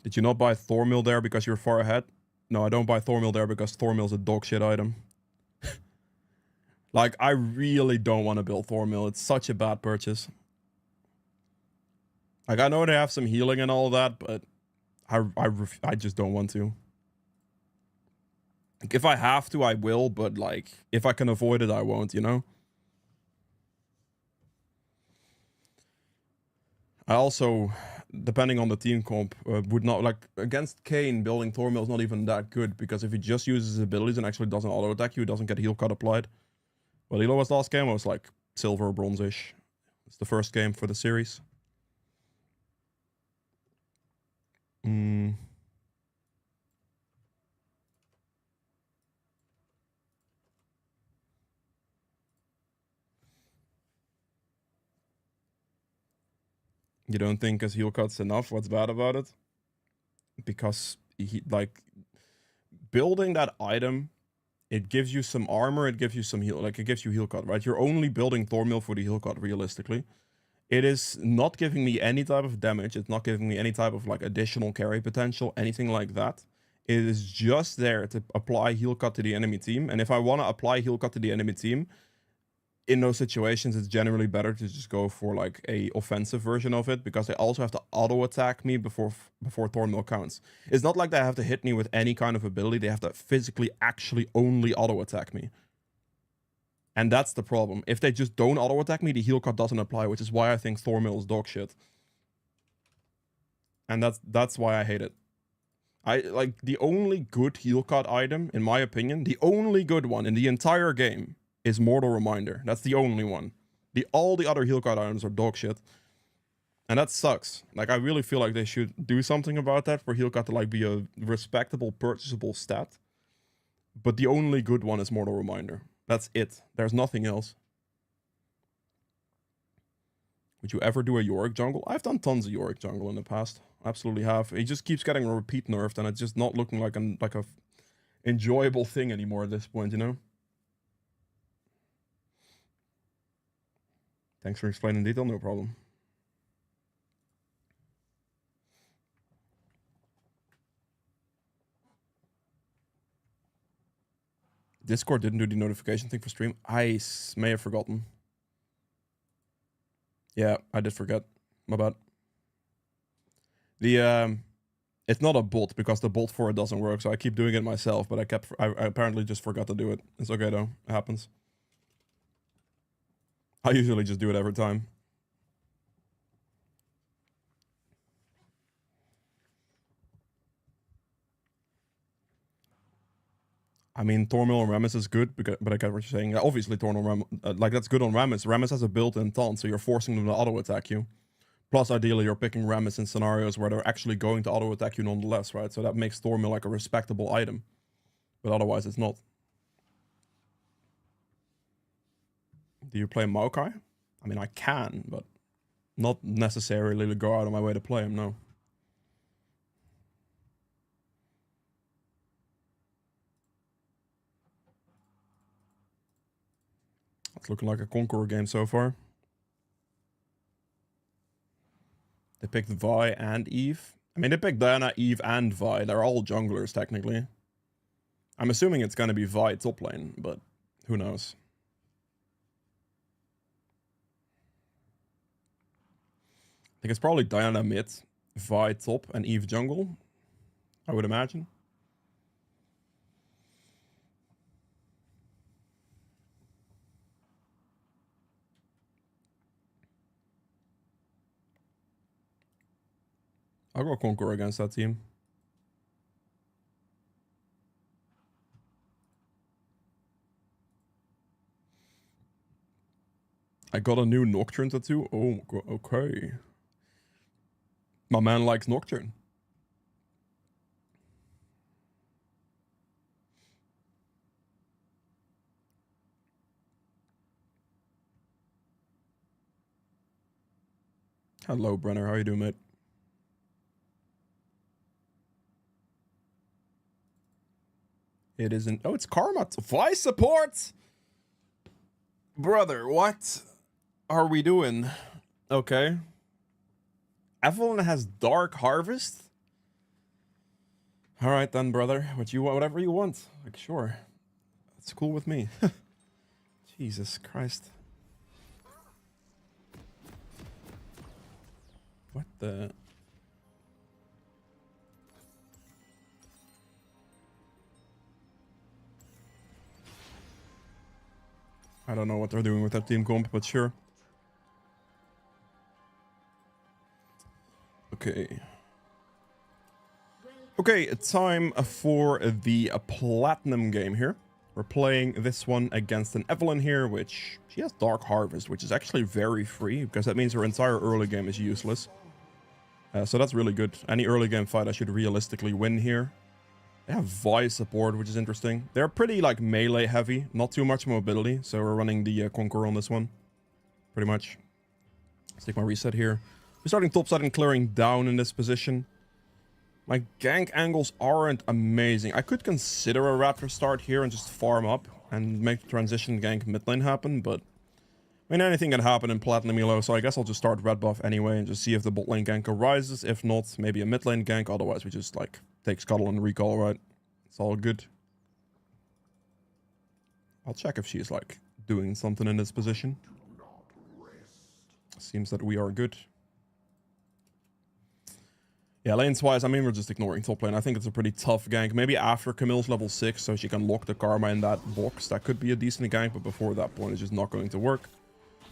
Did you not buy Thormill there because you're far ahead? No, I don't buy Thormill there because Thormill's a dog shit item. Like, I really don't want to build Thormill. It's such a bad purchase. Like, I know they have some healing and all that, but I just don't want to. Like, if I have to, I will, but, like, if I can avoid it, I won't, you know? I also, depending on the team comp, would not, like, against Kayn, building Thormill is not even that good, because if he just uses his abilities and actually doesn't auto-attack you, he doesn't get heal cut applied. Well, Elo was last game, I was like silver or bronze-ish. It's the first game for the series. You don't think his heal cut's enough? What's bad about it? Because he, like, building that item, it gives you some armor, it gives you some heal, like, it gives you heal cut, right? You're only building Thormill for the heal cut, realistically. It is not giving me any type of damage, it's not giving me any type of, like, additional carry potential, anything like that. It is just there to apply heal cut to the enemy team, and if I want to apply heal cut to the enemy team, in those situations, it's generally better to just go for, like, a offensive version of it, because they also have to auto-attack me before Thormill counts. It's not like they have to hit me with any kind of ability. They have to physically actually only auto-attack me. And that's the problem. If they just don't auto attack me, the heal cut doesn't apply, which is why I think Thormill is dog shit. And that's why I hate it. I like the only good heal cut item, in my opinion, the only good one in the entire game is Mortal Reminder. That's the only one. All the other heal cut items are dog shit. And that sucks. Like, I really feel like they should do something about that for heal cut to like be a respectable, purchasable stat. But the only good one is Mortal Reminder. That's it. There's nothing else. Would you ever do a Yorick jungle? I've done tons of Yorick jungle in the past. Absolutely have. He just keeps getting repeat nerfed, and it's just not looking like a enjoyable thing anymore at this point, you know? Thanks for explaining in detail, no problem. Discord didn't do the notification thing for stream. I may have forgotten. Yeah, I did forget. My bad. It's not a bot because the bot for it doesn't work, so I keep doing it myself, but I apparently just forgot to do it. It's okay though. It happens. I usually just do it every time. I mean, Thormill and Rammus is good, but I get what you're saying. Obviously, Thormill like that's good on Rammus. Rammus has a built-in taunt, so you're forcing them to auto-attack you. Plus, ideally, you're picking Rammus in scenarios where they're actually going to auto-attack you nonetheless, right? So that makes Thormill like a respectable item. But otherwise, it's not. Do you play Maokai? I mean, I can, but not necessarily go out of my way to play him, no. It's looking like a Conqueror game so far. They picked Vi and Eve. I mean, they picked Diana, Eve, and Vi. They're all junglers, technically. I'm assuming it's going to be Vi top lane, but who knows? I think it's probably Diana mid, Vi top, and Eve jungle, I would imagine. I'll go Conqueror against that team. I got a new Nocturne tattoo. Oh, okay. My man likes Nocturne. Hello, Brenner. How you doing, mate? It isn't. Oh, it's Karma. Vi support! Brother, what are we doing? Okay. Evelyn has Dark Harvest? Alright then, brother. Whatever you want. Like, sure. That's cool with me. Jesus Christ. What the... I don't know what they're doing with that team comp, but sure. Okay. Okay, time for the Platinum game here. We're playing this one against an Evelyn here, which she has Dark Harvest, which is actually very free, because that means her entire early game is useless. So that's really good. Any early game fight I should realistically win here. They have Vi support, which is interesting. They're pretty like melee heavy, not too much mobility, so we're running the Conqueror on this one. Pretty much. Let's take my reset here. We're starting topside and clearing down in this position. My gank angles aren't amazing. I could consider a Raptor start here and just farm up and make the transition gank mid lane happen, but I mean, anything can happen in Platinum Elo, so I guess I'll just start red buff anyway and just see if the bot lane gank arises. If not, maybe a mid lane gank. Otherwise, we just like take Scuttle and recall, right? It's all good. I'll check if she's like doing something in this position. Seems that we are good. Yeah, lanes-wise, I mean, we're just ignoring top lane. I think it's a pretty tough gank. Maybe after Camille's level 6, so she can lock the Karma in that box. That could be a decent gank, but before that point, it's just not going to work.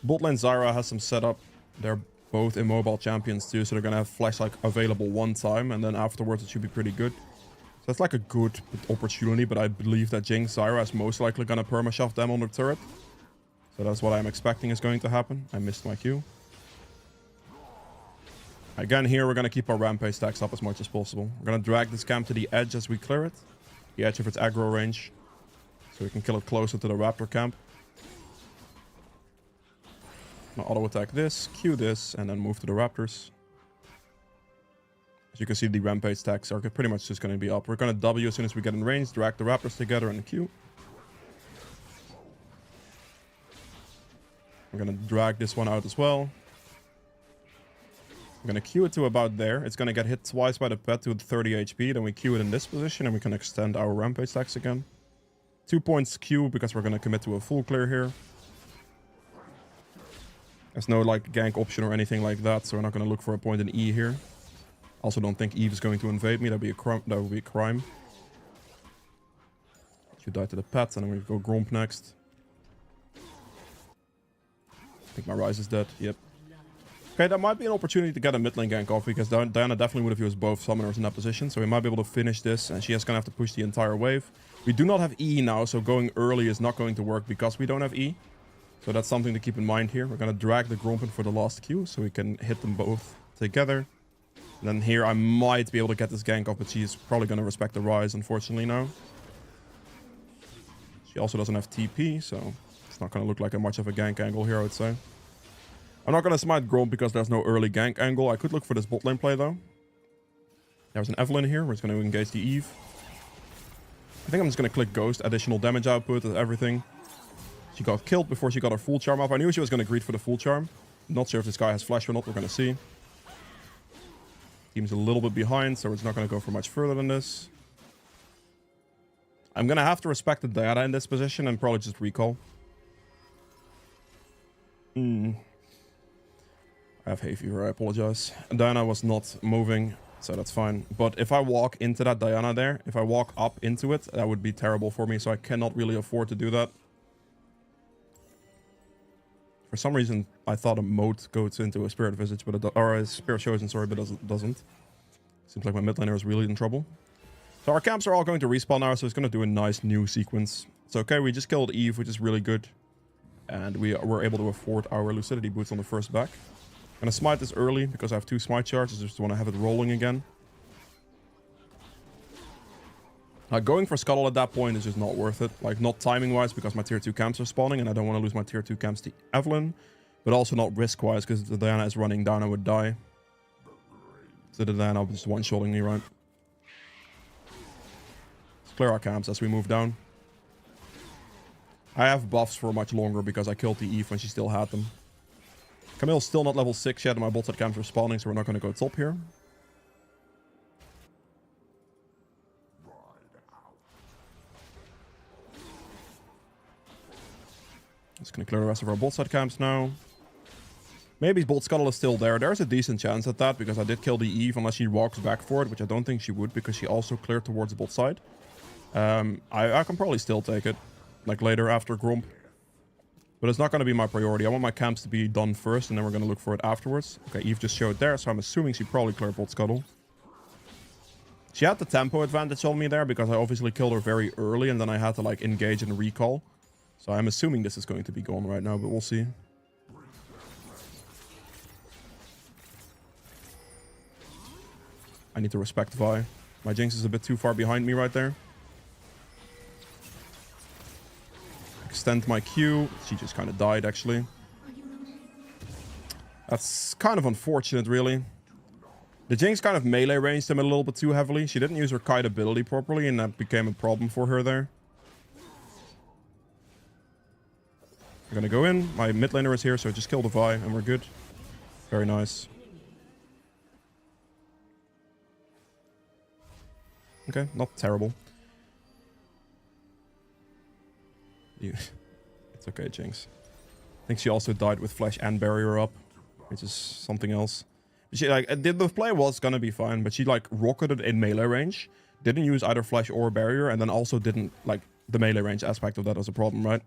Bot lane Zyra has some setup. They're both immobile champions too, so they're going to have flash like available one time, and then afterwards it should be pretty good. So that's like a good opportunity, but I believe that Jinx Zyra is most likely going to perma-shove them on the turret. So that's what I'm expecting is going to happen. I missed my Q. Again, here we're going to keep our rampage stacks up as much as possible. We're going to drag this camp to the edge as we clear it. The edge of its aggro range. So we can kill it closer to the raptor camp. I'm gonna auto attack this, Q this, and then move to the raptors. As you can see, the rampage stacks are pretty much just going to be up. We're going to W as soon as we get in range, drag the raptors together and Q. We're going to drag this one out as well. I'm going to Q it to about there. It's going to get hit twice by the pet to 30 HP. Then we Q it in this position and we can extend our rampage stacks again. 2 points Q because we're going to commit to a full clear here. There's no like gank option or anything like that, so we're not going to look for a point in E here. Also don't think Eve is going to invade me. That would be a crime. You die to the pet and then we go Gromp next. I think my Ryze is dead. Yep. Okay, that might be an opportunity to get a mid lane gank off because Diana definitely would have used both summoners in that position. So we might be able to finish this and she is going to have to push the entire wave. We do not have E now, so going early is not going to work because we don't have E. So that's something to keep in mind here. We're going to drag the Gromp in for the last Q so we can hit them both together. And then here I might be able to get this gank off, but she's probably going to respect the Ryze, unfortunately, now. She also doesn't have TP, so it's not going to look like much of a gank angle here, I would say. I'm not going to smite Gromp because there's no early gank angle. I could look for this bot lane play, though. There's an Evelynn here. We're just going to engage the Eve. I think I'm just going to click Ghost, additional damage output, everything. She got killed before she got her full charm off. I knew she was going to greet for the full charm. Not sure if this guy has flash or not. We're going to see. Team's a little bit behind, so it's not going to go for much further than this. I'm going to have to respect the Diana in this position and probably just recall. I have hay fever, I apologize. Diana was not moving, so that's fine. But if I walk into that Diana there, if I walk up into it, that would be terrible for me, so I cannot really afford to do that. For some reason, I thought a moat goes into a Spirit Visage, but or a Spirit Chosen, sorry, but it doesn't. Seems like my mid laner is really in trouble. So our camps are all going to respawn now, so it's going to do a nice new sequence. It's okay, we just killed Eve, which is really good. And we were able to afford our Lucidity boots on the first back. I'm going to smite this early, because I have 2 smite charges, I just want to have it rolling again. Going for Scuttle at that point is just not worth it. Like, not timing-wise, because my tier 2 camps are spawning, and I don't want to lose my tier 2 camps to Evelynn. But also not risk-wise, because if the Diana is running down, I would die. So the Diana is just one-shotting me, right? Let's clear our camps as we move down. I have buffs for much longer, because I killed the Eve when she still had them. Camille's still not level 6 yet, and my bot side camps are spawning, so we're not going to go top here. Just gonna clear the rest of our bot side camps now. Maybe Bolt Scuttle is still there. There's a decent chance at that, because I did kill the Eve unless she walks back for it, which I don't think she would, because she also cleared towards the bot side. I can probably still take it, like later after Gromp. But it's not going to be my priority. I want my camps to be done first, and then we're going to look for it afterwards. Okay, Eve just showed there, so I'm assuming she probably cleared Bolt Scuttle. She had the tempo advantage on me there, because I obviously killed her very early, and then I had to like engage and recall. So I'm assuming this is going to be gone right now, but we'll see. I need to respect Vi. My Jinx is a bit too far behind me right there. Extend my Q. She just kind of died, actually. That's kind of unfortunate, really. The Jinx kind of melee ranged him a little bit too heavily. She didn't use her kite ability properly, and that became a problem for her there. I'm gonna go in. My mid laner is here, so just kill the Vi, and we're good. Very nice. Okay, not terrible. It's okay, Jinx. I think she also died with Flash and Barrier up, which is something else. She like the play was gonna be fine, but she like rocketed in melee range, didn't use either flash or barrier, and then also didn't like the melee range aspect of that was a problem, right?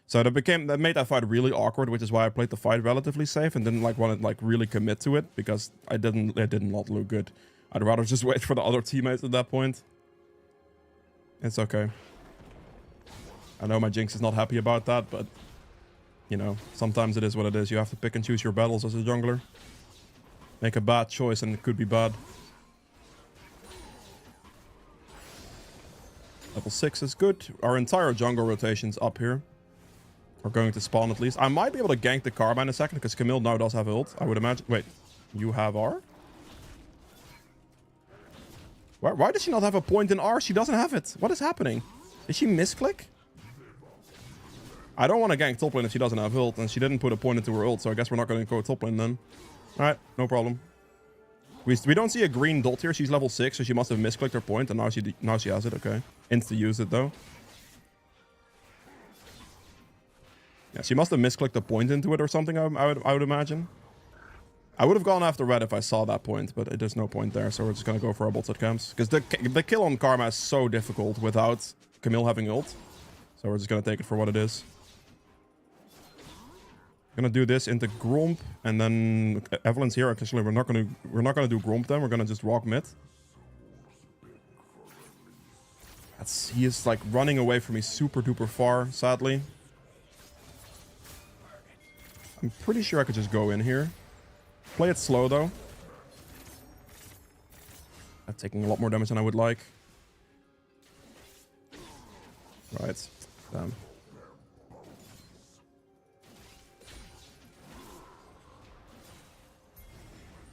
So that made that fight really awkward, which is why I played the fight relatively safe and didn't like want to like really commit to it because it did not look good. I'd rather just wait for the other teammates at that point. It's okay. I know my Jinx is not happy about that, but you know, sometimes it is what it is. You have to pick and choose your battles as a jungler. Make a bad choice and it could be bad. Level 6 is good. Our entire jungle rotation's up here. We're going to spawn at least. I might be able to gank the Karma in a second because Camille now does have ult, I would imagine. Wait, you have R? Why does she not have a point in R? She doesn't have it. What is happening? Did she misclick? I don't want to gank top lane if she doesn't have ult, and she didn't put a point into her ult, so I guess we're not going to go top lane then. Alright, no problem. We don't see a green dot here. She's level 6, so she must have misclicked her point, and now she has it. Okay. Insta use it, though. Yeah, she must have misclicked a point into it or something, I would imagine. I would have gone after red if I saw that point, but there's no point there, so we're just going to go for our bot side camps. Because the kill on Karma is so difficult without Camille having ult. So we're just going to take it for what it is. Gonna do this into Gromp, and then Evelyn's here. Actually, we're not gonna do Gromp then. We're gonna just walk mid. He is like running away from me super duper far, sadly. I'm pretty sure I could just go in here. Play it slow though. I'm taking a lot more damage than I would like. Right. Damn.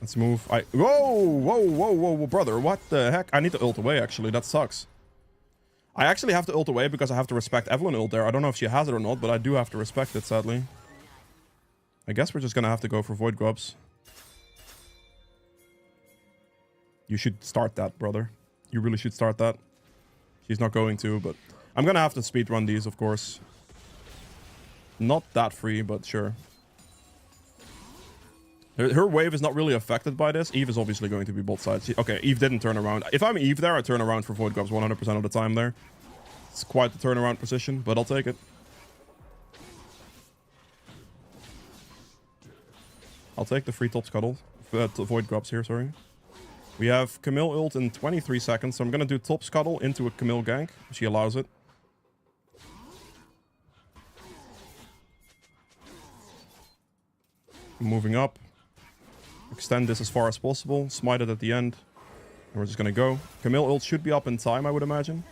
Let's move. Whoa, brother. What the heck? I need to ult away, actually. That sucks. I actually have to ult away because I have to respect Evelyn ult there. I don't know if she has it or not, but I do have to respect it, sadly. I guess we're just gonna have to go for Void Grubs. You should start that, brother. You really should start that. She's not going to, but... I'm gonna have to speedrun these, of course. Not that free, but sure. Her wave is not really affected by this. Eve is obviously going to be both sides. Okay, Eve didn't turn around. If I'm Eve there, I turn around for Void Grubs 100% of the time there. It's quite the turnaround position, but I'll take it. I'll take the free top scuttle. Void Grubs here, sorry. We have Camille ult in 23 seconds, so I'm going to do top scuttle into a Camille gank. She allows it. Moving up. Extend this as far as possible. Smite it at the end. And we're just gonna go. Camille ult should be up in time, I would imagine.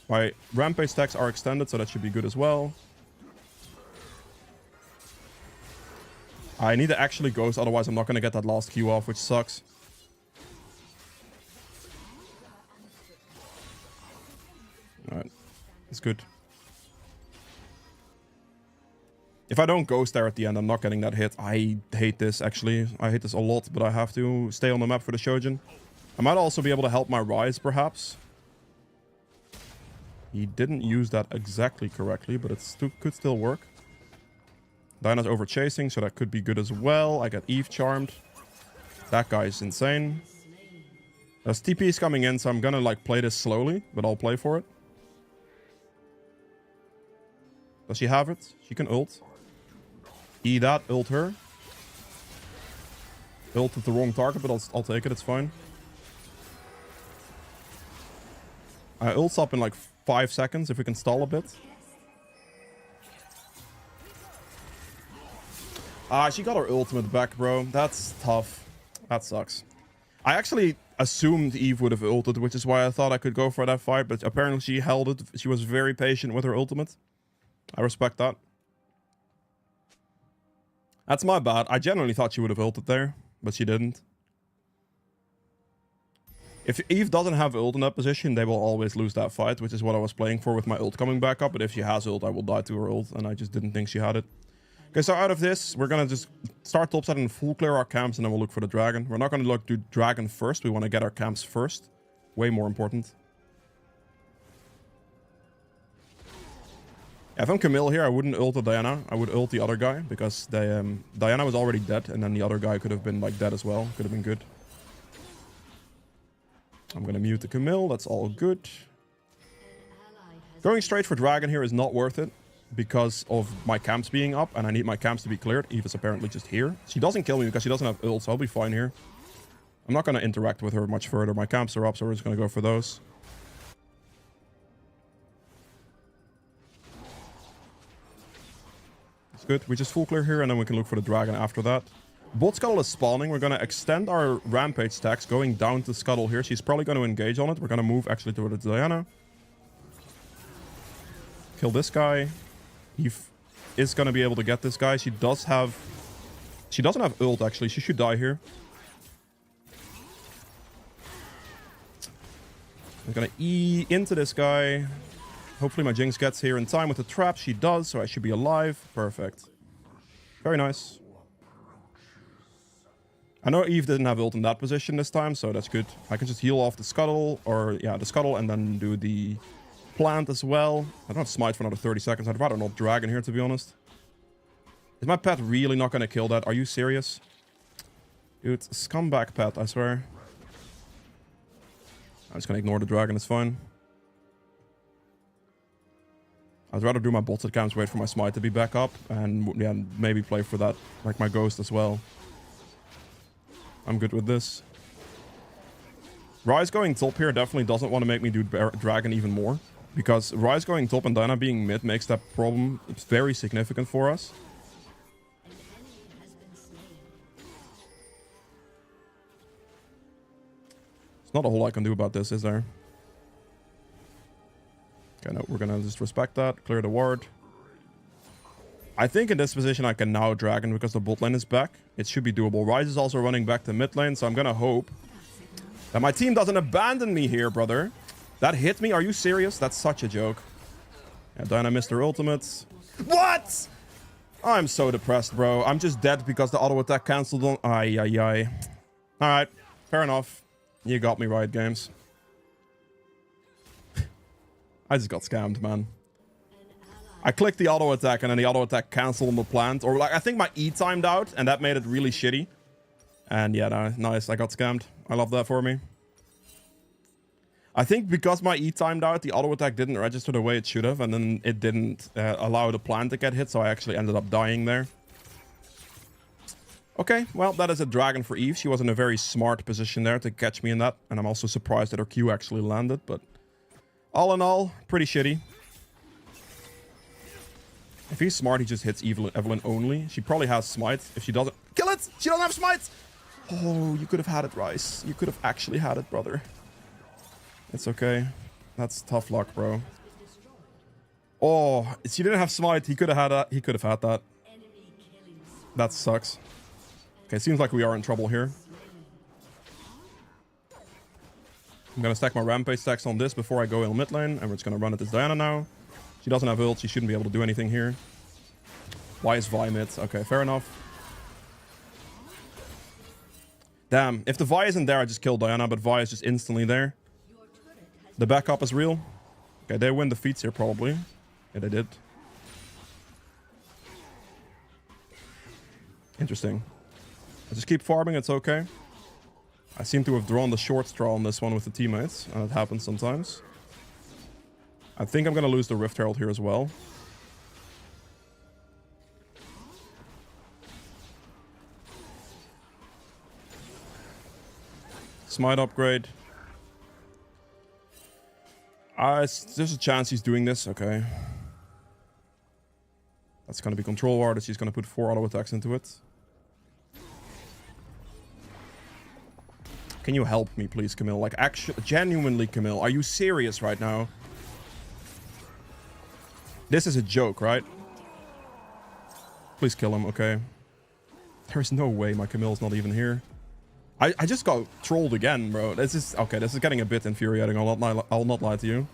My rampage stacks are extended, so that should be good as well. I need to actually ghost, otherwise I'm not gonna get that last Q off, which sucks. Alright. It's good. If I don't ghost there at the end, I'm not getting that hit. I hate this, actually. I hate this a lot, but I have to stay on the map for the Shojin. I might also be able to help my Rise, perhaps. He didn't use that exactly correctly, but it could still work. Diana's over chasing, so that could be good as well. I get Eve charmed. That guy is insane. There's TP's coming in, so I'm gonna like play this slowly, but I'll play for it. Does she have it? She can ult. E that, ult her. Ult at the wrong target, but I'll take it, it's fine. I ults up in like 5 seconds if we can stall a bit. Ah, she got her ultimate back, bro. That's tough. That sucks. I actually assumed Eve would have ulted, which is why I thought I could go for that fight, but apparently she held it. She was very patient with her ultimate. I respect that. That's my bad. I genuinely thought she would have ulted there, but she didn't. If Eve doesn't have ult in that position, they will always lose that fight, which is what I was playing for with my ult coming back up. But if she has ult, I will die to her ult, and I just didn't think she had it. Okay, so out of this, we're gonna just start topside and full clear our camps, and then we'll look for the dragon. We're not gonna look to dragon first. We want to get our camps first. Way more important. If I'm Camille here, I wouldn't ult the Diana. I would ult the other guy because Diana was already dead, and then the other guy could have been like dead as well. Could have been good. I'm gonna mute the Camille. That's all good. Going straight for Dragon here is not worth it because of my camps being up, and I need my camps to be cleared. Eve is apparently just here. She doesn't kill me because she doesn't have ult, so I'll be fine here. I'm not gonna interact with her much further. My camps are up, so we're just gonna go for those. Good. We just full clear here, and then we can look for the dragon after that. Bot Scuttle is spawning. We're going to extend our rampage stacks going down to Scuttle here. She's probably going to engage on it. We're going to move actually towards Diana. Kill this guy. Eve is going to be able to get this guy. She doesn't have ult, actually. She should die here. I'm going to E into this guy. Hopefully my Jinx gets here in time with the trap. She does, so I should be alive. Perfect. Very nice. I know Eve didn't have ult in that position this time, so that's good. I can just heal off the Scuttle, or yeah, the Scuttle, and then do the plant as well. I don't have Smite for another 30 seconds. I'd rather not Dragon here, to be honest. Is my pet really not going to kill that? Are you serious? Dude, scumbag pet, I swear. I'm just going to ignore the Dragon, it's fine. I'd rather do my botted camps, wait for my Smite to be back up, and yeah, maybe play for that, like my Ghost as well. I'm good with this. Ryze going top here definitely doesn't want to make me do Dragon even more, because Ryze going top and Diana being mid makes that problem very significant for us. There's not a whole lot I can do about this, is there? Okay, no, we're gonna just respect that. Clear the ward. I think in this position I can now Dragon because the bot lane is back. It should be doable. Ryze is also running back to mid lane, so I'm gonna hope that my team doesn't abandon me here, brother. That hit me? Are you serious? That's such a joke. Yeah, Diana missed her ultimates. What? I'm so depressed, bro. I'm just dead because the auto attack cancelled on... Ay, ay, ay. Alright, fair enough. You got me right, games. I just got scammed, man. I clicked the auto attack and then the auto attack canceled on the plant. Or like, I think my E timed out and that made it really shitty. And yeah, no, nice. I got scammed. I love that for me. I think because my E timed out, the auto attack didn't register the way it should have. And then it didn't allow the plant to get hit. So I actually ended up dying there. Okay, well, that is a Dragon for Eve. She was in a very smart position there to catch me in that. And I'm also surprised that her Q actually landed. But all in all, pretty shitty. If he's smart, he just hits Evelyn only. She probably has Smite. If she doesn't... Kill it! She doesn't have Smite! Oh, you could have had it, Rice. You could have actually had it, brother. It's okay. That's tough luck, bro. Oh, she didn't have Smite. He could have had that. He could have had that. That sucks. Okay, seems like we are in trouble here. I'm gonna stack my Rampage stacks on this before I go in mid lane, and we're just gonna run at this Diana now. She doesn't have ult. She shouldn't be able to do anything here. Why is Vi mid? Okay, fair enough. Damn, if the Vi isn't there, I just kill Diana, but Vi is just instantly there. The backup is real. Okay, they win the feats here probably. Yeah, they did. Interesting. I just keep farming, it's okay. I seem to have drawn the short straw on this one with the teammates, and it happens sometimes. I think I'm going to lose the Rift Herald here as well. Smite upgrade. There's a chance he's doing this. Okay. That's going to be control ward. He's going to put 4 auto attacks into it. Can you help me, please, Camille? Like, actually, genuinely, Camille. Are you serious right now? This is a joke, right? Please kill him, okay. There's no way my Camille's not even here. I just got trolled again, bro. This is... Okay, this is getting a bit infuriating. I'll not lie to you.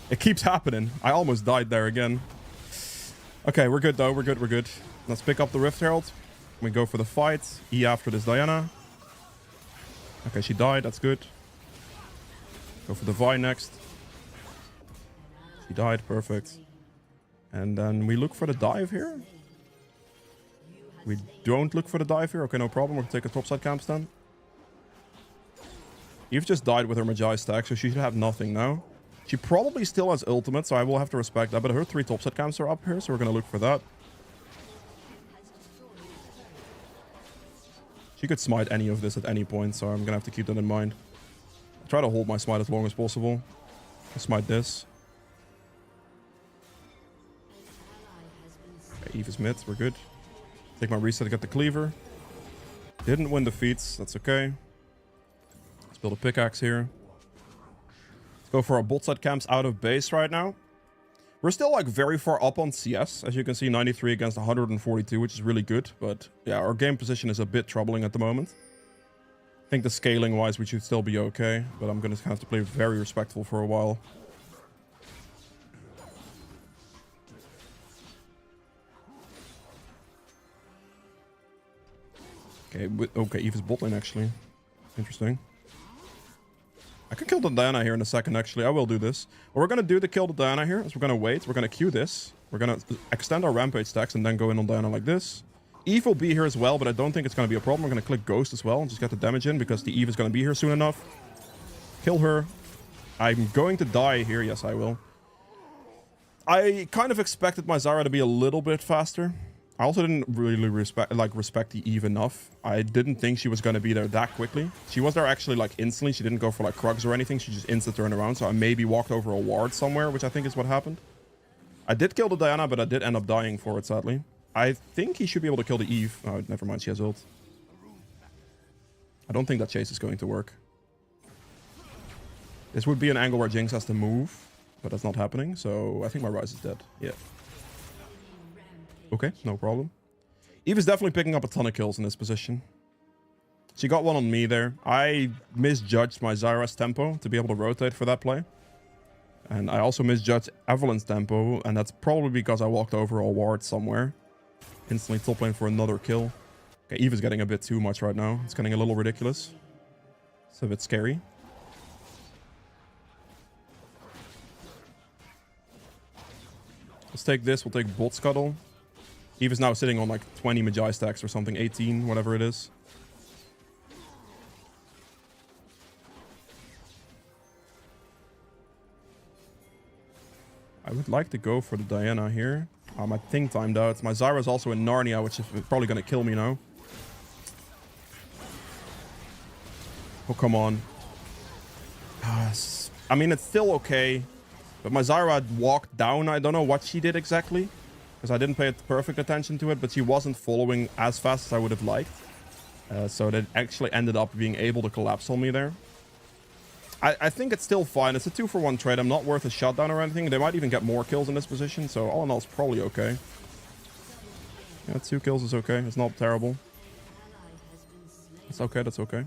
It keeps happening. I almost died there again. Okay, we're good, though. We're good, we're good. Let's pick up the Rift Herald. We go for the fight. E after this Diana. Okay, she died. That's good. Go for the Vi next. She died. Perfect. And then we look for the dive here. We don't look for the dive here. Okay, no problem. We'll take a topside camp then. Eve just died with her Magi stack, so she should have nothing now. She probably still has ultimate, so I will have to respect that. But her 3 topside camps are up here, so we're going to look for that. She could smite any of this at any point, so I'm going to have to keep that in mind. I'll try to hold my smite as long as possible. I'll smite this. Okay, Eve is mid. We're good. Take my reset to get the cleaver. Didn't win the feats. That's okay. Let's build a pickaxe here. Let's go for our bot side camps out of base right now. We're still like very far up on CS. As you can see, 93 against 142, which is really good. But yeah, our game position is a bit troubling at the moment. I think the scaling wise, we should still be okay. But I'm going to have to play very respectful for a while. Okay, Eve is bot lane actually. Interesting. I can kill the Diana here in a second actually. I will do this. What we're gonna do to kill the Diana here is we're gonna wait. We're gonna queue this. We're gonna extend our rampage stacks and then go in on Diana like this. Eve will be here as well, but I don't think it's gonna be a problem. We're gonna click Ghost as well and just get the damage in because the Eve is gonna be here soon enough. Kill her. I'm going to die here. Yes, I will. I kind of expected my Zyra to be a little bit faster. I also didn't really respect the Eve enough. I didn't think she was going to be there that quickly. She was there actually like instantly. She didn't go for like Krugs or anything. She just instant turned around. So I maybe walked over a ward somewhere, which I think is what happened. I did kill the Diana, but I did end up dying for it, sadly. I think he should be able to kill the Eve. Oh, never mind. She has ult. I don't think that chase is going to work. This would be an angle where Jinx has to move, but that's not happening. So I think my Ryze is dead. Yeah. Okay, no problem. Eve is definitely picking up a ton of kills in this position. She got one on me there. I misjudged my Zyra's tempo to be able to rotate for that play. And I also misjudged Evelyn's tempo, and that's probably because I walked over a ward somewhere. Instantly top lane for another kill. Okay, Eve is getting a bit too much right now. It's getting a little ridiculous. It's a bit scary. Let's take this. We'll take Bot Scuttle. Eve is now sitting on like 20 Magi stacks or something, 18, whatever it is. I would like to go for the Diana here. My thing timed out. My Zyra is also in Narnia, which is probably going to kill me now. Oh, come on. I mean, it's still okay. But my Zyra walked down. I don't know what she did exactly, because I didn't pay perfect attention to it, but she wasn't following as fast as I would have liked. So that actually ended up being able to collapse on me there. I think it's still fine. It's a 2-for-1 trade. I'm not worth a shutdown or anything. They might even get more kills in this position, so all in all, it's probably okay. Yeah, 2 kills is okay. It's not terrible. It's okay, that's okay.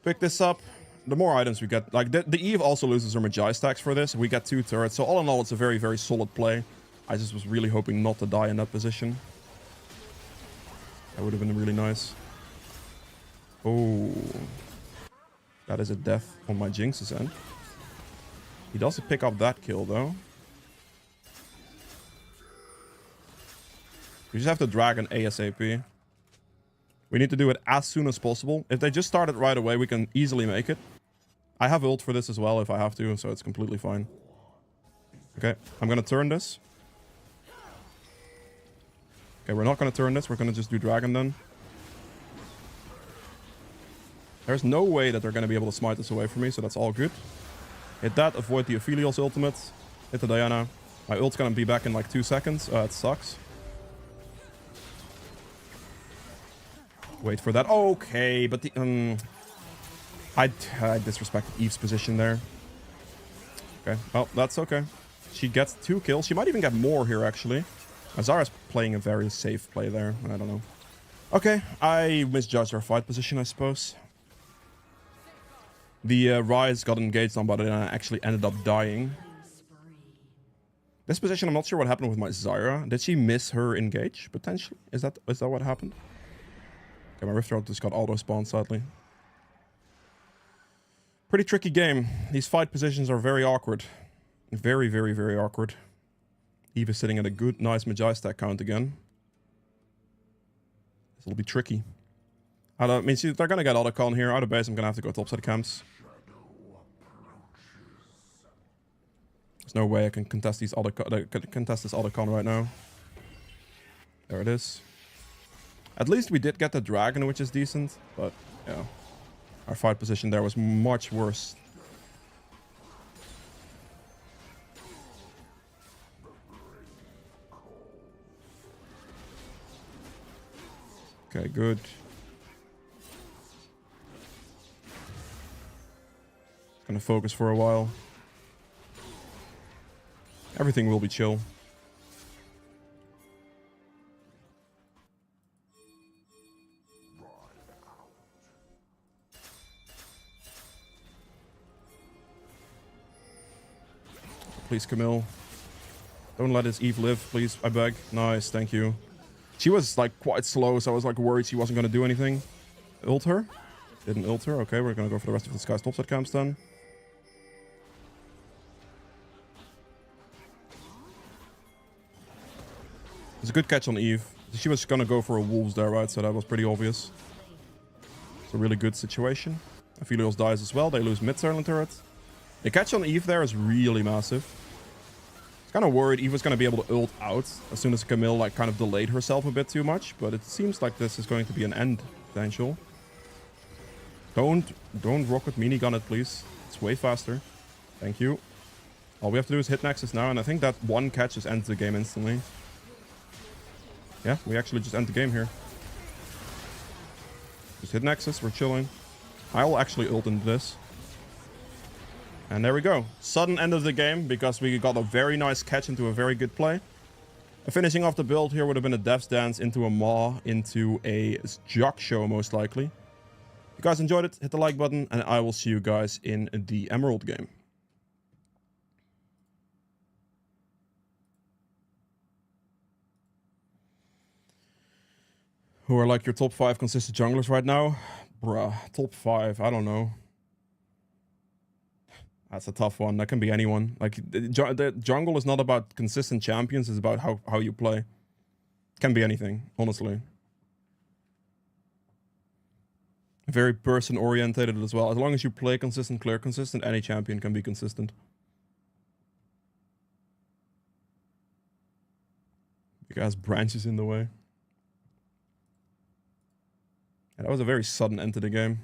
Pick this up. The more items we get, like the Eve also loses her Magi stacks for this. We get 2 turrets, so all in all, it's a very, very solid play. I just was really hoping not to die in that position. That would have been really nice. Oh. That is a death on my Jinx's end. He does pick up that kill, though. We just have to drag an ASAP. We need to do it as soon as possible. If they just start it right away, we can easily make it. I have ult for this as well if I have to, so it's completely fine. Okay, I'm going to turn this. Okay, we're not going to turn this. We're going to just do dragon then. There's no way that they're going to be able to smite this away from me, so that's all good. Hit that, avoid the Aphelios ultimate. Hit the Diana. My ult's going to be back in like 2 seconds. It sucks. Wait for that. Okay, but the... I disrespected Eve's position there. Okay, well, that's okay. She gets 2 kills. She might even get more here, actually. Azara's playing a very safe play there. I don't know. Okay, I misjudged her fight position, I suppose. The Ryze got engaged on, but I actually ended up dying. This position, I'm not sure what happened with my Zyra. Did she miss her engage, potentially? Is that what happened? Okay, my Rift Herald just got auto-spawned, sadly. Pretty tricky game. These fight positions are very awkward. Very, very, very awkward. Eve is sitting at a good, nice Magi stack count again. This will be tricky. I don't mean, see, they're gonna get Otacon here. Out of base, I'm gonna have to go topside camps. There's no way I can contest these contest this Otacon right now. There it is. At least we did get the dragon, which is decent, but yeah, our fight position there was much worse. Okay, good. Gonna focus for a while. Everything will be chill. Please, Camille. Don't let his Eve live, please. I beg. Nice, thank you. She was like quite slow, so I was like worried she wasn't gonna do anything. Ult her? Didn't ult her. Okay, we're gonna go for the rest of the Sky's topside camps then. It's a good catch on Eve. She was gonna go for a Wolves there, right? So that was pretty obvious. It's a really good situation. Aphelios dies as well. They lose mid-turn turret. The catch on Eve there is really massive. I was kind of worried Eve was going to be able to ult out as soon as Camille like kind of delayed herself a bit too much, but it seems like this is going to be an end potential. Don't rocket minigun it, please. It's way faster. Thank you. All we have to do is hit Nexus now, and I think that one catch just ends the game instantly. Yeah, we actually just end the game here. Just hit Nexus, we're chilling. I'll actually ult into this. And there we go. Sudden end of the game because we got a very nice catch into a very good play. Finishing off the build here would have been a Death's Dance into a Maw into a Jock Show most likely. If you guys enjoyed it, hit the like button and I will see you guys in the Emerald game. Who are like your top 5 consistent junglers right now? Bruh, top 5, I don't know. That's a tough one. That can be anyone. Like, the jungle is not about consistent champions. It's about how you play. Can be anything, honestly. Very person-orientated as well. As long as you play consistent, clear consistent, any champion can be consistent. Because branches in the way. Yeah, that was a very sudden end to the game.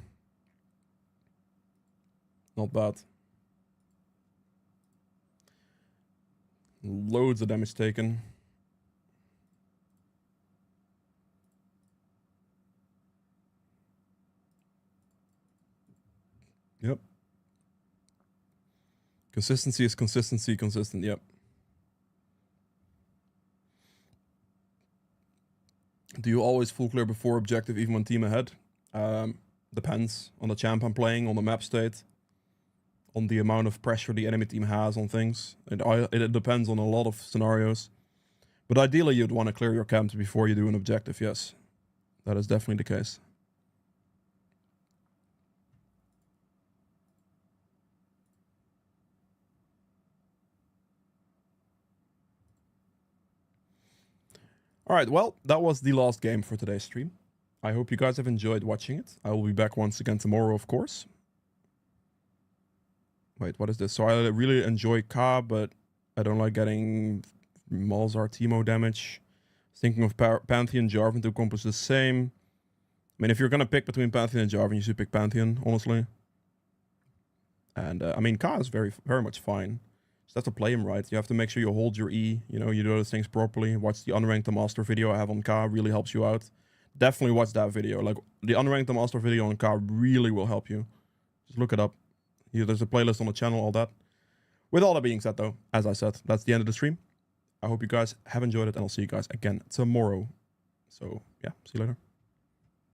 Not bad. Loads of damage taken. Yep. Consistency is consistency, consistent, yep. Do you always full clear before objective even when team ahead? Depends on the champ I'm playing, on the map state, on the amount of pressure the enemy team has on things. It depends on a lot of scenarios. But ideally you'd want to clear your camps before you do an objective, yes. That is definitely the case. Alright, well, that was the last game for today's stream. I hope you guys have enjoyed watching it. I will be back once again tomorrow, of course. Wait, what is this? So I really enjoy Ka, but I don't like getting Malzar Teemo damage. Thinking of Pantheon, Jarvan to accomplish the same. I mean, if you're going to pick between Pantheon and Jarvan, you should pick Pantheon, honestly. And, I mean, Ka is very much fine. Just have to play him right. You have to make sure you hold your E, you know, you do those things properly. Watch the Unranked Master video I have on Ka, really helps you out. Definitely watch that video. Like, the Unranked Master video on Ka really will help you. Just look it up. There's a playlist on the channel, all that. With all that being said, though, as I said, that's the end of the stream. I hope you guys have enjoyed it, and I'll see you guys again tomorrow. So, yeah, see you later.